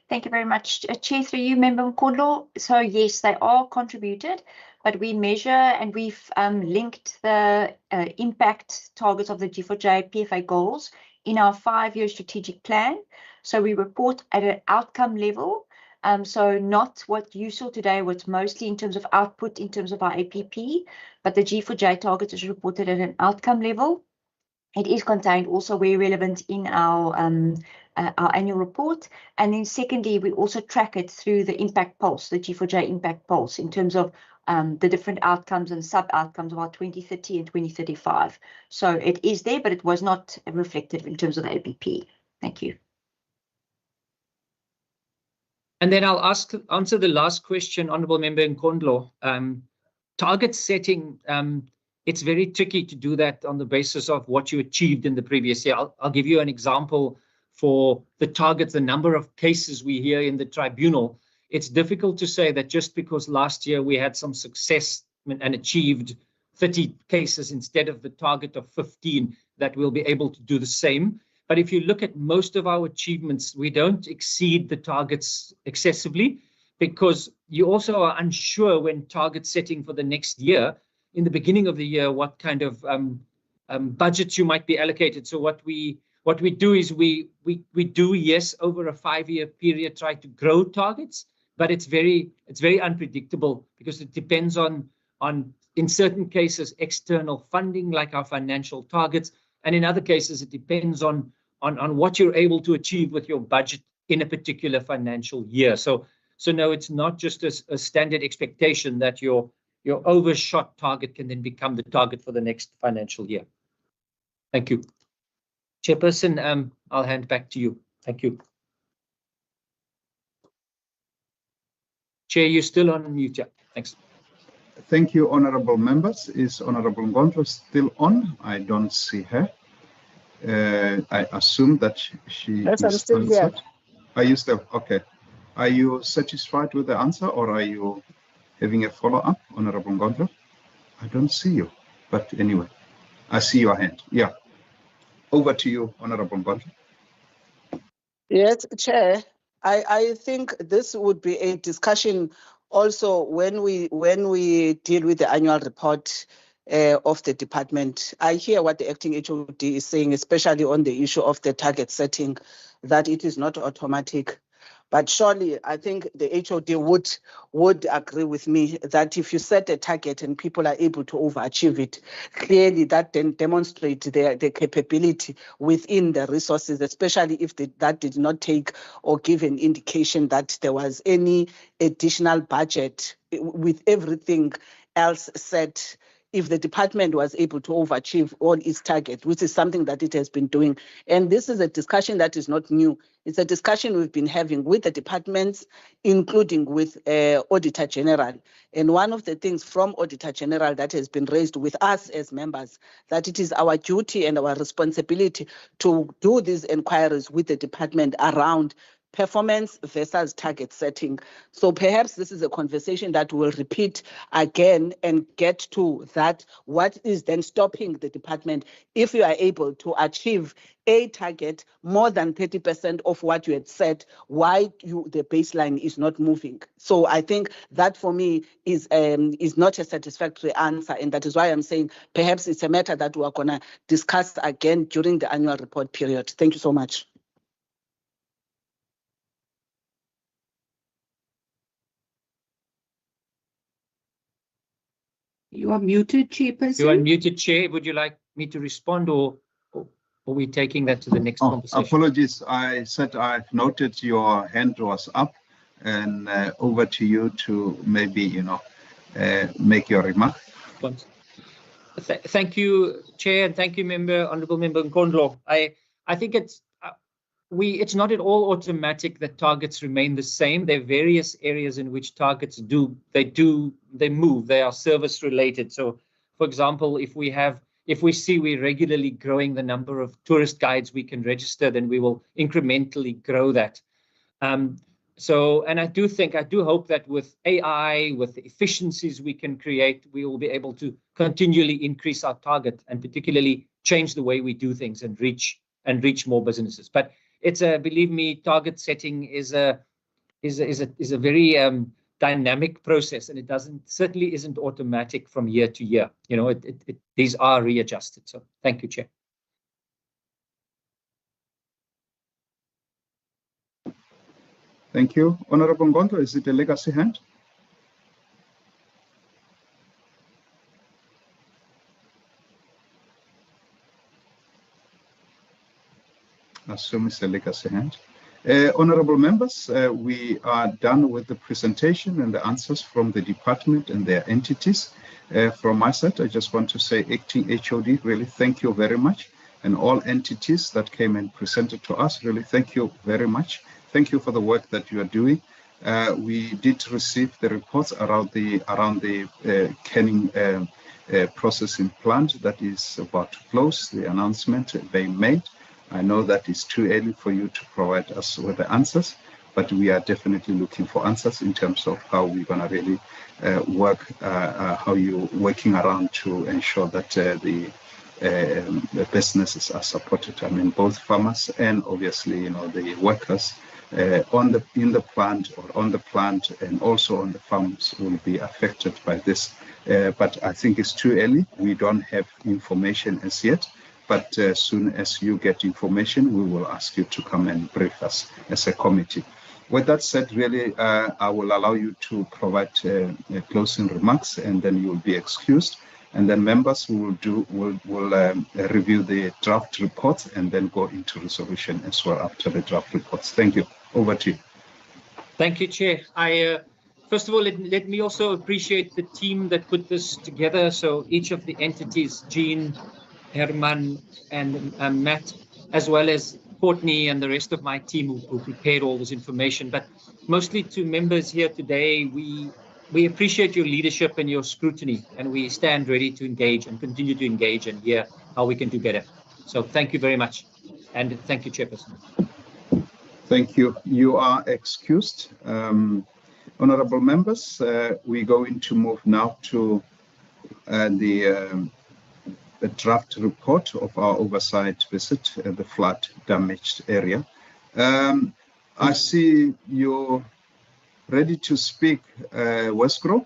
[SPEAKER 10] Thank you very much, Chair, through you, Member Nkondlo. So yes, they are contributed, but we measure and we've linked the impact targets of the G4J PFA goals in our 5-year strategic plan. So we report at an outcome level. So not what you saw today, what's mostly in terms of output, in terms of our APP, but the G4J target is reported at an outcome level. It is contained also where relevant in our annual report. And then secondly, we also track it through the impact pulse, the G4J impact pulse, in terms of the different outcomes and sub-outcomes of our 2030 and 2035. So it is there, but it was not reflected in terms of the APP. Thank you.
[SPEAKER 8] And then I'll answer the last question, Honourable Member Nkondlo. Target setting, it's very tricky to do that on the basis of what you achieved in the previous year. I'll give you an example for the targets, the number of cases we hear in the tribunal. It's difficult to say that just because last year we had some success and achieved 30 cases instead of the target of 15, that we'll be able to do the same. But if you look at most of our achievements, we don't exceed the targets excessively, because you also are unsure when target setting for the next year, in the beginning of the year, what kind of budgets you might be allocated. So what we do is we do, yes, over a 5-year period, try to grow targets, but it's very unpredictable because it depends on in certain cases, external funding, like our financial targets. And in other cases, it depends on what you're able to achieve with your budget in a particular financial year. So no, it's not just a standard expectation that your overshot target can then become the target for the next financial year. Thank you. Chairperson, I'll hand back to you. Thank you. Chair, you're still on mute. Yeah, thanks.
[SPEAKER 1] Thank you, honourable members. Is Honourable Nkondlo still on? I don't see her. I assume that she
[SPEAKER 20] yes,
[SPEAKER 1] is
[SPEAKER 20] I'm still
[SPEAKER 1] answered.
[SPEAKER 20] here.
[SPEAKER 1] Are you still? Okay. Are you satisfied with the answer, or are you having a follow-up, Honourable Nkondlo? I don't see you, but anyway, I see your hand. Yeah. Over to you, Honourable Nkondlo.
[SPEAKER 20] Yes, Chair. I think this would be a discussion also when we deal with the annual report of the department. I hear what the acting HOD is saying, especially on the issue of the target setting, that it is not automatic. But surely, I think the HOD would agree with me that if you set a target and people are able to overachieve it, clearly that then demonstrates their capability within the resources, especially if that did not take or give an indication that there was any additional budget with everything else set if the department was able to overachieve all its target, which is something that it has been doing. And this is a discussion that is not new. It's a discussion we've been having with the departments, including with Auditor General. And one of the things from Auditor General that has been raised with us as members, that it is our duty and our responsibility to do these inquiries with the department around performance versus target setting. So perhaps this is a conversation that will repeat again and get to that. What is then stopping the department if you are able to achieve a target more than 30% of what you had set, why the baseline is not moving? So I think that for me is not a satisfactory answer. And that is why I'm saying perhaps it's a matter that we are going to discuss again during the annual report period. Thank you so much.
[SPEAKER 2] You are muted, Chairperson.
[SPEAKER 8] You are muted, Chair. Would you like me to respond, or are we taking that to the next conversation?
[SPEAKER 1] Apologies. I said I've noted your hand was up, and over to you to maybe, make your remark.
[SPEAKER 8] Thank you, Chair, and thank you, Honourable Member Nkondlo. I think it's not at all automatic that targets remain the same. There are various areas in which targets they move. They are service related. So, for example, if we see we're regularly growing the number of tourist guides we can register, then we will incrementally grow that. And I do hope that with AI, with the efficiencies we can create, we will be able to continually increase our target and particularly change the way we do things and reach more businesses. But believe me, target setting is a very dynamic process, and it certainly isn't automatic from year to year. These are readjusted. So thank you, Chair.
[SPEAKER 1] Thank you. Honorable Ngondo, is it a legacy hand? I assume it's a legacy hand. Honorable members, we are done with the presentation and the answers from the department and their entities. From my side, I just want to say, Acting HOD, really thank you very much. And all entities that came and presented to us, really thank you very much. Thank you for the work that you are doing. We did receive the reports around the canning processing plant that is about to close, the announcement they made. I know that it's too early for you to provide us with the answers, but we are definitely looking for answers in terms of how we're going to really work, how you're working around to ensure that the businesses are supported. I mean, both farmers and obviously, the workers in the plant or on the plant and also on the farms will be affected by this. But I think it's too early. We don't have information as yet. But as soon as you get information, we will ask you to come and brief us as a committee. With that said, really, I will allow you to provide closing remarks, and then you will be excused. And then members will review the draft reports and then go into resolution as well after the draft reports. Thank you. Over to you.
[SPEAKER 8] Thank you, Chair. First of all, let me also appreciate the team that put this together. So each of the entities, Jean, Herman, and Matt, as well as Courtney and the rest of my team who prepared all this information. But mostly to members here today, we appreciate your leadership and your scrutiny, and we stand ready to engage and continue to engage and hear how we can do better. So thank you very much. And thank you, Chairperson.
[SPEAKER 1] Thank you. You are excused. Honorable members, we're going to move now to the draft report of our oversight visit at the flood damaged area. I see you're ready to speak, Westgrove.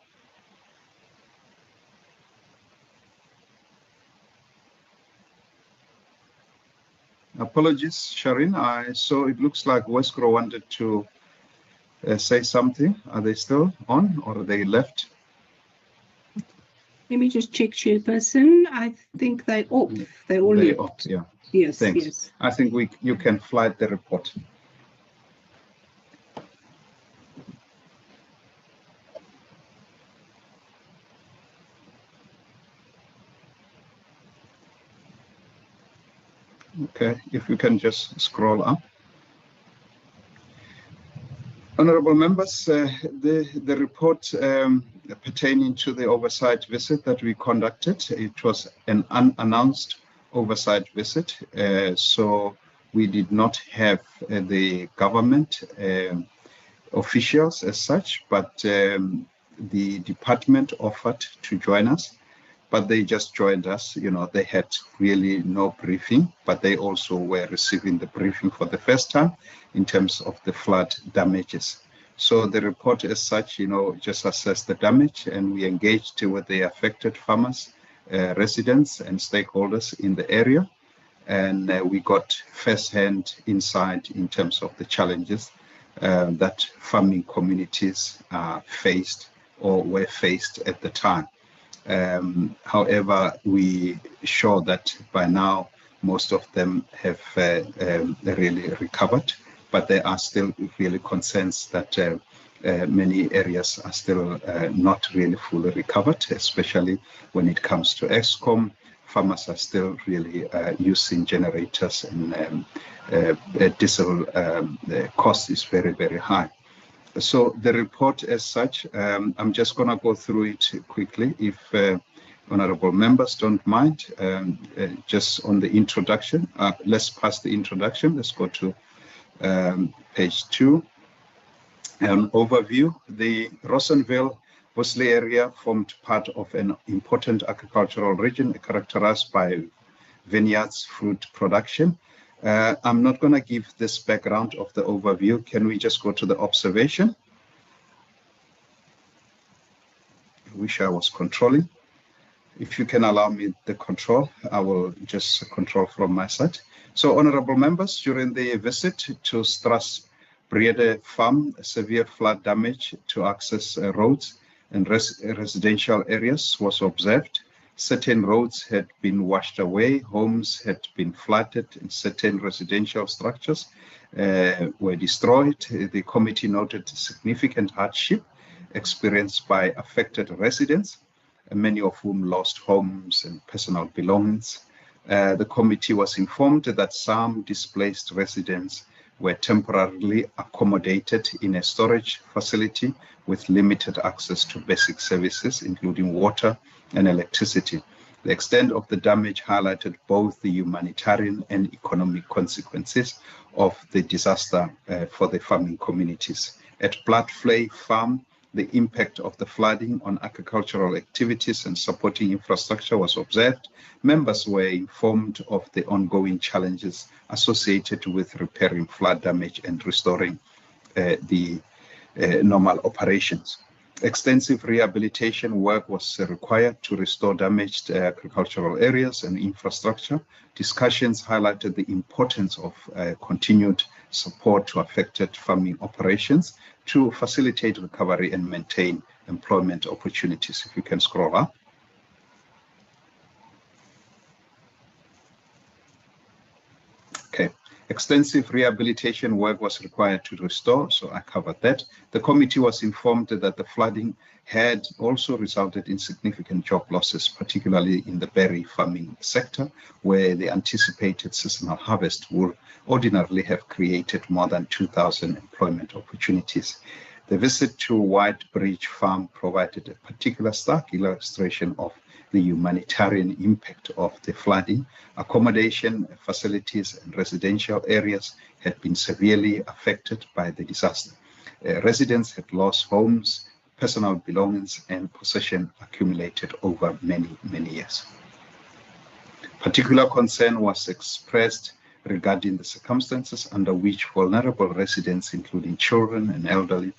[SPEAKER 1] Apologies, Sharin. I saw it looks like Westgrove wanted to say something. Are they still on or are they left?
[SPEAKER 2] Let me just check, Chairperson. I think they're off. They're all left.
[SPEAKER 1] Yeah.
[SPEAKER 2] Yes,
[SPEAKER 1] Thanks.
[SPEAKER 2] yes.
[SPEAKER 1] I think you can fly the report. Okay, if you can just scroll up. Honorable members, the report pertaining to the oversight visit that we conducted, it was an unannounced oversight visit, so we did not have the government officials as such, but the department offered to join us, but they just joined us. You know, they had really no briefing, but they also were receiving the briefing for the first time in terms of the flood damages. So the report as such, you know, just assessed the damage, and we engaged with the affected farmers, residents and stakeholders in the area. And we got first-hand insight in terms of the challenges that farming communities faced or were faced at the time. However, we show that by now most of them have really recovered, but there are still really concerns that many areas are still not really fully recovered, especially when it comes to EXCOM. Farmers are still really using generators, and diesel cost is very, very high. So the report as such, I'm just going to go through it quickly, if honorable members don't mind. Just on the introduction, let's pass the introduction. Let's go to page 2. An overview. The Rossonville Worsley area formed part of an important agricultural region characterized by vineyards, fruit production. I'm not going to give this background of the overview. Can we just go to the observation? I wish I was controlling. If you can allow me the control, I will just control from my side. So, honorable members, during the visit to Strasbrede Farm, severe flood damage to access roads and residential areas was observed. Certain roads had been washed away, homes had been flooded, and certain residential structures were destroyed. The committee noted significant hardship experienced by affected residents, many of whom lost homes and personal belongings. The committee was informed that some displaced residents were temporarily accommodated in a storage facility with limited access to basic services, including water and electricity. The extent of the damage highlighted both the humanitarian and economic consequences of the disaster for the farming communities. At Bloodflay Farm, the impact of the flooding on agricultural activities and supporting infrastructure was observed. Members were informed of the ongoing challenges associated with repairing flood damage and restoring the normal operations. Extensive rehabilitation work was required to restore damaged agricultural areas and infrastructure. Discussions highlighted the importance of continued support to affected farming operations to facilitate recovery and maintain employment opportunities. If you can scroll up. Okay. Extensive rehabilitation work was required to restore, so I covered that. The committee was informed that the flooding had also resulted in significant job losses, particularly in the berry farming sector, where the anticipated seasonal harvest would ordinarily have created more than 2,000 employment opportunities. The visit to White Bridge Farm provided a particular stark illustration of the humanitarian impact of the flooding. Accommodation facilities and residential areas had been severely affected by the disaster. Residents had lost homes, personal belongings, and possession accumulated over many, many years. Particular concern was expressed regarding the circumstances under which vulnerable residents, including children and elderly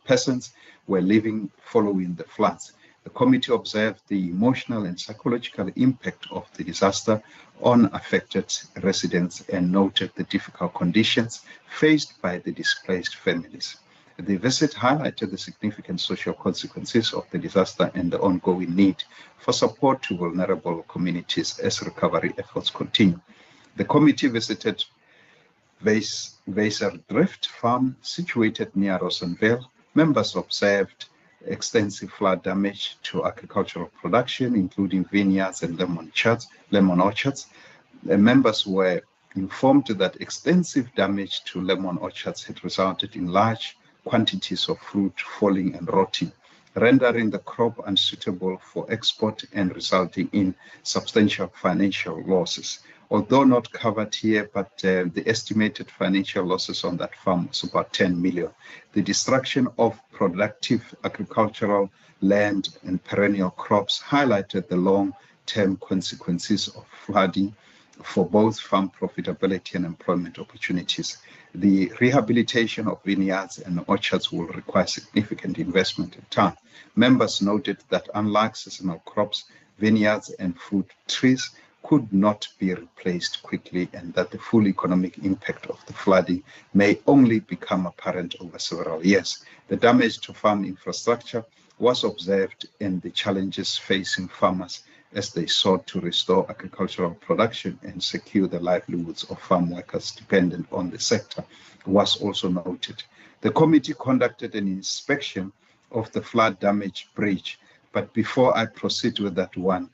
[SPEAKER 1] persons, were living following the floods. The committee observed the emotional and psychological impact of the disaster on affected residents and noted the difficult conditions faced by the displaced families. The visit highlighted the significant social consequences of the disaster and the ongoing need for support to vulnerable communities as recovery efforts continue. The committee visited Weiserdrift Farm, situated near Rossonville. Members observed extensive flood damage to agricultural production, including vineyards and lemon orchards. members were informed that extensive damage to lemon orchards had resulted in large quantities of fruit falling and rotting, rendering the crop unsuitable for export and resulting in substantial financial losses. Although not covered here, but the estimated financial losses on that farm was about 10 million. The destruction of productive agricultural land and perennial crops highlighted the long-term consequences of flooding for both farm profitability and employment opportunities. The rehabilitation of vineyards and orchards will require significant investment and time. Members noted that unlike seasonal crops, vineyards and fruit trees could not be replaced quickly, and that the full economic impact of the flooding may only become apparent over several years. The damage to farm infrastructure was observed in the challenges facing farmers as they sought to restore agricultural production and secure the livelihoods of farm workers dependent on the sector, was also noted. The committee conducted an inspection of the flood-damaged bridge, but before I proceed with that one,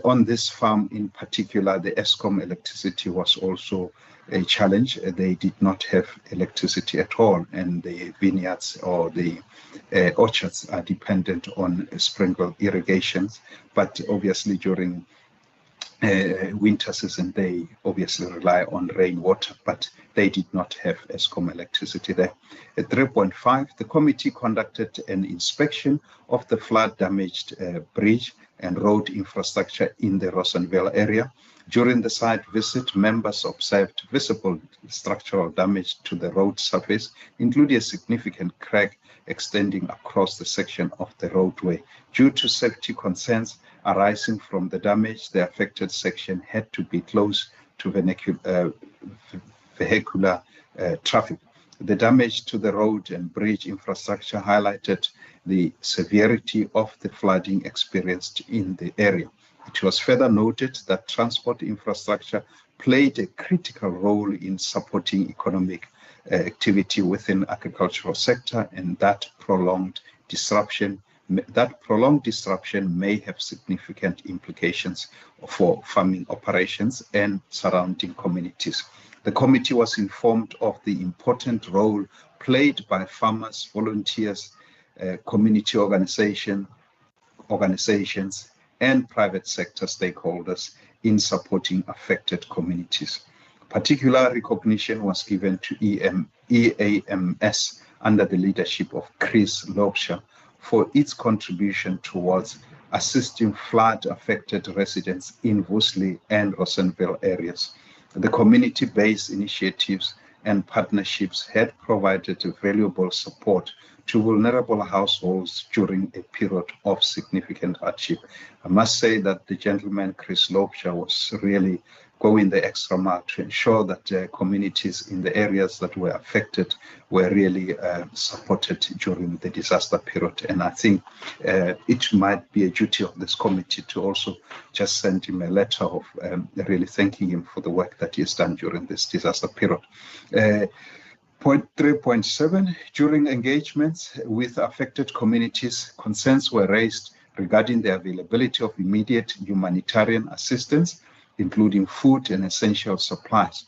[SPEAKER 1] on this farm in particular, the Eskom electricity was also a challenge. They did not have electricity at all, and the vineyards or the orchards are dependent on sprinkle irrigations, but obviously during winter season, they obviously rely on rainwater, but they did not have Eskom electricity there. At 3.5, the committee conducted an inspection of the flood-damaged bridge and road infrastructure in the Rossonville area. During the site visit, members observed visible structural damage to the road surface, including a significant crack extending across the section of the roadway. Due to safety concerns arising from the damage, the affected section had to be closed to vehicular traffic. The damage to the road and bridge infrastructure highlighted the severity of the flooding experienced in the area. It was further noted that transport infrastructure played a critical role in supporting economic activity within the agricultural sector, and that prolonged disruption may have significant implications for farming operations and surrounding communities. The committee was informed of the important role played by farmers, volunteers, community organizations, and private sector stakeholders in supporting affected communities. Particular recognition was given to EAMS under the leadership of Chris Lobsher for its contribution towards assisting flood-affected residents in Woolsley and Rossonville areas. The community-based initiatives and partnerships had provided valuable support to vulnerable households during a period of significant hardship. I must say that the gentleman, Chris Lobsher, was really going the extra mile to ensure that communities in the areas that were affected were really supported during the disaster period. And I think it might be a duty of this committee to also just send him a letter of really thanking him for the work that he has done during this disaster period. Point 3.7, during engagements with affected communities, concerns were raised regarding the availability of immediate humanitarian assistance, including food and essential supplies.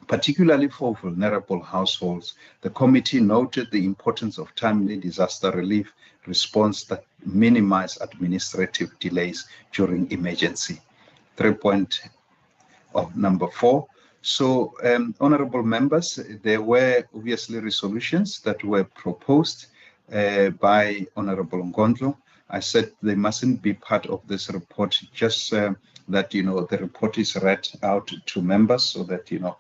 [SPEAKER 1] Particularly for vulnerable households, the committee noted the importance of timely disaster relief response that minimize administrative delays during emergency. Number 4. So, honorable members, there were obviously resolutions that were proposed by Honorable Ngondlo. I said they mustn't be part of this report, just that, you know, the report is read out to members so that, you know,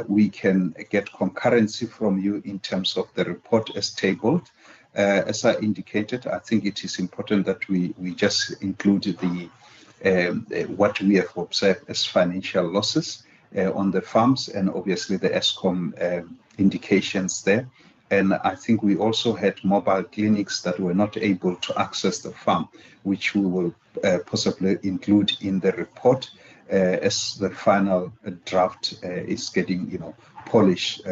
[SPEAKER 1] we can get concurrency from you in terms of the report as tabled. As I indicated, I think it is important that we just include the what we have observed as financial losses on the farms, and obviously the Eskom indications there. And I think we also had mobile clinics that were not able to access the farm, which we will possibly include in the report as the final draft is getting, you know, polished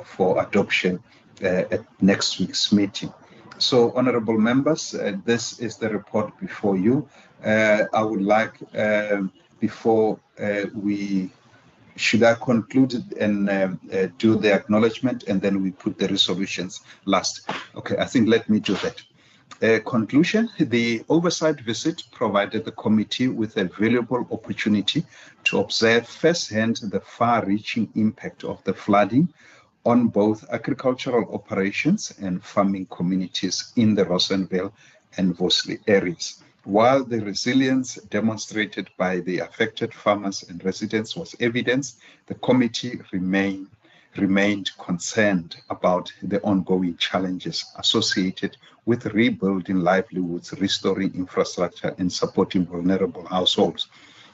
[SPEAKER 1] for adoption at next week's meeting. So, honorable members, this is the report before you. I would like before should I conclude and do the acknowledgement and then we put the resolutions last? Okay, I think let me do that. Conclusion, the oversight visit provided the committee with a valuable opportunity to observe firsthand the far-reaching impact of the flooding on both agricultural operations and farming communities in the Rossendale and Vosley areas. While the resilience demonstrated by the affected farmers and residents was evident, the committee remained concerned about the ongoing challenges associated with rebuilding livelihoods, restoring infrastructure, and supporting vulnerable households.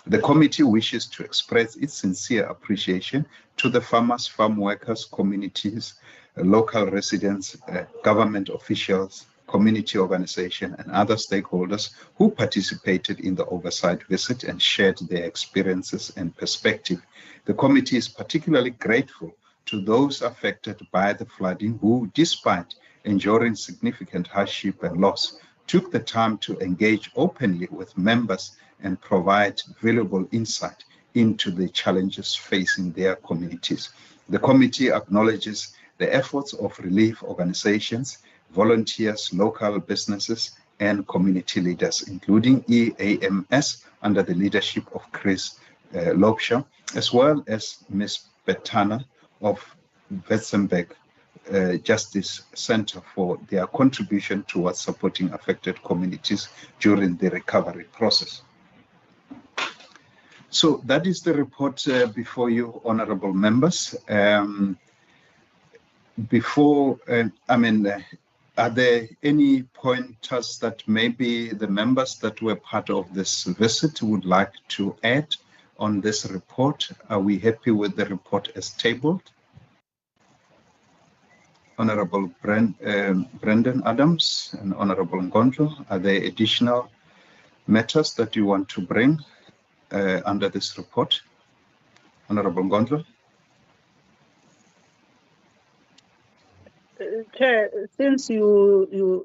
[SPEAKER 1] The committee wishes to express its sincere appreciation to the farmers, farm workers, communities, local residents, government officials, community organization, and other stakeholders who participated in the oversight visit and shared their experiences and perspective. The committee is particularly grateful to those affected by the flooding who, despite enduring significant hardship and loss, took the time to engage openly with members and provide valuable insight into the challenges facing their communities. The committee acknowledges the efforts of relief organizations, volunteers, local businesses, and community leaders, including EAMS under the leadership of Chris Lobshaw, as well as Ms. Betana of Wetzenberg Justice Center for their contribution towards supporting affected communities during the recovery process. So that is the report before you, honorable members. Are there any pointers that maybe the members that were part of this visit would like to add on this report? Are we happy with the report as tabled? Honorable Brendan Adams and Honorable Ngondlo, are there additional matters that you want to bring under this report? Honorable Ngondlo.
[SPEAKER 20] Chair, since you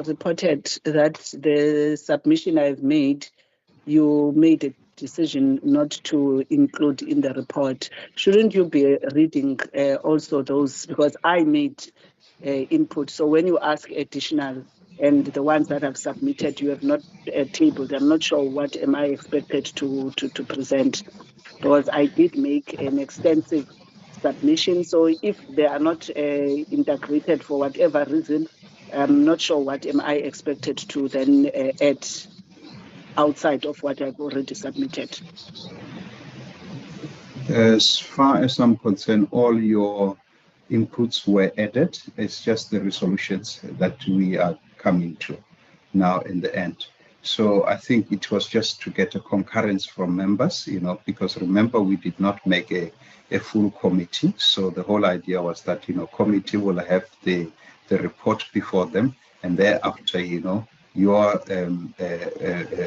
[SPEAKER 20] reported that the submission I've made, you made a decision not to include in the report, shouldn't you be reading also those, because I made input. So when you ask additional and the ones that I've submitted, you have not tabled. I'm not sure what am I expected to present, because I did make an extensive submission. So if they are not integrated for whatever reason, I'm not sure what am I expected to then add outside of what I've already submitted.
[SPEAKER 1] As far as I'm concerned, all your inputs were added. It's just the resolutions that we are coming to now in the end. So I think it was just to get a concurrence from members, because remember, we did not make a full committee. So the whole idea was that, committee will have the report before them, and thereafter, your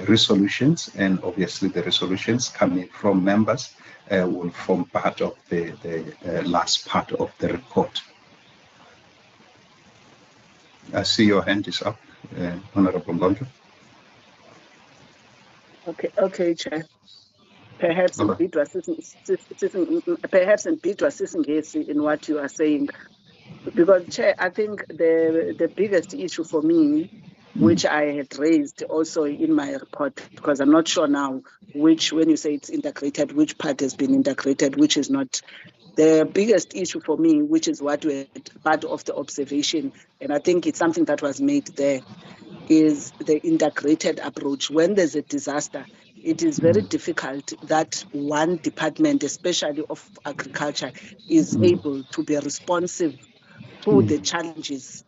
[SPEAKER 1] resolutions, and obviously the resolutions coming from members will form part of the last part of the report. I see your hand is up, Honorable Ngondlo.
[SPEAKER 20] Okay, Chair. Perhaps in bit to assisting in what you are saying, because Chair, I think the biggest issue for me, which I had raised also in my report, because I'm not sure now which, when you say it's integrated, which part has been integrated, which is not. The biggest issue for me, which is what we had part of the observation, and I think it's something that was made there, is the integrated approach. When there's a disaster, it is very difficult that one department, especially of agriculture, is able to be responsive to the challenges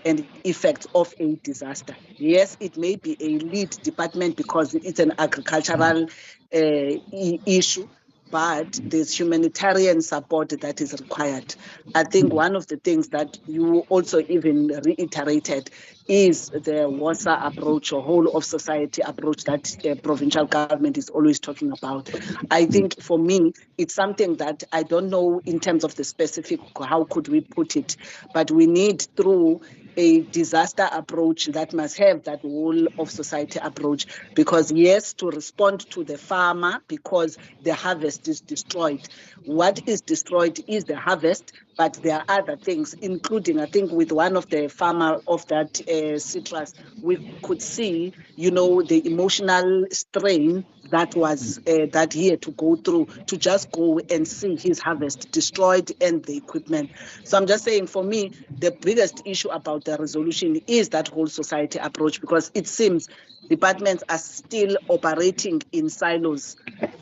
[SPEAKER 20] and effects of a disaster. Yes, it may be a lead department because it's an agricultural issue, but there's humanitarian support that is required. I think one of the things that you also even reiterated is the WASA approach, or whole of society approach, that the provincial government is always talking about. I think for me, it's something that I don't know in terms of the specific, how could we put it, but we need through a disaster approach that must have that whole of society approach, because yes, to respond to the farmer because the harvest is destroyed. What is destroyed is the harvest, but there are other things, including, I think with one of the farmer of that citrus, we could see, you know, the emotional strain that was that he had to go through to just go and see his harvest destroyed and the equipment. So I'm just saying, for me, the biggest issue about the resolution is that whole society approach, because it seems departments are still operating in silos.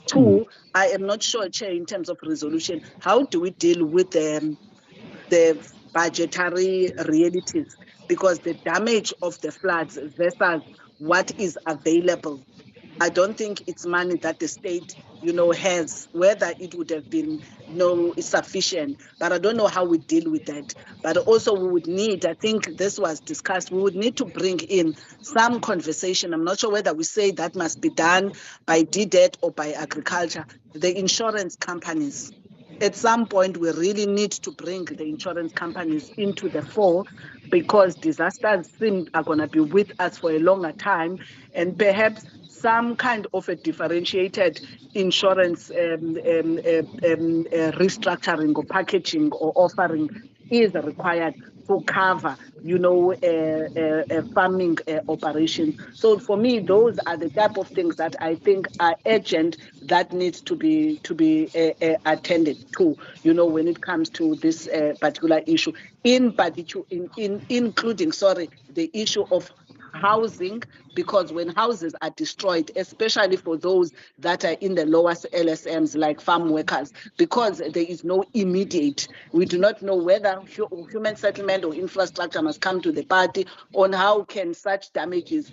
[SPEAKER 20] Two, I am not sure, Chair, in terms of resolution, how do we deal with the budgetary realities? Because the damage of the floods versus what is available, I don't think it's money that the state, you know, has, whether it would have been, you know, sufficient, but I don't know how we deal with that. But also we would need, I think this was discussed, we would need to bring in some conversation. I'm not sure whether we say that must be done by DDET or by agriculture, the insurance companies. At some point, we really need to bring the insurance companies into the fore, because disasters are going to be with us for a longer time, and perhaps some kind of a differentiated insurance restructuring or packaging or offering is required to cover, you know, farming operations. So for me, those are the type of things that I think are urgent, that needs to be attended to, you know, when it comes to this particular issue, including, the issue of housing, because when houses are destroyed, especially for those that are in the lowest LSMs like farm workers, because there is no immediate, we do not know whether human settlement or infrastructure must come to the party on how can such damages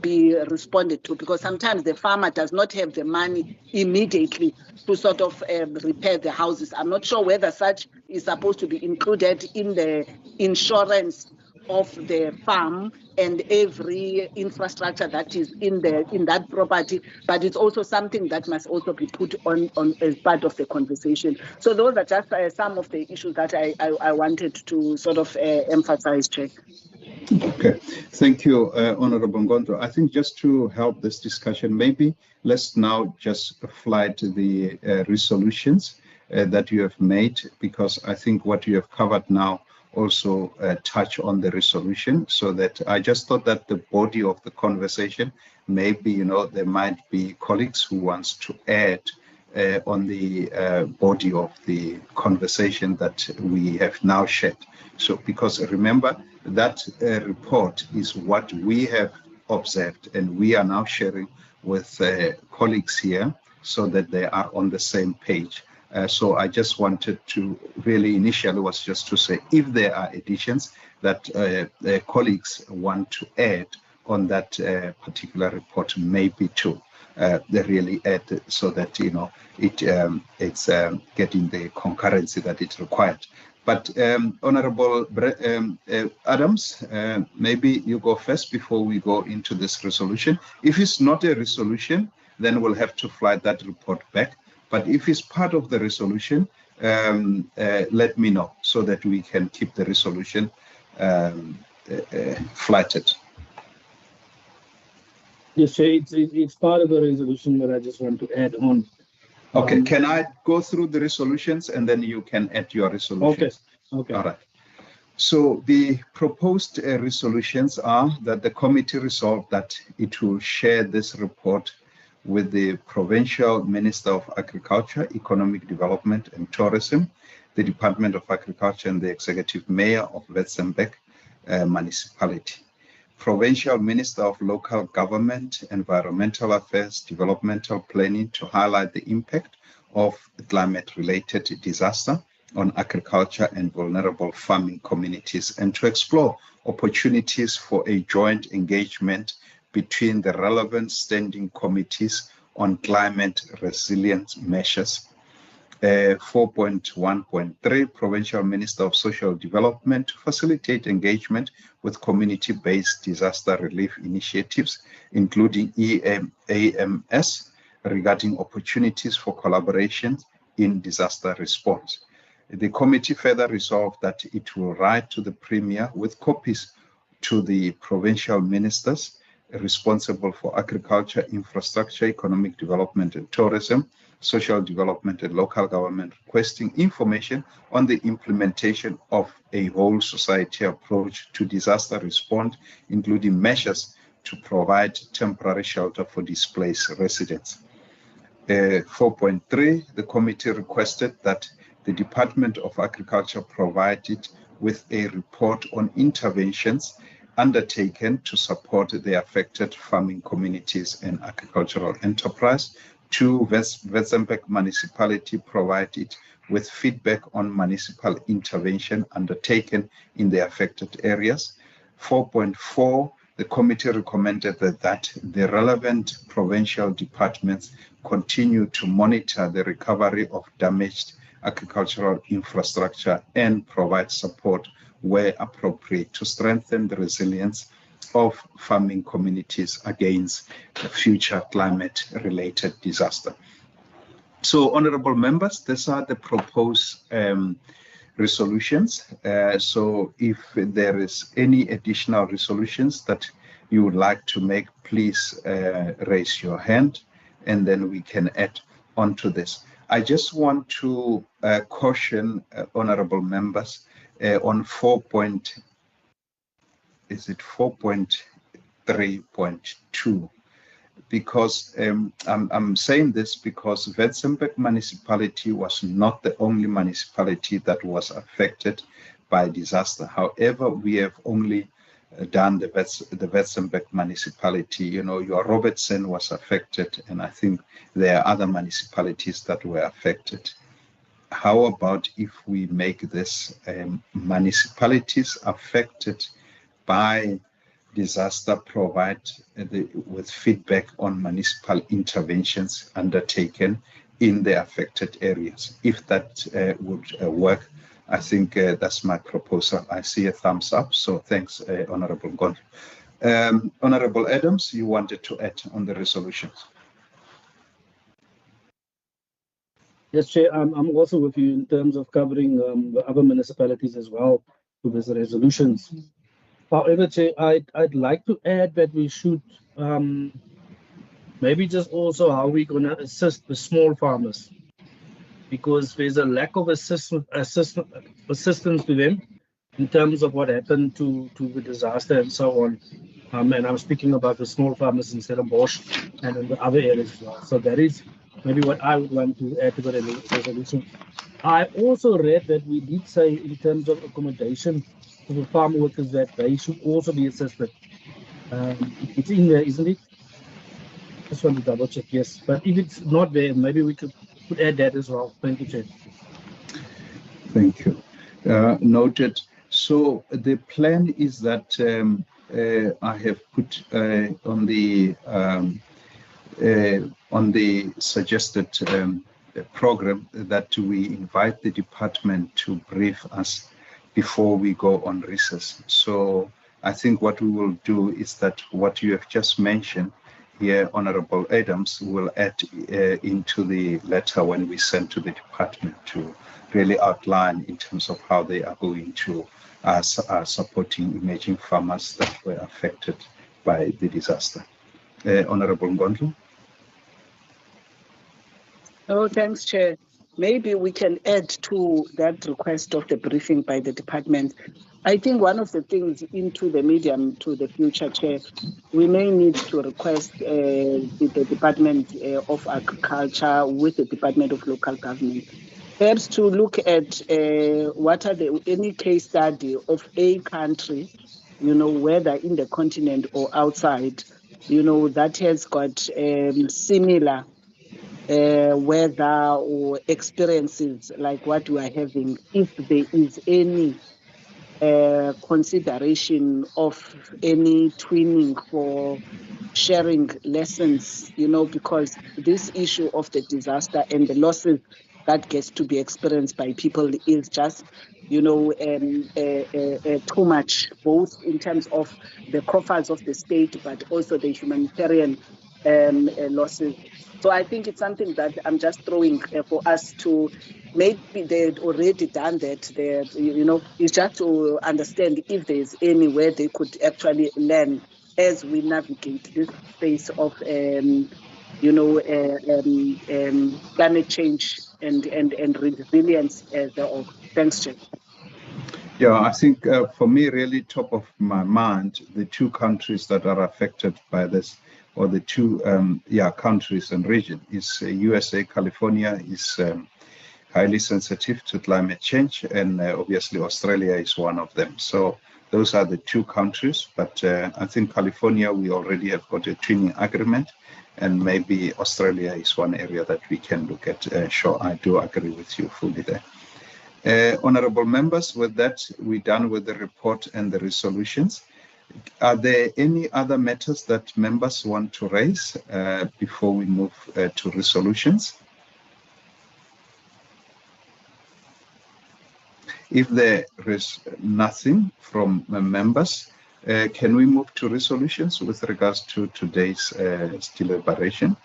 [SPEAKER 20] be responded to, because sometimes the farmer does not have the money immediately to sort of repair the houses. I'm not sure whether such is supposed to be included in the insurance of the farm and every infrastructure that is in that property, but it's also something that must also be put on as part of the conversation. So those are just some of the issues that I wanted to sort of emphasize, Chair.
[SPEAKER 1] Okay, thank you, Honorable Ngondo. I think just to help this discussion, maybe let's now just fly to the resolutions that you have made, because I think what you have covered now also touch on the resolution, so that I just thought that the body of the conversation, maybe, you know, there might be colleagues who wants to add on the body of the conversation that we have now shared. So, because remember that report is what we have observed, and we are now sharing with colleagues here so that they are on the same page. So I just wanted to really initially was just to say, if there are additions that colleagues want to add on that particular report, maybe to they really add, so that, you know, it's getting the concurrency that it required. But Honorable Adams, maybe you go first before we go into this resolution. If it's not a resolution, then we'll have to fly that report back. But if it's part of the resolution, let me know so that we can keep the resolution flighted.
[SPEAKER 4] Yes, it's part of the resolution, but I just want to add on.
[SPEAKER 1] Okay, can I go through the resolutions and then you can add your resolutions?
[SPEAKER 4] Okay.
[SPEAKER 1] All right. So the proposed resolutions are that the committee resolved that it will share this report with the Provincial Minister of Agriculture, Economic Development and Tourism, the Department of Agriculture, and the Executive Mayor of Witzenberg Municipality. Provincial Minister of Local Government, Environmental Affairs, Developmental Planning, to highlight the impact of climate-related disaster on agriculture and vulnerable farming communities, and to explore opportunities for a joint engagement between the relevant standing committees on climate resilience measures. 4.1.3, Provincial Minister of Social Development to facilitate engagement with community-based disaster relief initiatives, including AMS, regarding opportunities for collaboration in disaster response. The committee further resolved that it will write to the Premier with copies to the provincial ministers responsible for agriculture, infrastructure, economic development and tourism, social development and local government, requesting information on the implementation of a whole society approach to disaster response, including measures to provide temporary shelter for displaced residents. 4.3, the committee requested that the Department of Agriculture provided with a report on interventions undertaken to support the affected farming communities and agricultural enterprise. 2, Witzenberg municipality provided with feedback on municipal intervention undertaken in the affected areas. 4.4, the committee recommended that the relevant provincial departments continue to monitor the recovery of damaged agricultural infrastructure and provide support where appropriate to strengthen the resilience of farming communities against future climate-related disaster. So, honorable members, these are the proposed resolutions. So if there is any additional resolutions that you would like to make, please raise your hand and then we can add on to this. I just want to caution honorable members on 4.3.2, because I'm saying this because Witzenberg municipality was not the only municipality that was affected by disaster. However, we have only done the Witzenberg municipality. You know, your Robertson was affected, and I think there are other municipalities that were affected. How about if we make this municipalities affected by disaster provide with feedback on municipal interventions undertaken in the affected areas? If that would work, I think that's my proposal. I see a thumbs up, so thanks, Honorable Gondlo. Honorable Adams, you wanted to add on the resolutions.
[SPEAKER 4] Yes, Chair, I'm also with you in terms of covering the other municipalities as well with these resolutions. However, Chair, I'd like to add that we should maybe just also how we're going to assist the small farmers, because there's a lack of assistance to them in terms of what happened to the disaster and so on. And I'm speaking about the small farmers in Stellenbosch and in the other areas as well. So that is maybe what I would want to add to the resolution. I also read that we did say in terms of accommodation for the farm workers that they should also be assisted. It's in there, isn't it? Just want to double check, yes. But if it's not there, maybe we could add that as well. Thank you, Chair.
[SPEAKER 1] Thank you. Noted. So the plan is that I have put on the suggested program that we invite the department to brief us before we go on recess. So I think what we will do is that what you have just mentioned here, Honorable Adams, will add into the letter when we send to the department to really outline in terms of how they are going to supporting emerging farmers that were affected by the disaster. Honorable Gondlo.
[SPEAKER 20] Oh, thanks, Chair. Maybe we can add to that request of the briefing by the department. I think one of the things into the medium to the future, Chair, we may need to request the Department of Agriculture with the Department of Local Government, perhaps to look at what are any case study of a country, you know, whether in the continent or outside, you know, that has got similar weather or experiences like what we are having, if there is any consideration of any twinning for sharing lessons, you know, because this issue of the disaster and the losses that gets to be experienced by people is just, you know, too much, both in terms of the coffers of the state, but also the humanitarian losses. So I think it's something that I'm just throwing for us to, maybe they'd already done that. It's just to understand if there's anywhere they could actually learn as we navigate this space of, climate change and resilience thereof. Thanks, Chair.
[SPEAKER 1] Yeah, I think for me, really top of my mind, the two countries that are affected by this, or the two countries and region, is USA. California is highly sensitive to climate change, and obviously Australia is one of them. So those are the two countries, but I think California, we already have got a twinning agreement, and maybe Australia is one area that we can look at. Sure, I do agree with you fully there. Honorable members, with that, we're done with the report and the resolutions. Are there any other matters that members want to raise before we move to resolutions? If there is nothing from members, can we move to resolutions with regards to today's deliberation?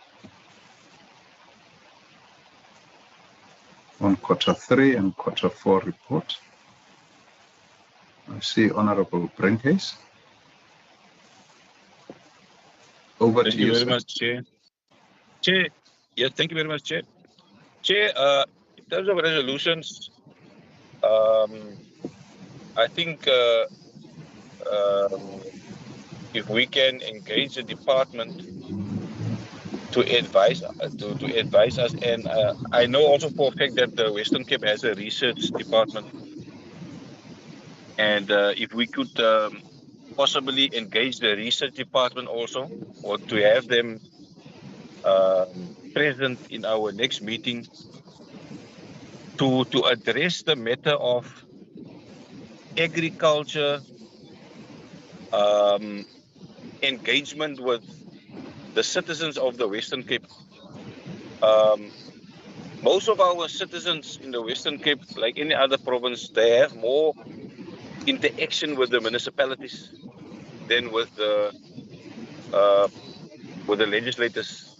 [SPEAKER 1] On Q3 and Q4 report. I see Honorable Brenkes. Over to you.
[SPEAKER 6] Thank you very much, Chair. Chair, yes, thank you very much, Chair. Chair, in terms of resolutions, I think if we can engage the department to advise us, and I know also for a fact that the Western Cape has a research department, and if we could possibly engage the research department also, or to have them present in our next meeting to address the matter of agriculture engagement with the citizens of the Western Cape. Most of our citizens in the Western Cape, like any other province, they have more interaction with the municipalities than with the legislators.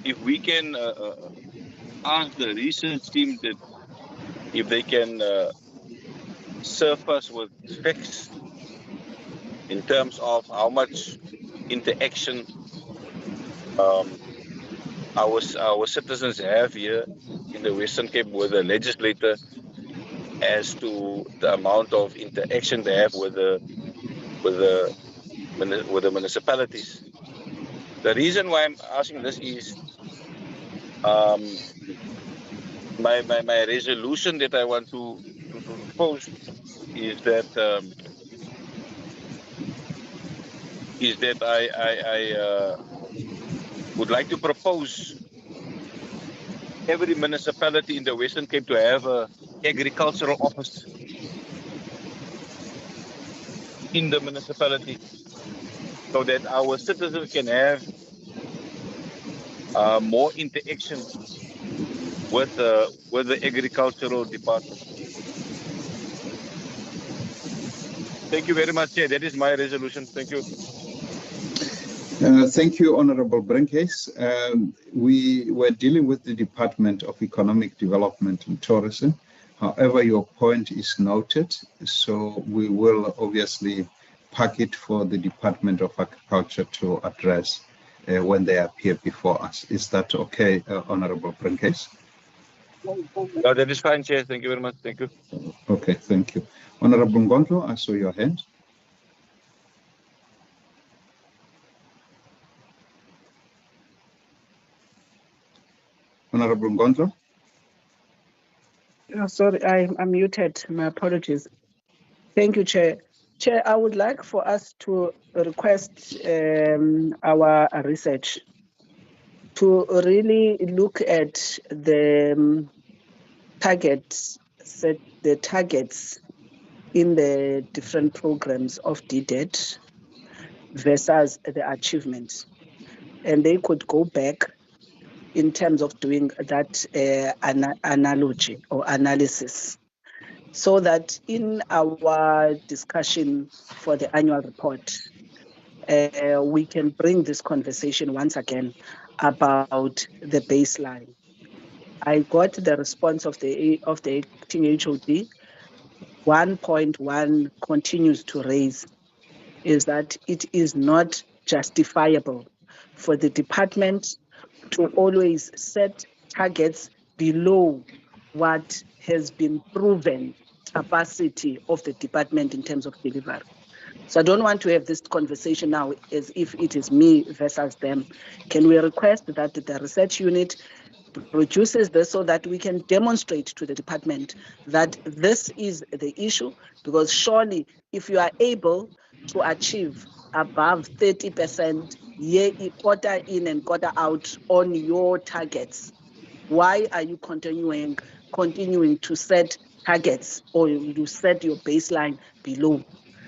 [SPEAKER 6] If we can ask the research team that if they can serve us with facts in terms of how much interaction our citizens have here in the Western Cape with the legislator, as to the amount of interaction they have with the municipalities. The reason why I'm asking this is my resolution that I want to propose is that I would like to propose every municipality in the Western Cape to have an agricultural office in the municipality, so that our citizens can have more interaction with the agricultural department. Thank you very much, Chair. That is my resolution. Thank you.
[SPEAKER 1] Thank you, Honorable Brenkes. We were dealing with the Department of Economic Development and Tourism. However, your point is noted, so we will obviously pack it for the Department of Agriculture to address when they appear before us. Is that okay, Honorable Brenkes?
[SPEAKER 6] No, that is fine, Chair. Thank you very much. Thank you.
[SPEAKER 1] Okay, thank you. Honorable Ngondlo, I saw your hand. Honorable Ngondlo.
[SPEAKER 20] Oh, sorry, I'm muted. My apologies. Thank you, Chair. Chair, I would like for us to request our research to really look at the targets in the different programs of DDED versus the achievements. And they could go back in terms of doing that analogy or analysis, so that in our discussion for the annual report, we can bring this conversation once again about the baseline. I got the response of the acting HOD. 1.1 continues to raise is that it is not justifiable for the department to always set targets below what has been proven capacity of the department in terms of delivery. So I don't want to have this conversation now as if it is me versus them. Can we request that the research unit produces this so that we can demonstrate to the department that this is the issue? Because surely if you are able to achieve above 30% year, quarter in and quarter out on your targets, why are you continuing to set targets, or you set your baseline below?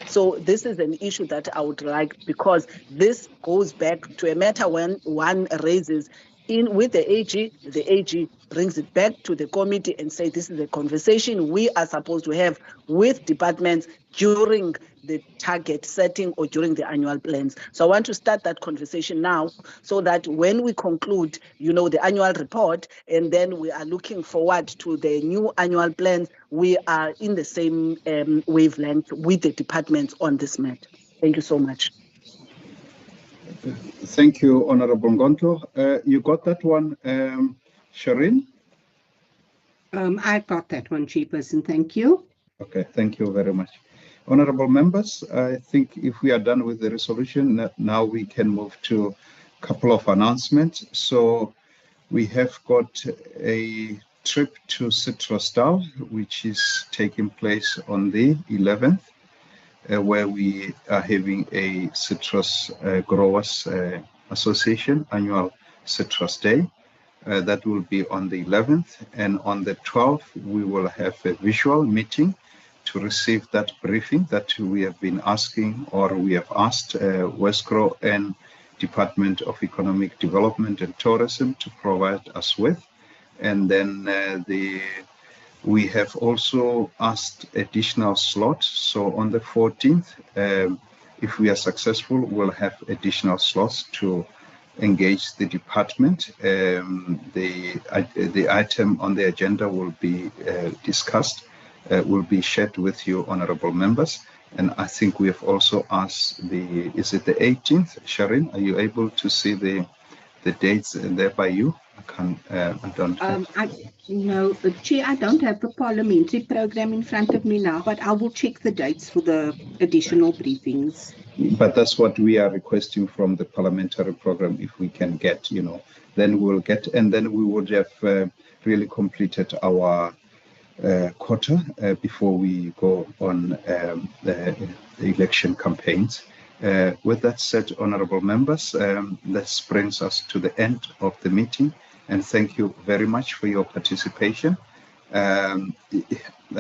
[SPEAKER 20] So this is an issue that I would like, because this goes back to a matter when one raises in with the AG brings it back to the committee and say this is a conversation we are supposed to have with departments during the target setting or during the annual plans. So I want to start that conversation now so that when we conclude, the annual report, and then we are looking forward to the new annual plans, we are in the same wavelength with the departments on this matter. Thank you so much.
[SPEAKER 1] Thank you, Honorable Ngontlo. You got that one, Shireen?
[SPEAKER 2] I got that one, Chairperson. Thank you.
[SPEAKER 1] Okay, thank you very much. Honorable members, I think if we are done with the resolution, now we can move to a couple of announcements. So we have got a trip to Citrusdal, which is taking place on the 11th. Where we are having a Citrus Growers Association annual Citrus Day. That will be on the 11th. And on the 12th, we will have a visual meeting to receive that briefing that we have been asking, or we have asked Wesgro and Department of Economic Development and Tourism to provide us with. And then we have also asked additional slots. So on the 14th, if we are successful, we'll have additional slots to engage the department. The item on the agenda will be discussed, will be shared with you, honorable members. And I think we have also asked is it the 18th? Shireen, are you able to see the dates there by you? I don't.
[SPEAKER 2] No, Chair, I don't have the parliamentary program in front of me now, but I will check the dates for the additional briefings.
[SPEAKER 1] But that's what we are requesting from the parliamentary program. If we can get, then we'll get, and then we would have really completed our quota before we go on the election campaigns. With that said, honorable members, this brings us to the end of the meeting. And thank you very much for your participation. I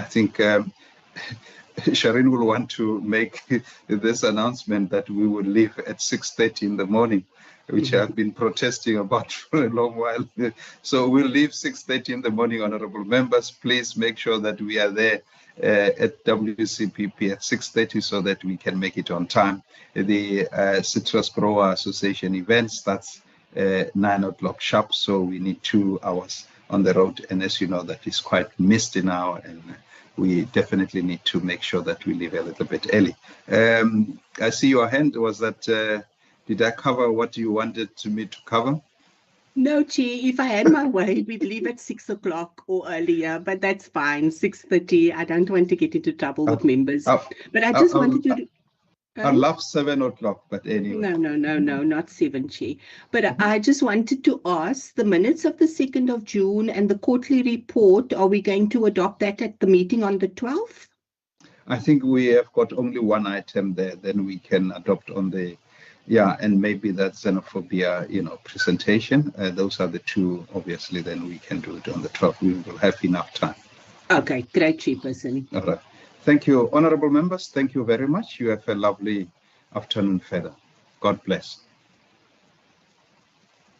[SPEAKER 1] think Shireen will want to make this announcement that we will leave at 6:30 in the morning, which I've been protesting about for a long while. So we'll leave 6:30 in the morning, honorable members. Please make sure that we are there at WCPP at 6:30 so that we can make it on time. The Citrus Grower Association event starts 9 o'clock sharp, so we need 2 hours on the road. And as you know, that is quite misty now, and we definitely need to make sure that we leave a little bit early. I see your hand. Was that, did I cover what you wanted me to cover?
[SPEAKER 2] No, Chair, if I had my way, we'd leave at 6 o'clock or earlier, but that's fine. 6:30. I don't want to get into trouble with members. But I just wanted to...
[SPEAKER 1] I love 7 o'clock, but anyway.
[SPEAKER 2] No, not 7, Chair. But I just wanted to ask, the minutes of the 2nd of June and the quarterly report, are we going to adopt that at the meeting on the 12th?
[SPEAKER 1] I think we have got only one item there, then we can adopt on the, and maybe that xenophobia, presentation. Those are the 2, obviously, then we can do it on the 12th. We will have enough time.
[SPEAKER 2] Okay, great, Chairperson.
[SPEAKER 1] All right. Thank you, honorable members. Thank you very much. You have a lovely afternoon further. God bless.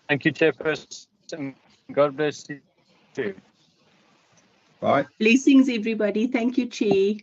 [SPEAKER 14] Thank you, Chairperson. God bless you too.
[SPEAKER 1] Bye.
[SPEAKER 2] Blessings, everybody. Thank you, Chair.